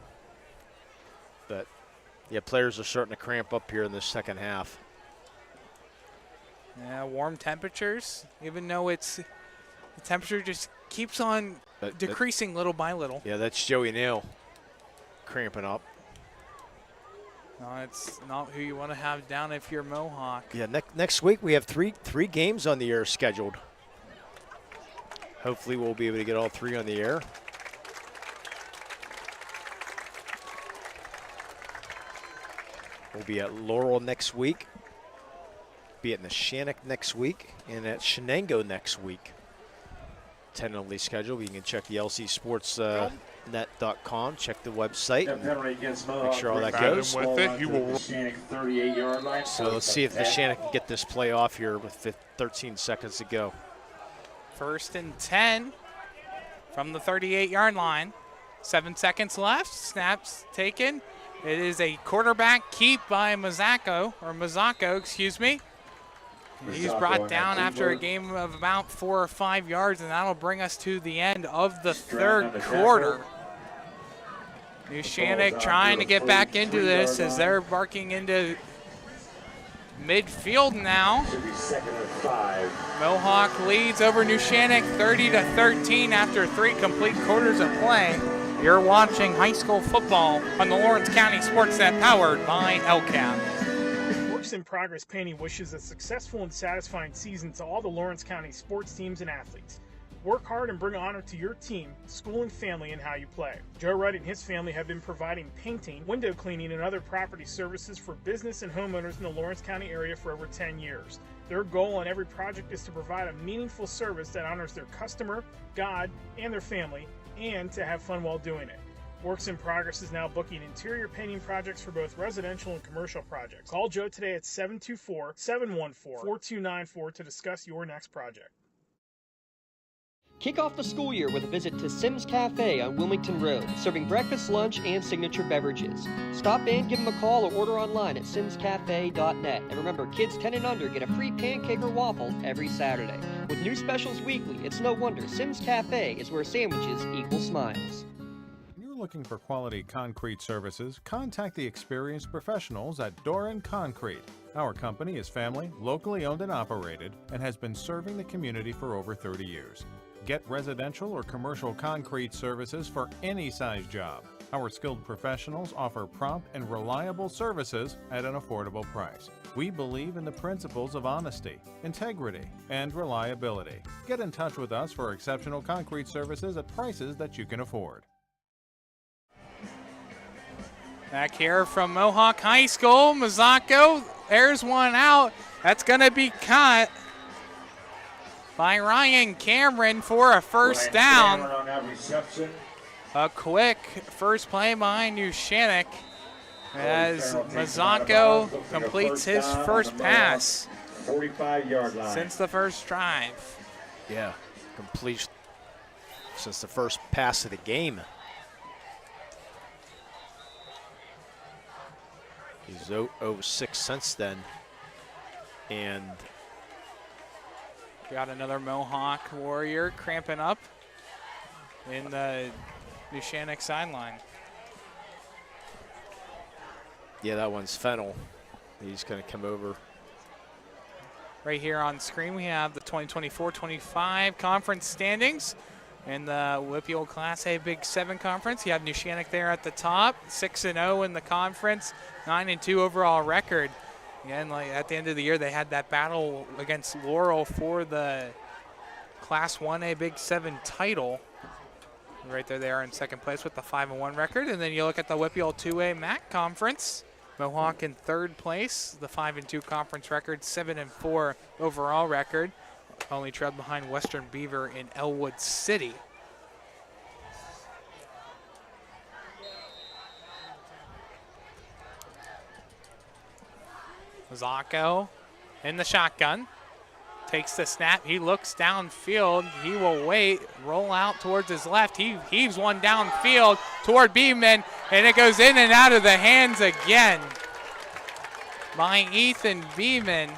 But, yeah, players are starting to cramp up here in the second half. Yeah, warm temperatures, even though the temperature just keeps on decreasing little by little. Yeah, that's Joey Neal cramping up. No, it's not who you want to have down if you're Mohawk. Yeah, next week we have three games on the air scheduled. Hopefully we'll be able to get all 3 on the air. We'll be at Laurel next week, be at Neshannock next week, and at Shenango next week. Tentatively scheduled. You can check the lcsportsnet.com, check the website, and make sure all that goes. With it, he will. So let's see if Neshannock can get this play off here with 13 seconds to go. 1st and 10 from the 38-yard line. 7 seconds left. Snaps taken. It is a quarterback keep by Mazzacco, excuse me. He's brought down after a game of about 4 or 5 yards, and that'll bring us to the end of the third quarter. Neshannock trying to get back into this as they're barking into midfield now. Mohawk leads over Neshannock 30-13 after 3 complete quarters of play. You're watching high school football on the Lawrence County SportsNet, powered by LCAP. Works in Progress Painting wishes a successful and satisfying season to all the Lawrence County sports teams and athletes. Work hard and bring honor to your team, school, and family in how you play. Joe Wright and his family have been providing painting, window cleaning, and other property services for business and homeowners in the Lawrence County area for over 10 years. Their goal on every project is to provide a meaningful service that honors their customer, God, and their family, and to have fun while doing it. Works in Progress is now booking interior painting projects for both residential and commercial projects. Call Joe today at 724-714-4294 to discuss your next project. Kick off the school year with a visit to Sims Cafe on Wilmington Road, serving breakfast, lunch, and signature beverages. Stop in, give them a call, or order online at simscafe.net. And remember, kids 10 and under get a free pancake or waffle every Saturday. With new specials weekly, it's no wonder Sims Cafe is where sandwiches equal smiles. Looking for quality concrete services, contact the experienced professionals at Doran Concrete. Our company is family, locally owned and operated, and has been serving the community for over 30 years. Get residential or commercial concrete services for any size job. Our skilled professionals offer prompt and reliable services at an affordable price. We believe in the principles of honesty, integrity, and reliability. Get in touch with us for exceptional concrete services at prices that you can afford. Back here from Mohawk High School, Mazzacco airs one out. That's going to be caught by Ryan Cameron for a first down. A quick first play by Neshannock as Mazzacco completes his first pass 45-yard line since the first drive. Yeah, complete since the first pass of the game. He's 0-6 since then. And got another Mohawk Warrior cramping up in the Neshannock sideline. Yeah, that one's Fennel. He's going to come over. Right here on screen, we have the 2024-25 conference standings. In the WPIAL Class A Big 7 Conference, you have Neshannock there at the top, 6-0 in the conference, 9-2 overall record. Again, like at the end of the year, they had that battle against Laurel for the Class 1A Big 7 title. Right there they are in second place with the 5-1 record. And then you look at the WPIAL 2A MAC Conference. Mohawk in third place, the 5-2 conference record, 7-4 overall record. Only trailed behind Western Beaver in Elwood City. Zacco in the shotgun. Takes the snap. He looks downfield. He will wait, roll out towards his left. He heaves one downfield toward Beeman, and it goes in and out of the hands again by Ethan Beeman.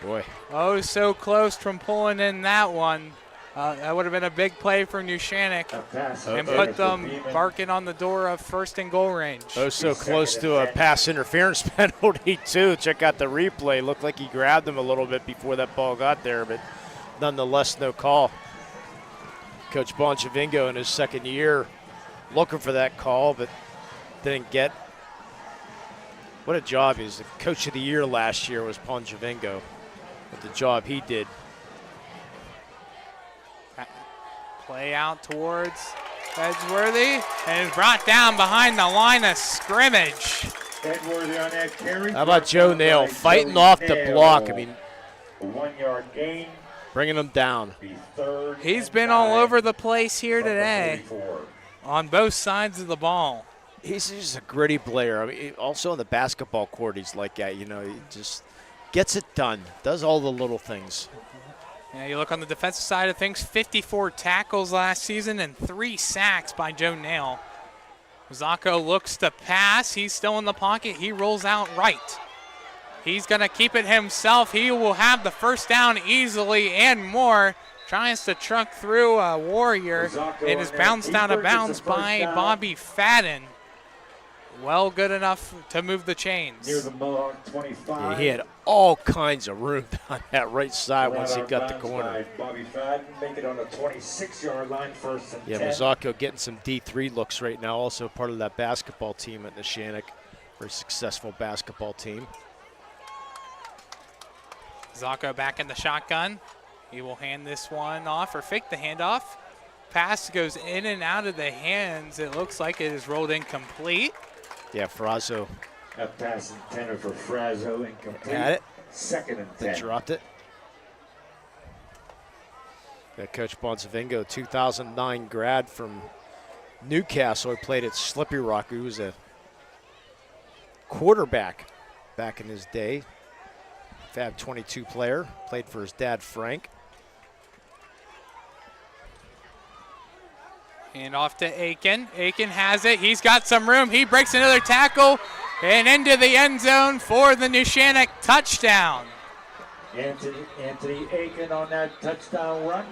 Boy. Oh, so close from pulling in that one. That would have been a big play for Neshannock and put them barking on the door of first and goal range. Oh, so close to a pass interference penalty, too. Check out the replay. Looked like he grabbed him a little bit before that ball got there, but nonetheless, no call. Coach Bonchavingo in his second year looking for that call, but didn't get. What a job. He was the coach of the year last year was Bonchavingo, with the job he did. Play out towards Edgeworthy, and is brought down behind the line of scrimmage. Edgeworthy on that carry. How about Joe Nail fighting off the block? I mean, a 1 yard gain. Bringing him down. He's been all over the place here today on both sides of the ball. He's just a gritty player. I mean, also on the basketball court, he's like that. You know, he just gets it done, does all the little things. Yeah, you look on the defensive side of things, 54 tackles last season and 3 sacks by Joe Nail. Zacco looks to pass. He's still in the pocket. He rolls out right. He's going to keep it himself. He will have the first down easily and more. Tries to truck through a Warrior. It is bounced out of bounds by Bobby Fadden. Well, good enough to move the chains. Near the Mohawk 25. Yeah, he had all kinds of room on that right side once he got the corner. Bobby Fadden make it on the 26-yard line, first and 10. Yeah, Zacco getting some D3 looks right now, also part of that basketball team at Neshannock. Very successful basketball team. Zacco back in the shotgun. He will hand this one off or fake the handoff. Pass goes in and out of the hands. It looks like it is rolled incomplete. Yeah, Frazzo. That pass intended for Frazzo, incomplete. Had it. Second and 10. They dropped it. Yeah, Coach Bonsavingo, 2009 grad from Newcastle. He played at Slippy Rock. He was a quarterback back in his day. Fab 22 player. Played for his dad, Frank. And off to Aiken. Aiken has it. He's got some room. He breaks another tackle and into the end zone for the Neshannock touchdown. Anthony Aiken on that touchdown run.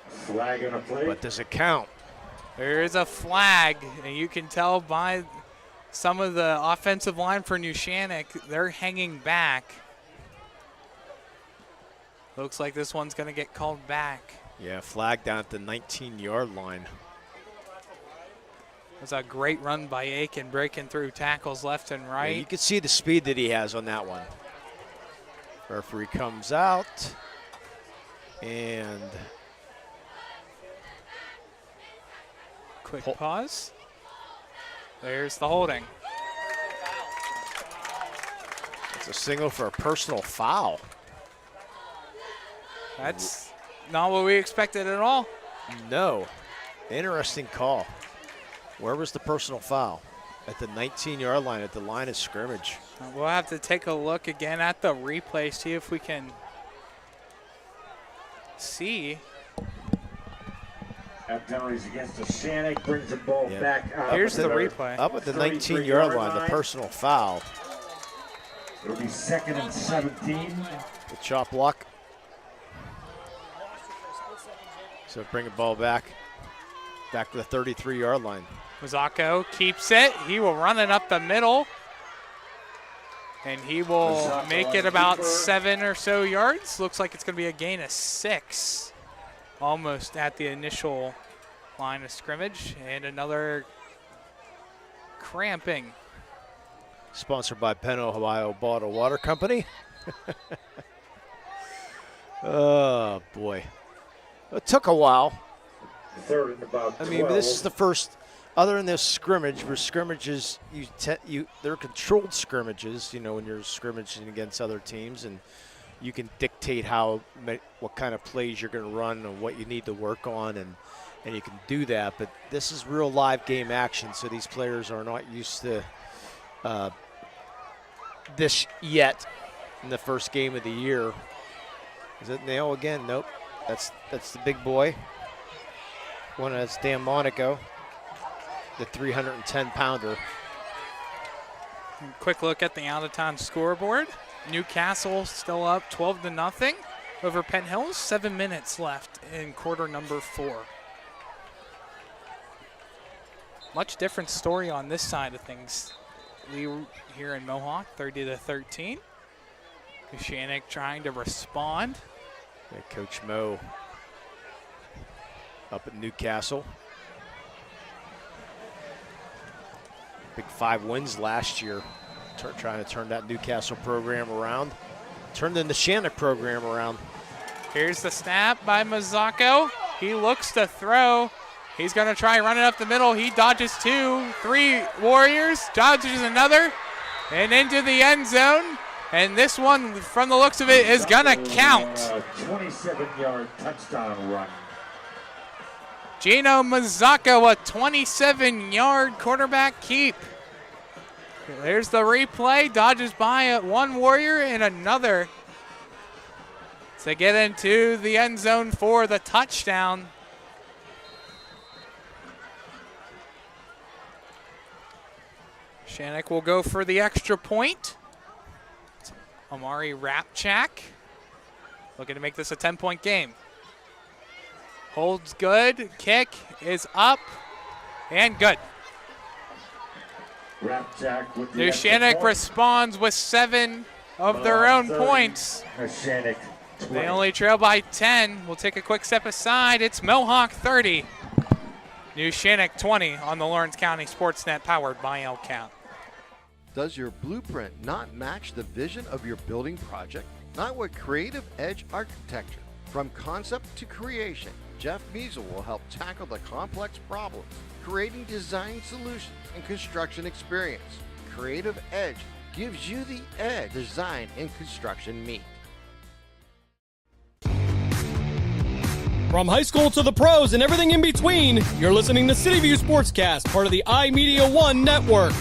Flag on a play. But does it count? There is a flag, and you can tell by some of the offensive line for Neshannock, they're hanging back. Looks like this one's going to get called back. Yeah, flag down at the 19-yard line. It was a great run by Aiken, breaking through tackles left and right. Yeah, you can see the speed that he has on that one. Referee comes out, and quick pause. There's the holding. It's a signal for a personal foul. That's not what we expected at all. No. Interesting call. Where was the personal foul? At the 19-yard line, at the line of scrimmage. We'll have to take a look again at the replay, see if we can see. That penalties against Neshannock, brings the ball back out. Here's the replay. Up at the 19-yard line, the personal foul. It'll be 2nd and 17. The chop block. So bring the ball back to the 33-yard line. Zacco keeps it. He will run it up the middle. And he will make it about 7 or so yards. Looks like it's going to be a gain of 6. Almost at the initial line of scrimmage. And another cramping. Sponsored by Penn Ohio Bottled Water Company. It took a while. Third and about 12. I mean, this is the first, other than this scrimmage, where scrimmages, they're controlled scrimmages, you know, when you're scrimmaging against other teams, and you can dictate what kind of plays you're going to run and what you need to work on, and you can do that. But this is real live game action, so these players are not used to this yet in the first game of the year. Is it nail again? Nope. That's the big boy. One that's Dan Monaco, the 310-pounder. Quick look at the out-of-town scoreboard. Newcastle still up 12-0 over Penn Hills. 7 minutes left in quarter number 4. Much different story on this side of things. Lee here in Mohawk, 30-13. Neshannock trying to respond. Yeah, Coach Mo up at Newcastle. Big 5 wins last year, trying to turn that Newcastle program around. Turn the Neshannock program around. Here's the snap by Mazzocco. He looks to throw. He's going to try running up the middle. He dodges 2, 3 Warriors, dodges another, and into the end zone. And this one, from the looks of it, is going to count. 27-yard touchdown run. Gino Mazzocco, a 27-yard quarterback keep. There's the replay. Dodges by one Warrior and another to get into the end zone for the touchdown. Neshannock will go for the extra point. Amari Rapchak looking to make this a 10-point game. Holds good. Kick is up and good. Neshannock responds with 7 of their own points. They only trail by 10. We'll take a quick step aside. It's Mohawk 30. Neshannock 20 on the Lawrence County SportsNet, powered by LCAP. Does your blueprint not match the vision of your building project? Not with Creative Edge Architecture. From concept to creation, Jeff Measle will help tackle the complex problems, creating design solutions and construction experience. Creative Edge gives you the edge design and construction meet. From high school to the pros and everything in between, you're listening to City View Sportscast, part of the iMedia One network.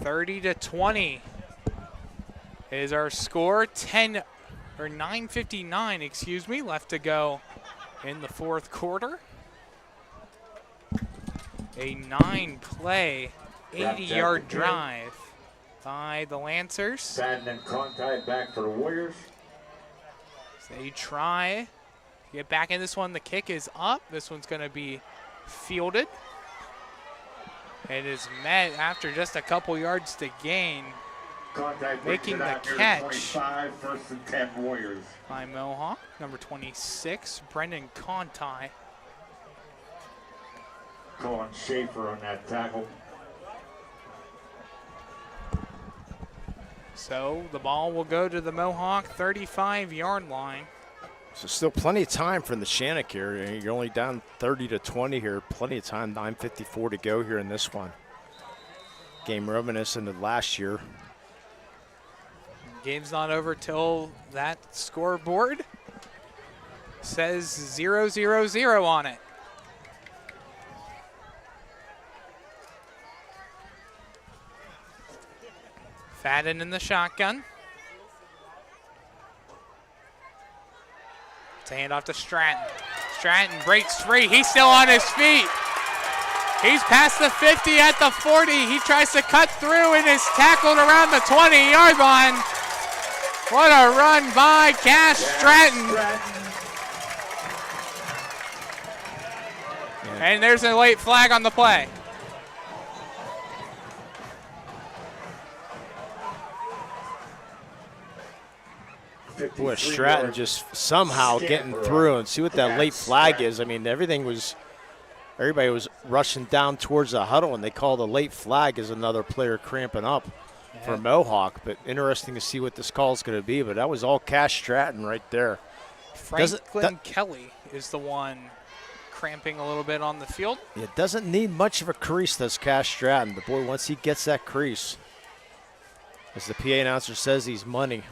$30-20 is our score. 9:59, left to go in the fourth quarter. A 9-play, 80-yard drive by the Lancers. Batten and Conti back for the Warriors. So they try to get back in this one. The kick is up. This one's going to be fielded. It is met after just a couple yards to gain. Making the catch 25, first and 10 Warriors. By Mohawk, number 26, Brendan Conti. Colin Schaefer on that tackle. So the ball will go to the Mohawk 35-yard line. So still plenty of time for the Neshannock here. You're only down 30-20 here. Plenty of time, 9:54 to go here in this one. Game reminiscent of last year. Game's not over till that scoreboard says 0-0-0 on it. Fadden in the shotgun. It's a handoff to Stratton. Stratton breaks free. He's still on his feet. He's past the 50 at the 40. He tries to cut through and is tackled around the 20-yard line. What a run by Cash Stratton. And there's a late flag on the play. Boy, Stratton just somehow getting through, and see what that late flag is. I mean, everybody was rushing down towards the huddle, and they called a late flag as another player cramping up. for Mohawk, but interesting to see what this call is going to be. But that was all Cash Stratton right there. Franklin Kelly is the one cramping a little bit on the field. It doesn't need much of a crease, does Cash Stratton. But, boy, once he gets that crease, as the PA announcer says, he's money.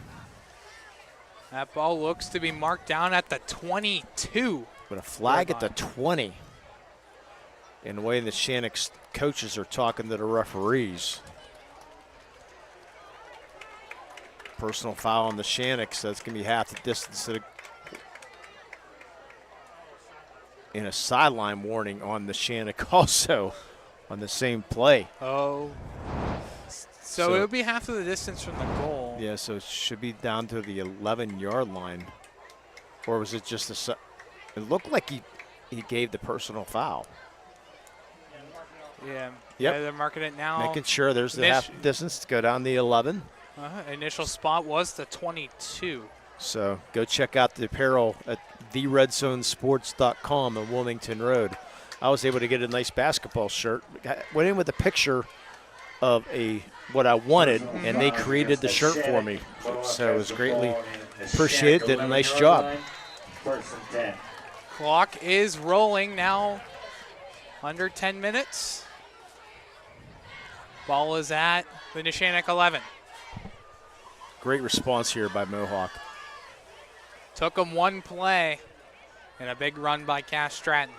That ball looks to be marked down at the 22. But a flag at the 20. In the way the Neshannock coaches are talking to the referees. Personal foul on the Neshannock, so it's going to be half the distance. And a sideline warning on the Neshannock also on the same play. Oh. So it would be half of the distance from the goal. Yeah, so it should be down to the 11-yard line. Or was it just a it looked like he gave the personal foul. Yeah. Yep. Yeah, they're marking it now. Making sure there's the half distance to go down the 11. Initial spot was the 22. So go check out the apparel at theredzzonesports.com on Wilmington Road. I was able to get a nice basketball shirt. Went in with a picture of what I wanted, and they created the shirt for me. So it was greatly appreciated. Did a nice job. Clock is rolling now. Under 10 minutes. Ball is at the Neshannock 11. Great response here by Mohawk. Took him one play and a big run by Cash Stratton.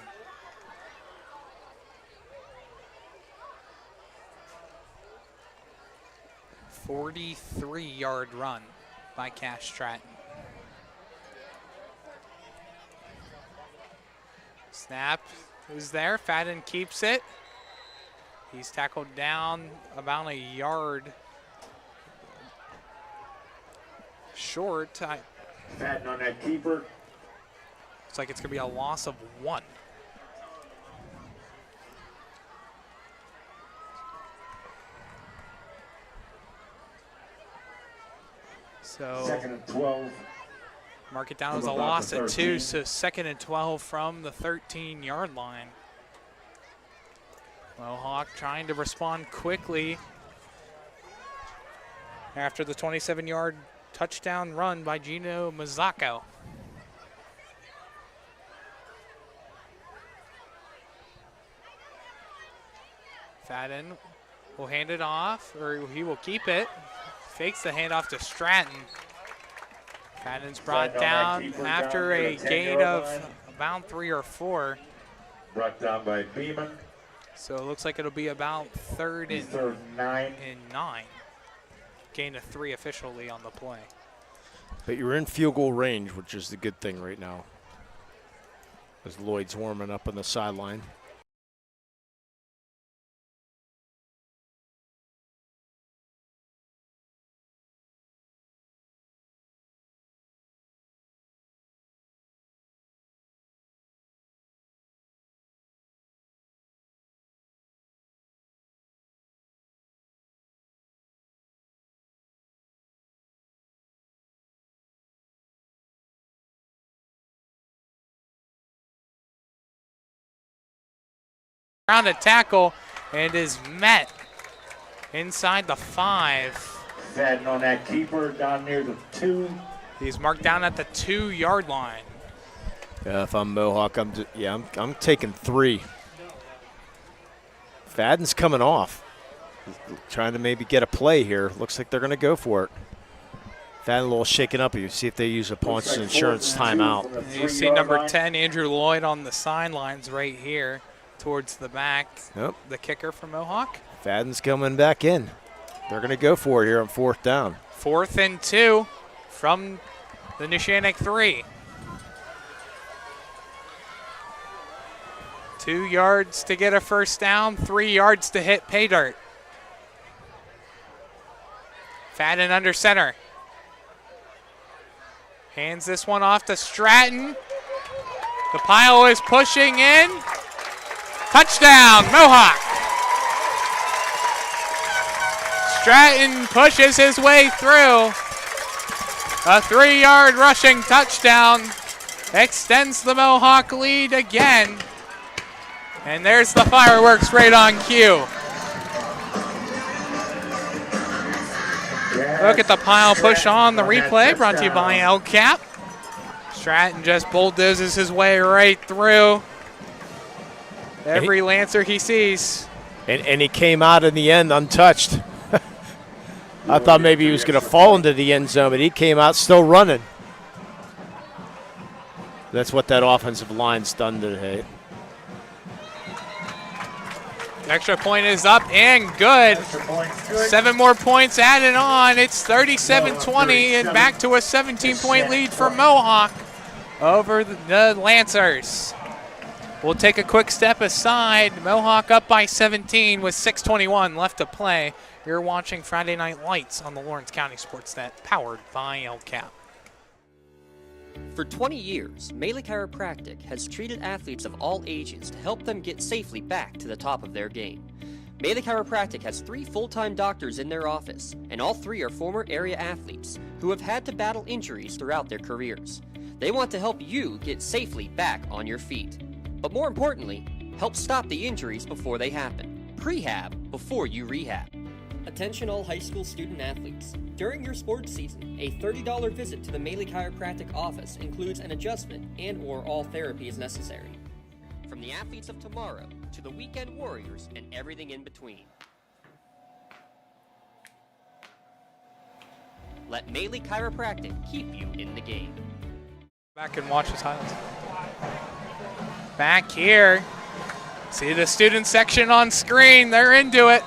A 43-yard run by Cash Stratton. Snap is there. Fadden keeps it. He's tackled down about a yard short. Fadden on that keeper. Looks like it's going to be a loss of 1. So second and 12. Mark it down as a loss at 2, so second and 12 from the 13-yard line. Mohawk trying to respond quickly after the 27-yard touchdown run by Gino Mazzacco. Fadden will hand it off, or he will keep it. Fakes the handoff to Stratton. Fadden's brought down after a gain of about 3 or 4. Brought down by Beeman. So it looks like it'll be about third and 9. Gain of 3 officially on the play. But you're in field goal range, which is the good thing right now. As Lloyd's warming up on the sideline. Around a tackle and is met inside the 5. Fadden on that keeper down near the 2. He's marked down at the 2-yard line. Yeah, if I'm Mohawk, I'm taking 3. Fadden's coming off. Trying to maybe get a play here. Looks like they're going to go for it. Fadden a little shaken up. You see if they use a Paunch Insurance timeout. You see number 10, Andrew Lloyd, on the sidelines right here towards the back. Yep. The kicker for Mohawk. Fadden's coming back in. They're going to go for it here on 4th down. 4th and 2 from the Neshannock 3. 2 yards to get a first down, 3 yards to hit pay dirt. Fadden under center. Hands this one off to Stratton. The pile is pushing in. Touchdown, Mohawk. Stratton pushes his way through. A 3-yard rushing touchdown extends the Mohawk lead again. And there's the fireworks right on cue. Look at the pile push on the replay, brought to you by LCAP. Stratton just bulldozes his way right through every Lancer he sees. And he came out in the end untouched. I thought maybe he was going to fall into the end zone, but he came out still running. That's what that offensive line's done today. Extra point is up and good. 7 more points added on. It's 37-20 and back to a 17-point lead for Mohawk over the Lancers. We'll take a quick step aside. Mohawk up by 17 with 6:21 left to play. You're watching Friday Night Lights on the Lawrence County SportsNet, powered by LCAP. For 20 years, Melee Chiropractic has treated athletes of all ages to help them get safely back to the top of their game. Melee Chiropractic has 3 full-time doctors in their office, and all 3 are former area athletes who have had to battle injuries throughout their careers. They want to help you get safely back on your feet. But more importantly, help stop the injuries before they happen. Prehab before you rehab. Attention all high school student athletes. During your sports season, a $30 visit to the Melee Chiropractic office includes an adjustment and/or all therapy is necessary. From the athletes of tomorrow to the weekend warriors and everything in between. Let Melee Chiropractic keep you in the game. Back and watch his highlights. Back here. See the student section on screen. They're into it.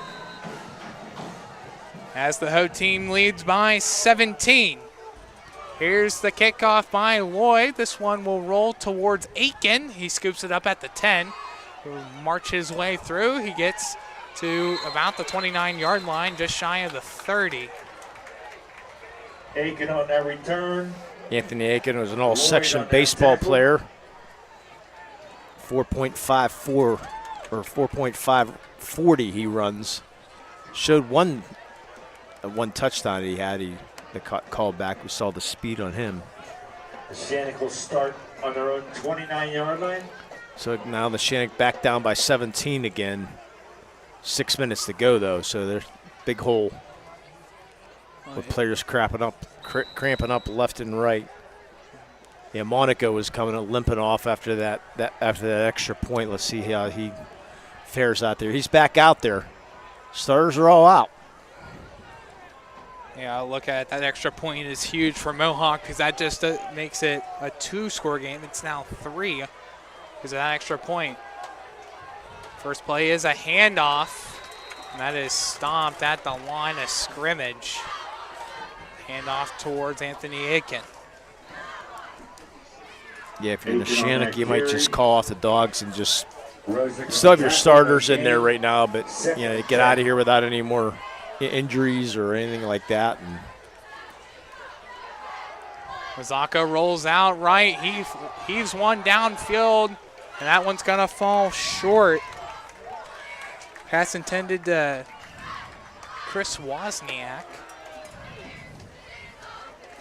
As the Ho team leads by 17. Here's the kickoff by Lloyd. This one will roll towards Aiken. He scoops it up at the 10. He'll march his way through. He gets to about the 29-yard line, just shy of the 30. Aiken on that return. Anthony Aiken was an all-section baseball player. 4.54 or 4.540 he runs. Showed one touchdown he had. They called back. We saw the speed on him. Neshannock will start on their own 29-yard line. So now the Neshannock back down by 17 again. 6 minutes to go though, so there's a big hole with players cramping up left and right. Yeah, Monaco was coming up limping off after that extra point. Let's see how he fares out there. He's back out there. Starters are all out. Yeah, look at it. That extra point is huge for Mohawk because that just makes it a 2-score game. It's now 3 because of that extra point. First play is a handoff, and that is stopped at the line of scrimmage. Handoff towards Anthony Aiken. Yeah, if you're Neshannock, you might just call off the dogs and just still have your starters in there right now, but get out of here without any more injuries or anything like that. And Mazzocco rolls out right. He heaves one downfield, and that one's going to fall short. Pass intended to Chris Wozniak.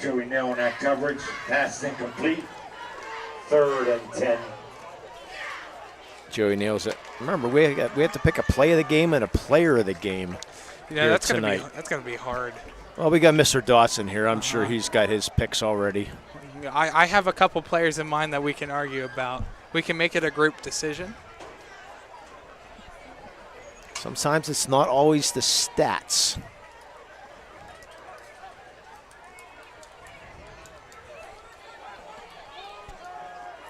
Joey Nell on that coverage. Pass incomplete. 3rd and 10. Joey nails it. Remember, we have to pick a play of the game and a player of the game. Yeah, that's gonna be hard. Well, we got Mr. Dawson here. I'm sure he's got his picks already. I have a couple players in mind that we can argue about. We can make it a group decision. Sometimes it's not always the stats.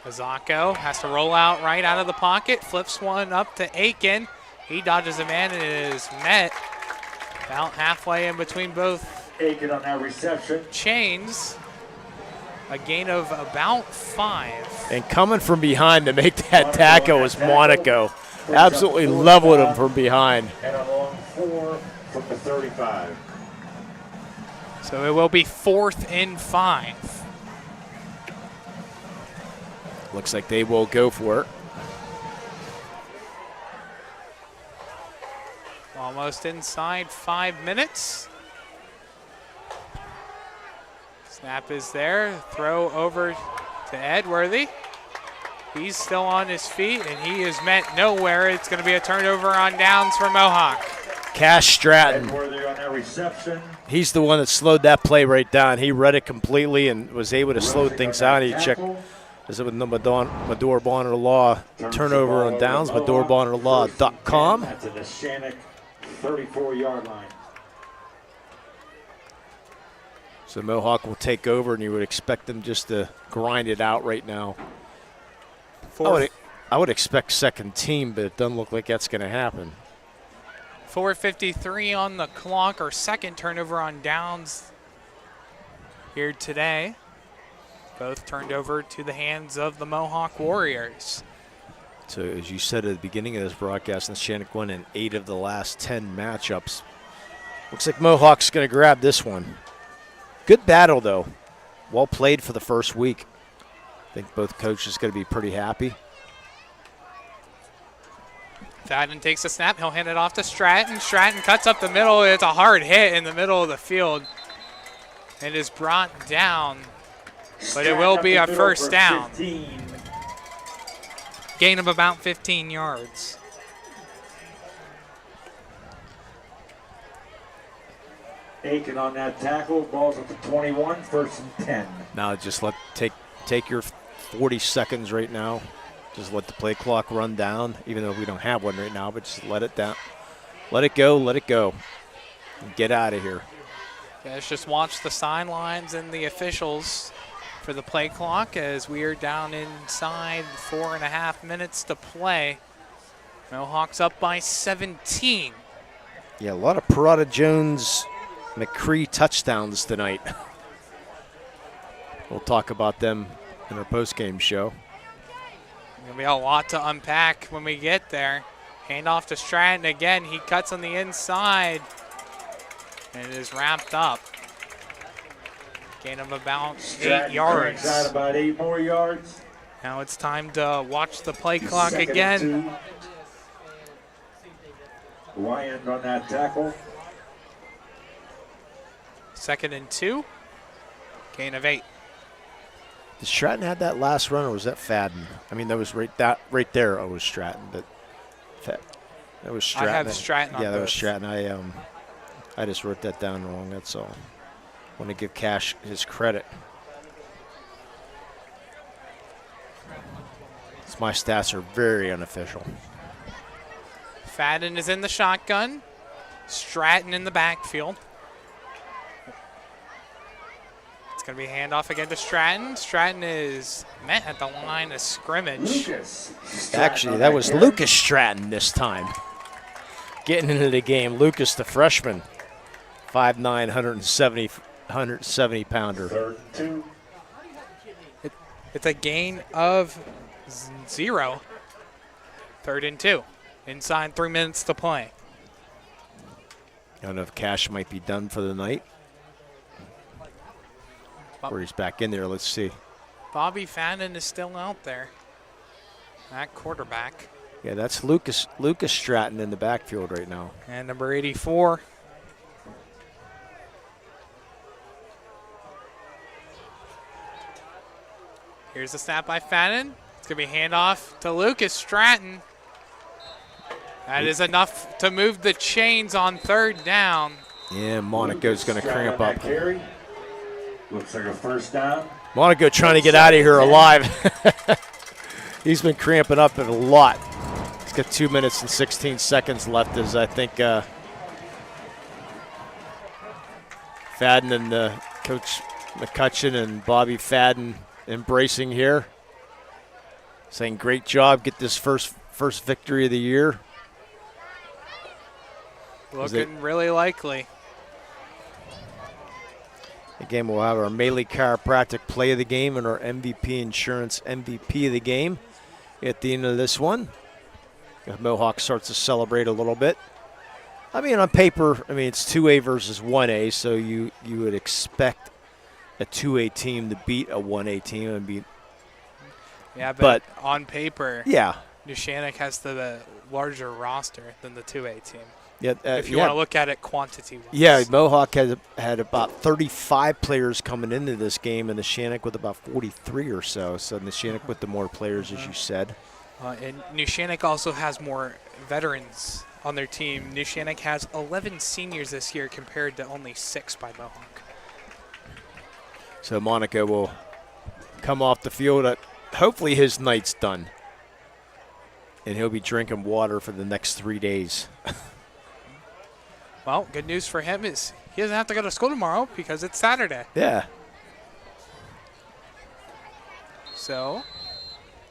Mazzocco has to roll out right out of the pocket, flips one up to Aiken. He dodges a man and it is met about halfway in between both Aiken on that reception. Chains. A gain of about 5. And coming from behind to make that tackle was Monaco. Absolutely leveled him from behind. And a long 4 from the 35. So it will be 4th and 5. Looks like they will go for it. Almost inside 5 minutes. Snap is there. Throw over to Edworthy. He's still on his feet, and he is met nowhere. It's going to be a turnover on downs for Mohawk. Cash Stratton. Edworthy on that reception. He's the one that slowed that play right down. He read it completely and was able to slow things down. He checked. Is it with the Medore Bonner Law turnover on downs? MedoreBonnerLaw.com. That's a Neshannock 34-yard line. So Mohawk will take over, and you would expect them just to grind it out right now. I would expect second team, but it doesn't look like that's going to happen. 4:53 on the clock, our second turnover on downs here today. Both turned over to the hands of the Mohawk Warriors. So as you said at the beginning of this broadcast, Neshannock won in 8 of the last 10 matchups. Looks like Mohawk's going to grab this one. Good battle, though. Well played for the first week. I think both coaches going to be pretty happy. Fadden takes a snap. He'll hand it off to Stratton. Stratton cuts up the middle. It's a hard hit in the middle of the field. It is brought down, but it will be a first down. 15. Gain of about 15 yards. Aiken on that tackle. Ball's at the 21, 1st and 10. Now just take your 40 seconds right now. Just let the play clock run down, even though we don't have one right now, but just let it down. Let it go, let it go. And get out of here. Guys, just watch the sidelines and the officials for the play clock as we are down inside 4.5 minutes to play. Mohawks up by 17. Yeah, a lot of Parada Jones McCree touchdowns tonight. We'll talk about them in our postgame show. Gonna be a lot to unpack when we get there. Hand off to Stratton again. He cuts on the inside and it is wrapped up. Gain of about 8 yards. Out about 8 more yards. Now it's time to watch the play clock again. Wyand on that tackle. 2nd and 2. Gain of 8. Did Stratton have that last run, or was that Fadden? I mean, that was right there. Oh, it was Stratton, but that was Stratton. I have Stratton on yeah, that both. was Stratton. I just wrote that down wrong. That's all. Want to give Cash his credit. My stats are very unofficial. Fadden is in the shotgun. Stratton in the backfield. It's going to be handoff again to Stratton. Stratton is met at the line of scrimmage. Actually, that was Lucas Stratton this time. Getting into the game, Lucas, the freshman, 5'9", 170 pounder. 3rd and 2. It's a gain of 0. 3rd and 2. Inside 3 minutes to play. I don't know if Cash might be done for the night. Or he's back in there. Let's see. Bobby Fadden is still out there at quarterback. Yeah, that's Lucas Stratton in the backfield right now. And number 84. Here's the snap by Fadden. It's going to be handoff to Lucas Stratton. That is enough to move the chains on 3rd down. Yeah, Monaco's going to cramp up. Carry. Looks like a first down. Monaco trying to get out of here alive. He's been cramping up a lot. He's got 2 minutes and 16 seconds left as I think Fadden and Coach McCutcheon and Bobby Fadden embracing here. Saying great job, get this first victory of the year. Looking really likely. Again, we'll have our Melee Chiropractic play of the game and our MVP Insurance MVP of the game at the end of this one. Mohawk starts to celebrate a little bit. I mean, on paper, it's 2A versus 1A, so you would expect a 2A team to beat a 1A team and beat. Yeah, but on paper, yeah, Neshannock has the larger roster than the 2A team. Yeah, if you want to look at it quantity-wise. Yeah, Mohawk had about 35 players coming into this game, and Neshannock with about 43 or so. So Neshannock with the more players, as you said. And Neshannock also has more veterans on their team. Neshannock has 11 seniors this year compared to only 6 by Mohawk. So Monaco will come off the field. Hopefully his night's done. And he'll be drinking water for the next 3 days. Well, good news for him is he doesn't have to go to school tomorrow because it's Saturday. Yeah. So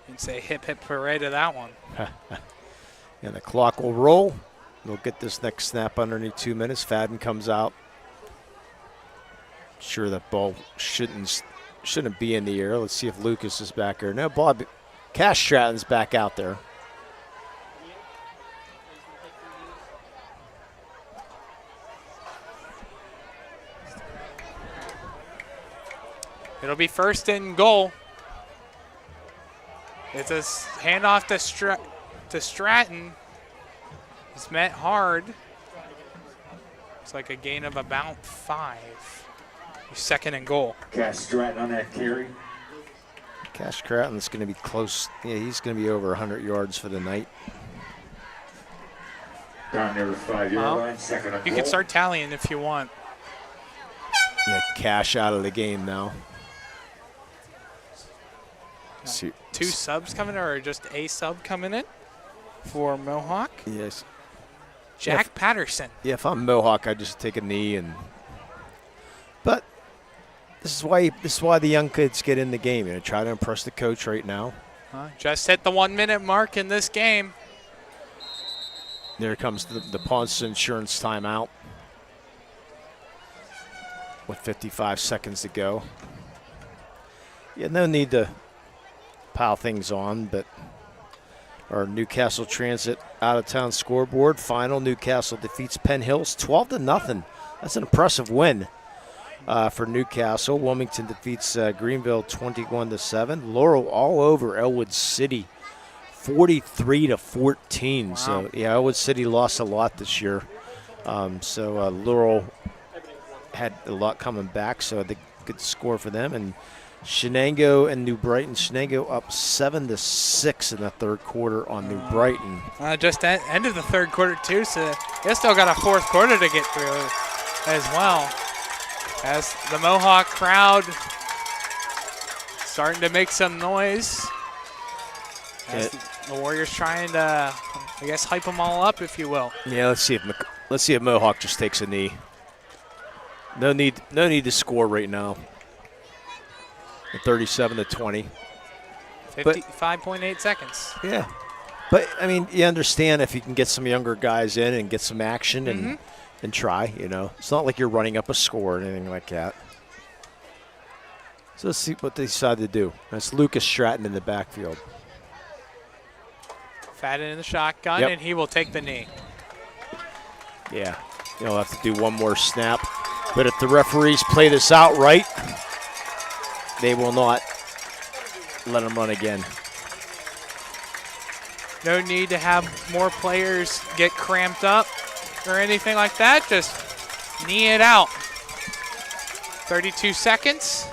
you can say hip hip hooray to that one. And the clock will roll. We'll get this next snap underneath 2 minutes. Fadden comes out. Sure, that ball shouldn't be in the air. Let's see if Lucas is back there. No, Bob Cash Stratton's back out there. It'll be first and goal. It's a handoff to Stratton. It's met hard. It's like a gain of about 5. Second and goal. Cash Stratton on that carry. Cash Stratton's going to be close. Yeah, he's going to be over 100 yards for the night. Down near the 5-yard line, second and You goal. can start tallying if you want. Yeah, Cash out of the game now. See. 2 subs coming in, or just a sub coming in for Mohawk? Yes. Jack Patterson. Yeah, if I'm Mohawk, I just take a knee and. But this is why the young kids get in the game. You know, try to impress the coach right now. Just hit the 1 minute mark in this game. There comes the Ponce Insurance timeout with 55 seconds to go. Yeah, no need to pile things on, but our Newcastle Transit out-of-town scoreboard. Final, Newcastle defeats Penn Hills 12-0. That's an impressive win for Newcastle. Wilmington defeats Greenville 21-7. Laurel all over Elwood City 43-14. Wow. So, yeah, Elwood City lost a lot this year. So Laurel had a lot coming back, so I think good score for them. And Shenango and New Brighton. Shenango up 7-6 in the third quarter on New Brighton. Just end of the third quarter, too, so they still got a fourth quarter to get through as well. As the Mohawk crowd starting to make some noise. As the Warriors trying to, I guess, hype them all up, if you will. Yeah, let's see if Mohawk just takes a knee. No need to score right now. 37-20. 55.8 seconds. Yeah. But, I mean, you understand if you can get some younger guys in and get some action and try, you know. It's not like you're running up a score or anything like that. So let's see what they decide to do. That's Lucas Stratton in the backfield. Fadden in the shotgun, and he will take the knee. Yeah. He'll have to do one more snap. But if the referees play this out right, they will not let him run again. No need to have more players get cramped up or anything like that. Just knee it out. 32 seconds.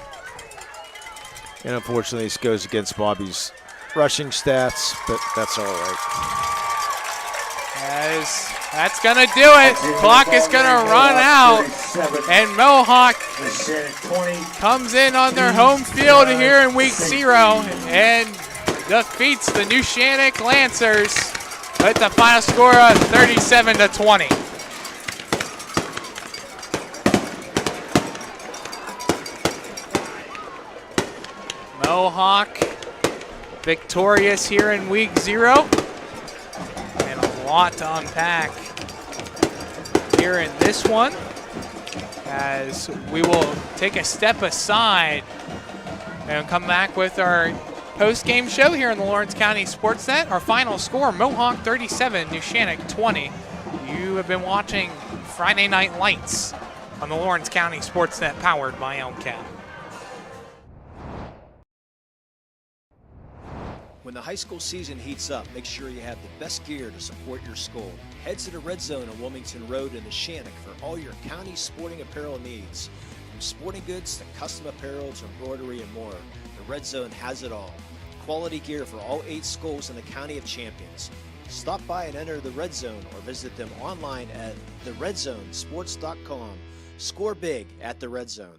And unfortunately, this goes against Bobby's rushing stats, but that's all right. That's going to do it. Clock is going to run out. And Mohawk comes in on their home field here in week 0 and defeats the Neshannock Lancers with the final score of 37-20. Mohawk victorious here in week 0. And a lot to unpack here in this one, as we will take a step aside and come back with our post-game show here on the Lawrence County SportsNet. Our final score, Mohawk 37, Neshannock 20. You have been watching Friday Night Lights on the Lawrence County SportsNet, powered by LCAP. When the high school season heats up, make sure you have the best gear to support your school. Head to the Red Zone on Wilmington Road in Neshannock for all your county sporting apparel needs. From sporting goods to custom apparel to embroidery and more, the Red Zone has it all. Quality gear for all 8 schools in the County of Champions. Stop by and enter the Red Zone or visit them online at theredzonesports.com. Score big at the Red Zone.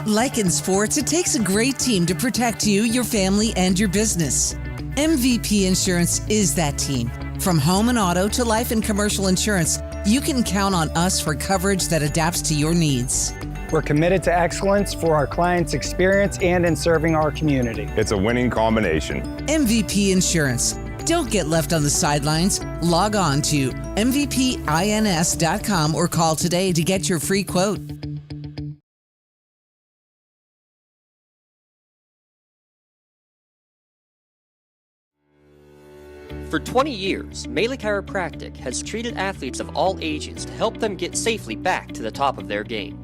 Like in sports, it takes a great team to protect you, your family, and your business. MVP Insurance is that team. From home and auto to life and commercial insurance, you can count on us for coverage that adapts to your needs. We're committed to excellence for our clients' experience and in serving our community. It's a winning combination. MVP Insurance. Don't get left on the sidelines. Log on to mvpins.com or call today to get your free quote. For 20 years, Melee Chiropractic has treated athletes of all ages to help them get safely back to the top of their game.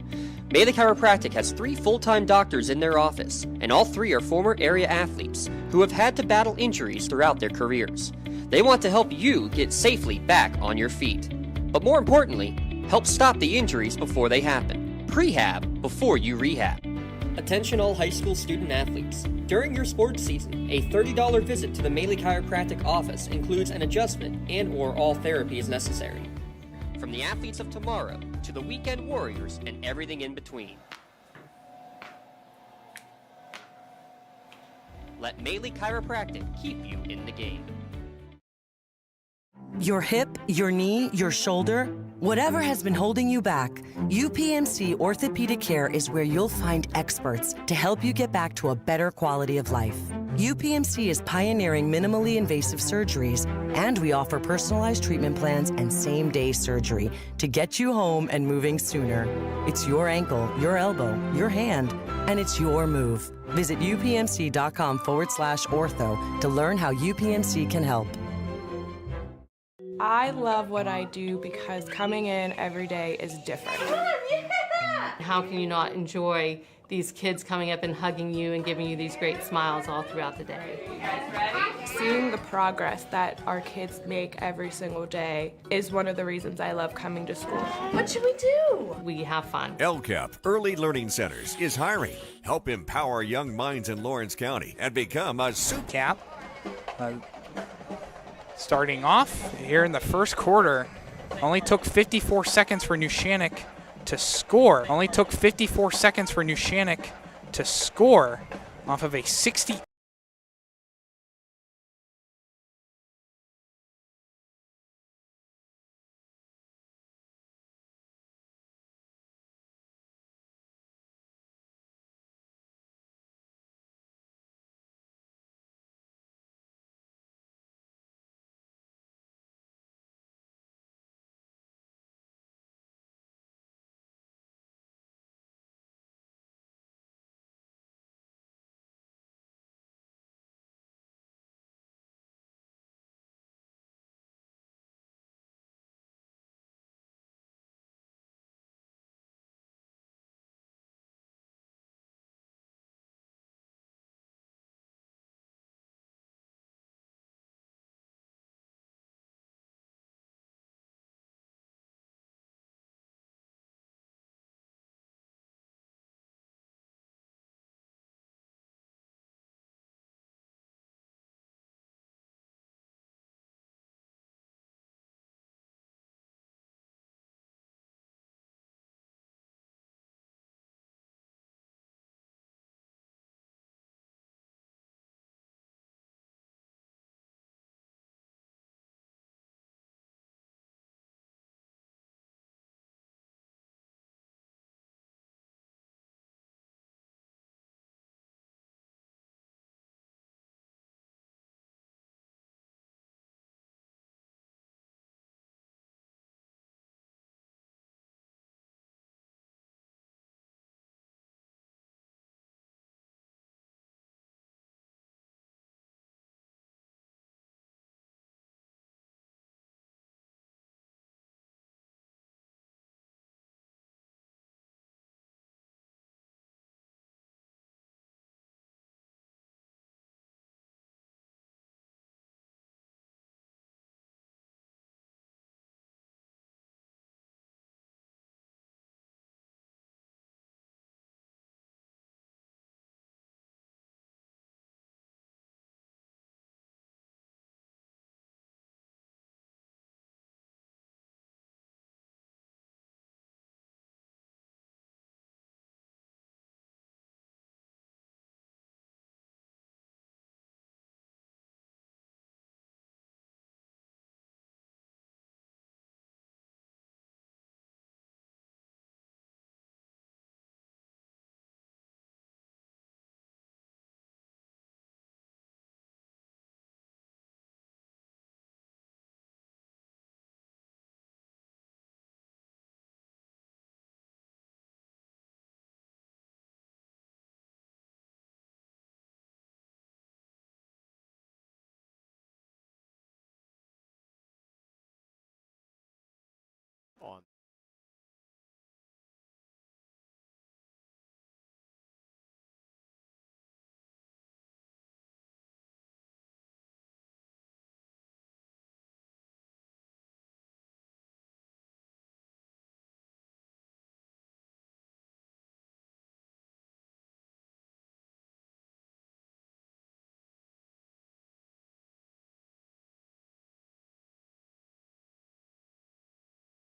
Melee Chiropractic has 3 full-time doctors in their office, and all 3 are former area athletes who have had to battle injuries throughout their careers. They want to help you get safely back on your feet. But more importantly, help stop the injuries before they happen. Prehab before you rehab. Attention all high school student athletes. During your sports season, a $30 visit to the Melee Chiropractic office includes an adjustment and/or all therapy is necessary. From the athletes of tomorrow to the weekend warriors and everything in between. Let Melee Chiropractic keep you in the game. Your hip, your knee, your shoulder, whatever has been holding you back, UPMC Orthopedic Care is where you'll find experts to help you get back to a better quality of life. UPMC is pioneering minimally invasive surgeries, and we offer personalized treatment plans and same-day surgery to get you home and moving sooner. It's your ankle, your elbow, your hand, and it's your move. Visit upmc.com/ortho to learn how UPMC can help. I love what I do because coming in every day is different. How can you not enjoy these kids coming up and hugging you and giving you these great smiles all throughout the day? You guys ready? Seeing the progress that our kids make every single day is one of the reasons I love coming to school. What should we do? We have fun. LCAP Early Learning Centers is hiring. Help empower young minds in Lawrence County and become a super cap. Starting off here in the first quarter, only took 54 seconds for Neshannock to score. Only took 54 seconds for Neshannock to score off of a 60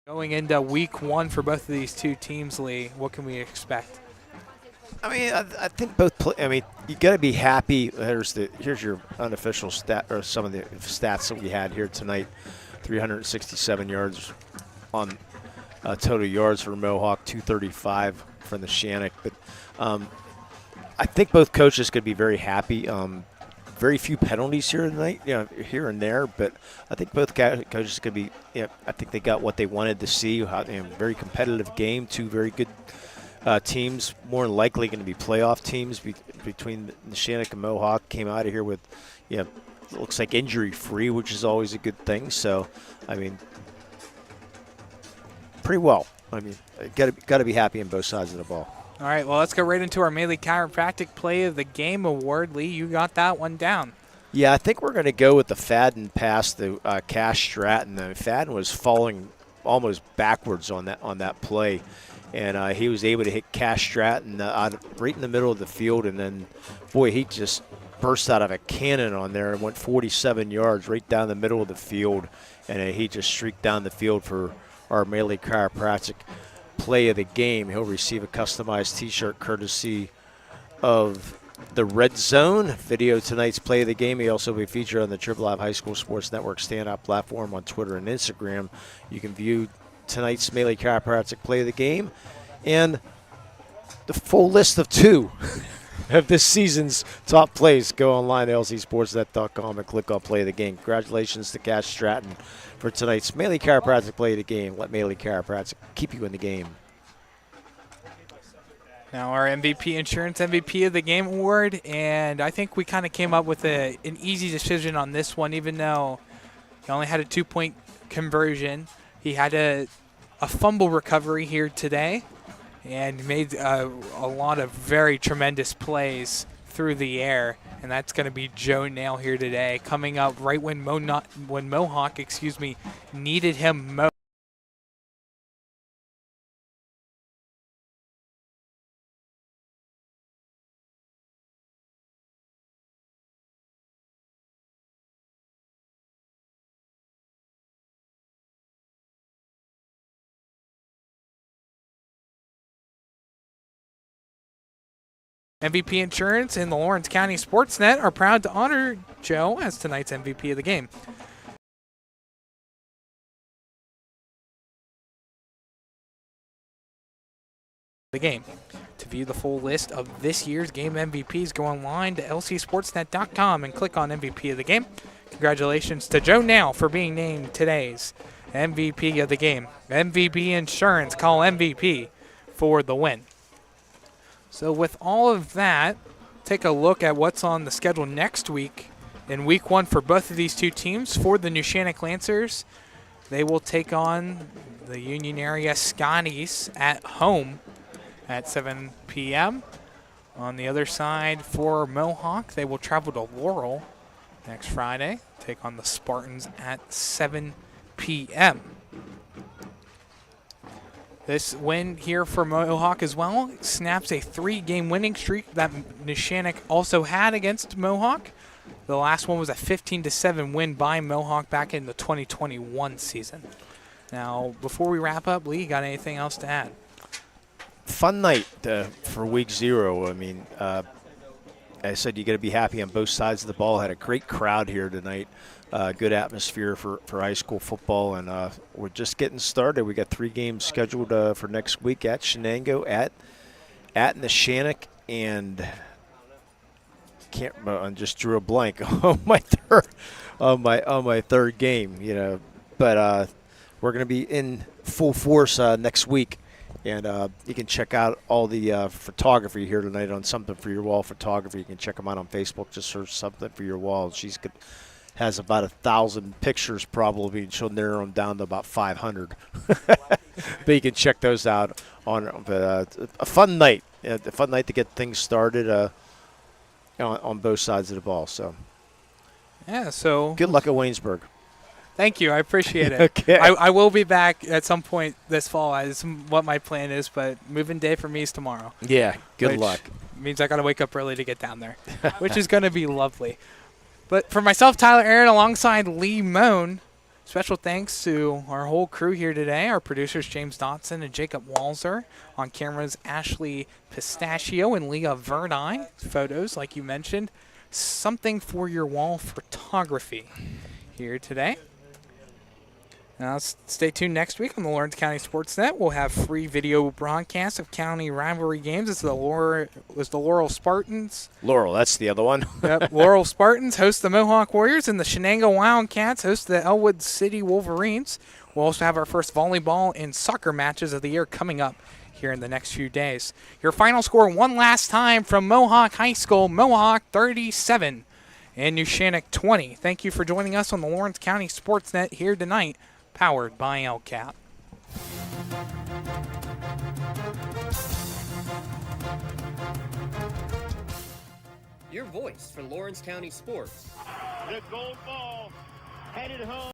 Going into week 1 for both of these two teams, Lee, what can we expect? I mean, I think both. You got to be happy. Here's your unofficial stat, or some of the stats that we had here tonight. 367 yards on total yards for Mohawk, 235 from the Neshannock. But I think both coaches could be very happy. Very few penalties here tonight, here and there. But I think both coaches could be. I think they got what they wanted to see. Very competitive game, two very good teams, more than likely going to be playoff teams between Neshannock and Mohawk. Came out of here with, it looks like injury-free, which is always a good thing. So, I mean, pretty well. I mean, got to be happy on both sides of the ball. All right, well, let's go right into our Maley Chiropractic Play of the Game award. Lee, you got that one down. Yeah, I think we're going to go with the Fadden pass to Cash Stratton. Fadden was falling almost backwards on that play. And he was able to hit Cash Stratton right in the middle of the field. And then, boy, he just burst out of a cannon on there and went 47 yards right down the middle of the field. And he just streaked down the field for our Maley Chiropractic Play of the Game. He'll receive a customized T-shirt courtesy of the Red Zone. Video tonight's Play of the Game. He also will be featured on the Triple Live High School Sports Network stand-up platform on Twitter and Instagram. You can view tonight's Maley Chiropractic Play of the Game and the full list of 2 of this season's top plays. Go online to lcsportsnet.com and click on Play of the Game. Congratulations to Cash Stratton for tonight's Maley Chiropractic Play of the Game. Let Maley Chiropractic keep you in the game. Now our MVP Insurance MVP of the Game award, and I think we kind of came up with an easy decision on this one, even though he only had a 2-point conversion. He had a fumble recovery here today and made a lot of very tremendous plays through the air, and that's going to be Joe Nail here today, coming up right when Mohawk needed him most. MVP Insurance and the Lawrence County SportsNet are proud to honor Joe as tonight's MVP of the game. To view the full list of this year's game MVPs, go online to lcsportsnet.com and click on MVP of the game. Congratulations to Joe Nail for being named today's MVP of the game. MVP Insurance, call MVP for the win. So with all of that, take a look at what's on the schedule next week. In week 1 for both of these two teams, for the Neshannock Lancers, they will take on the Union Area Scotties at home at 7 p.m. On the other side, for Mohawk, they will travel to Laurel next Friday, take on the Spartans at 7 p.m. This win here for Mohawk as well snaps a 3-game winning streak that Neshannock also had against Mohawk. The last one was a 15-7 win by Mohawk back in the 2021 season. Now, before we wrap up, Lee, got anything else to add? Fun night for week 0. I mean, I said you got to be happy on both sides of the ball. Had a great crowd here tonight. Good atmosphere for high school football, and we're just getting started. We got 3 games scheduled for next week at Shenango, at Neshannock, and I just drew a blank on my third game. But we're going to be in full force next week, and you can check out all the photography here tonight on Something for Your Wall Photography. You can check them out on Facebook. Just search Something for Your Wall. She's good. Has about 1,000 pictures probably, and she'll narrow them down to about 500. But you can check those out on a fun night. A fun night to get things started on both sides of the ball. So, yeah. So good luck at Waynesburg. Thank you. I appreciate it. Okay. I will be back at some point this fall. Is what my plan is, but moving day for me is tomorrow. Yeah. Good luck. Means I got to wake up early to get down there, which is going to be lovely. But for myself, Tyler Aaron, alongside Lee Moan, Special thanks to our whole crew here today, our producers James Dotson and Jacob Walzer. On cameras, Ashley Pistachio and Leah Verdi. Photos, like you mentioned. Something for your wall photography here today. Now, stay tuned next week on the Lawrence County SportsNet. We'll have free video broadcasts of county rivalry games. It's the Laurel Spartans. Laurel, that's the other one. Yep, Laurel Spartans host the Mohawk Warriors, and the Shenango Wildcats host the Elwood City Wolverines. We'll also have our first volleyball and soccer matches of the year coming up here in the next few days. Your final score one last time from Mohawk High School, Mohawk 37 and Neshannock 20. Thank you for joining us on the Lawrence County SportsNet here tonight, powered by LCAP. Your voice for Lawrence County sports. The gold ball headed home.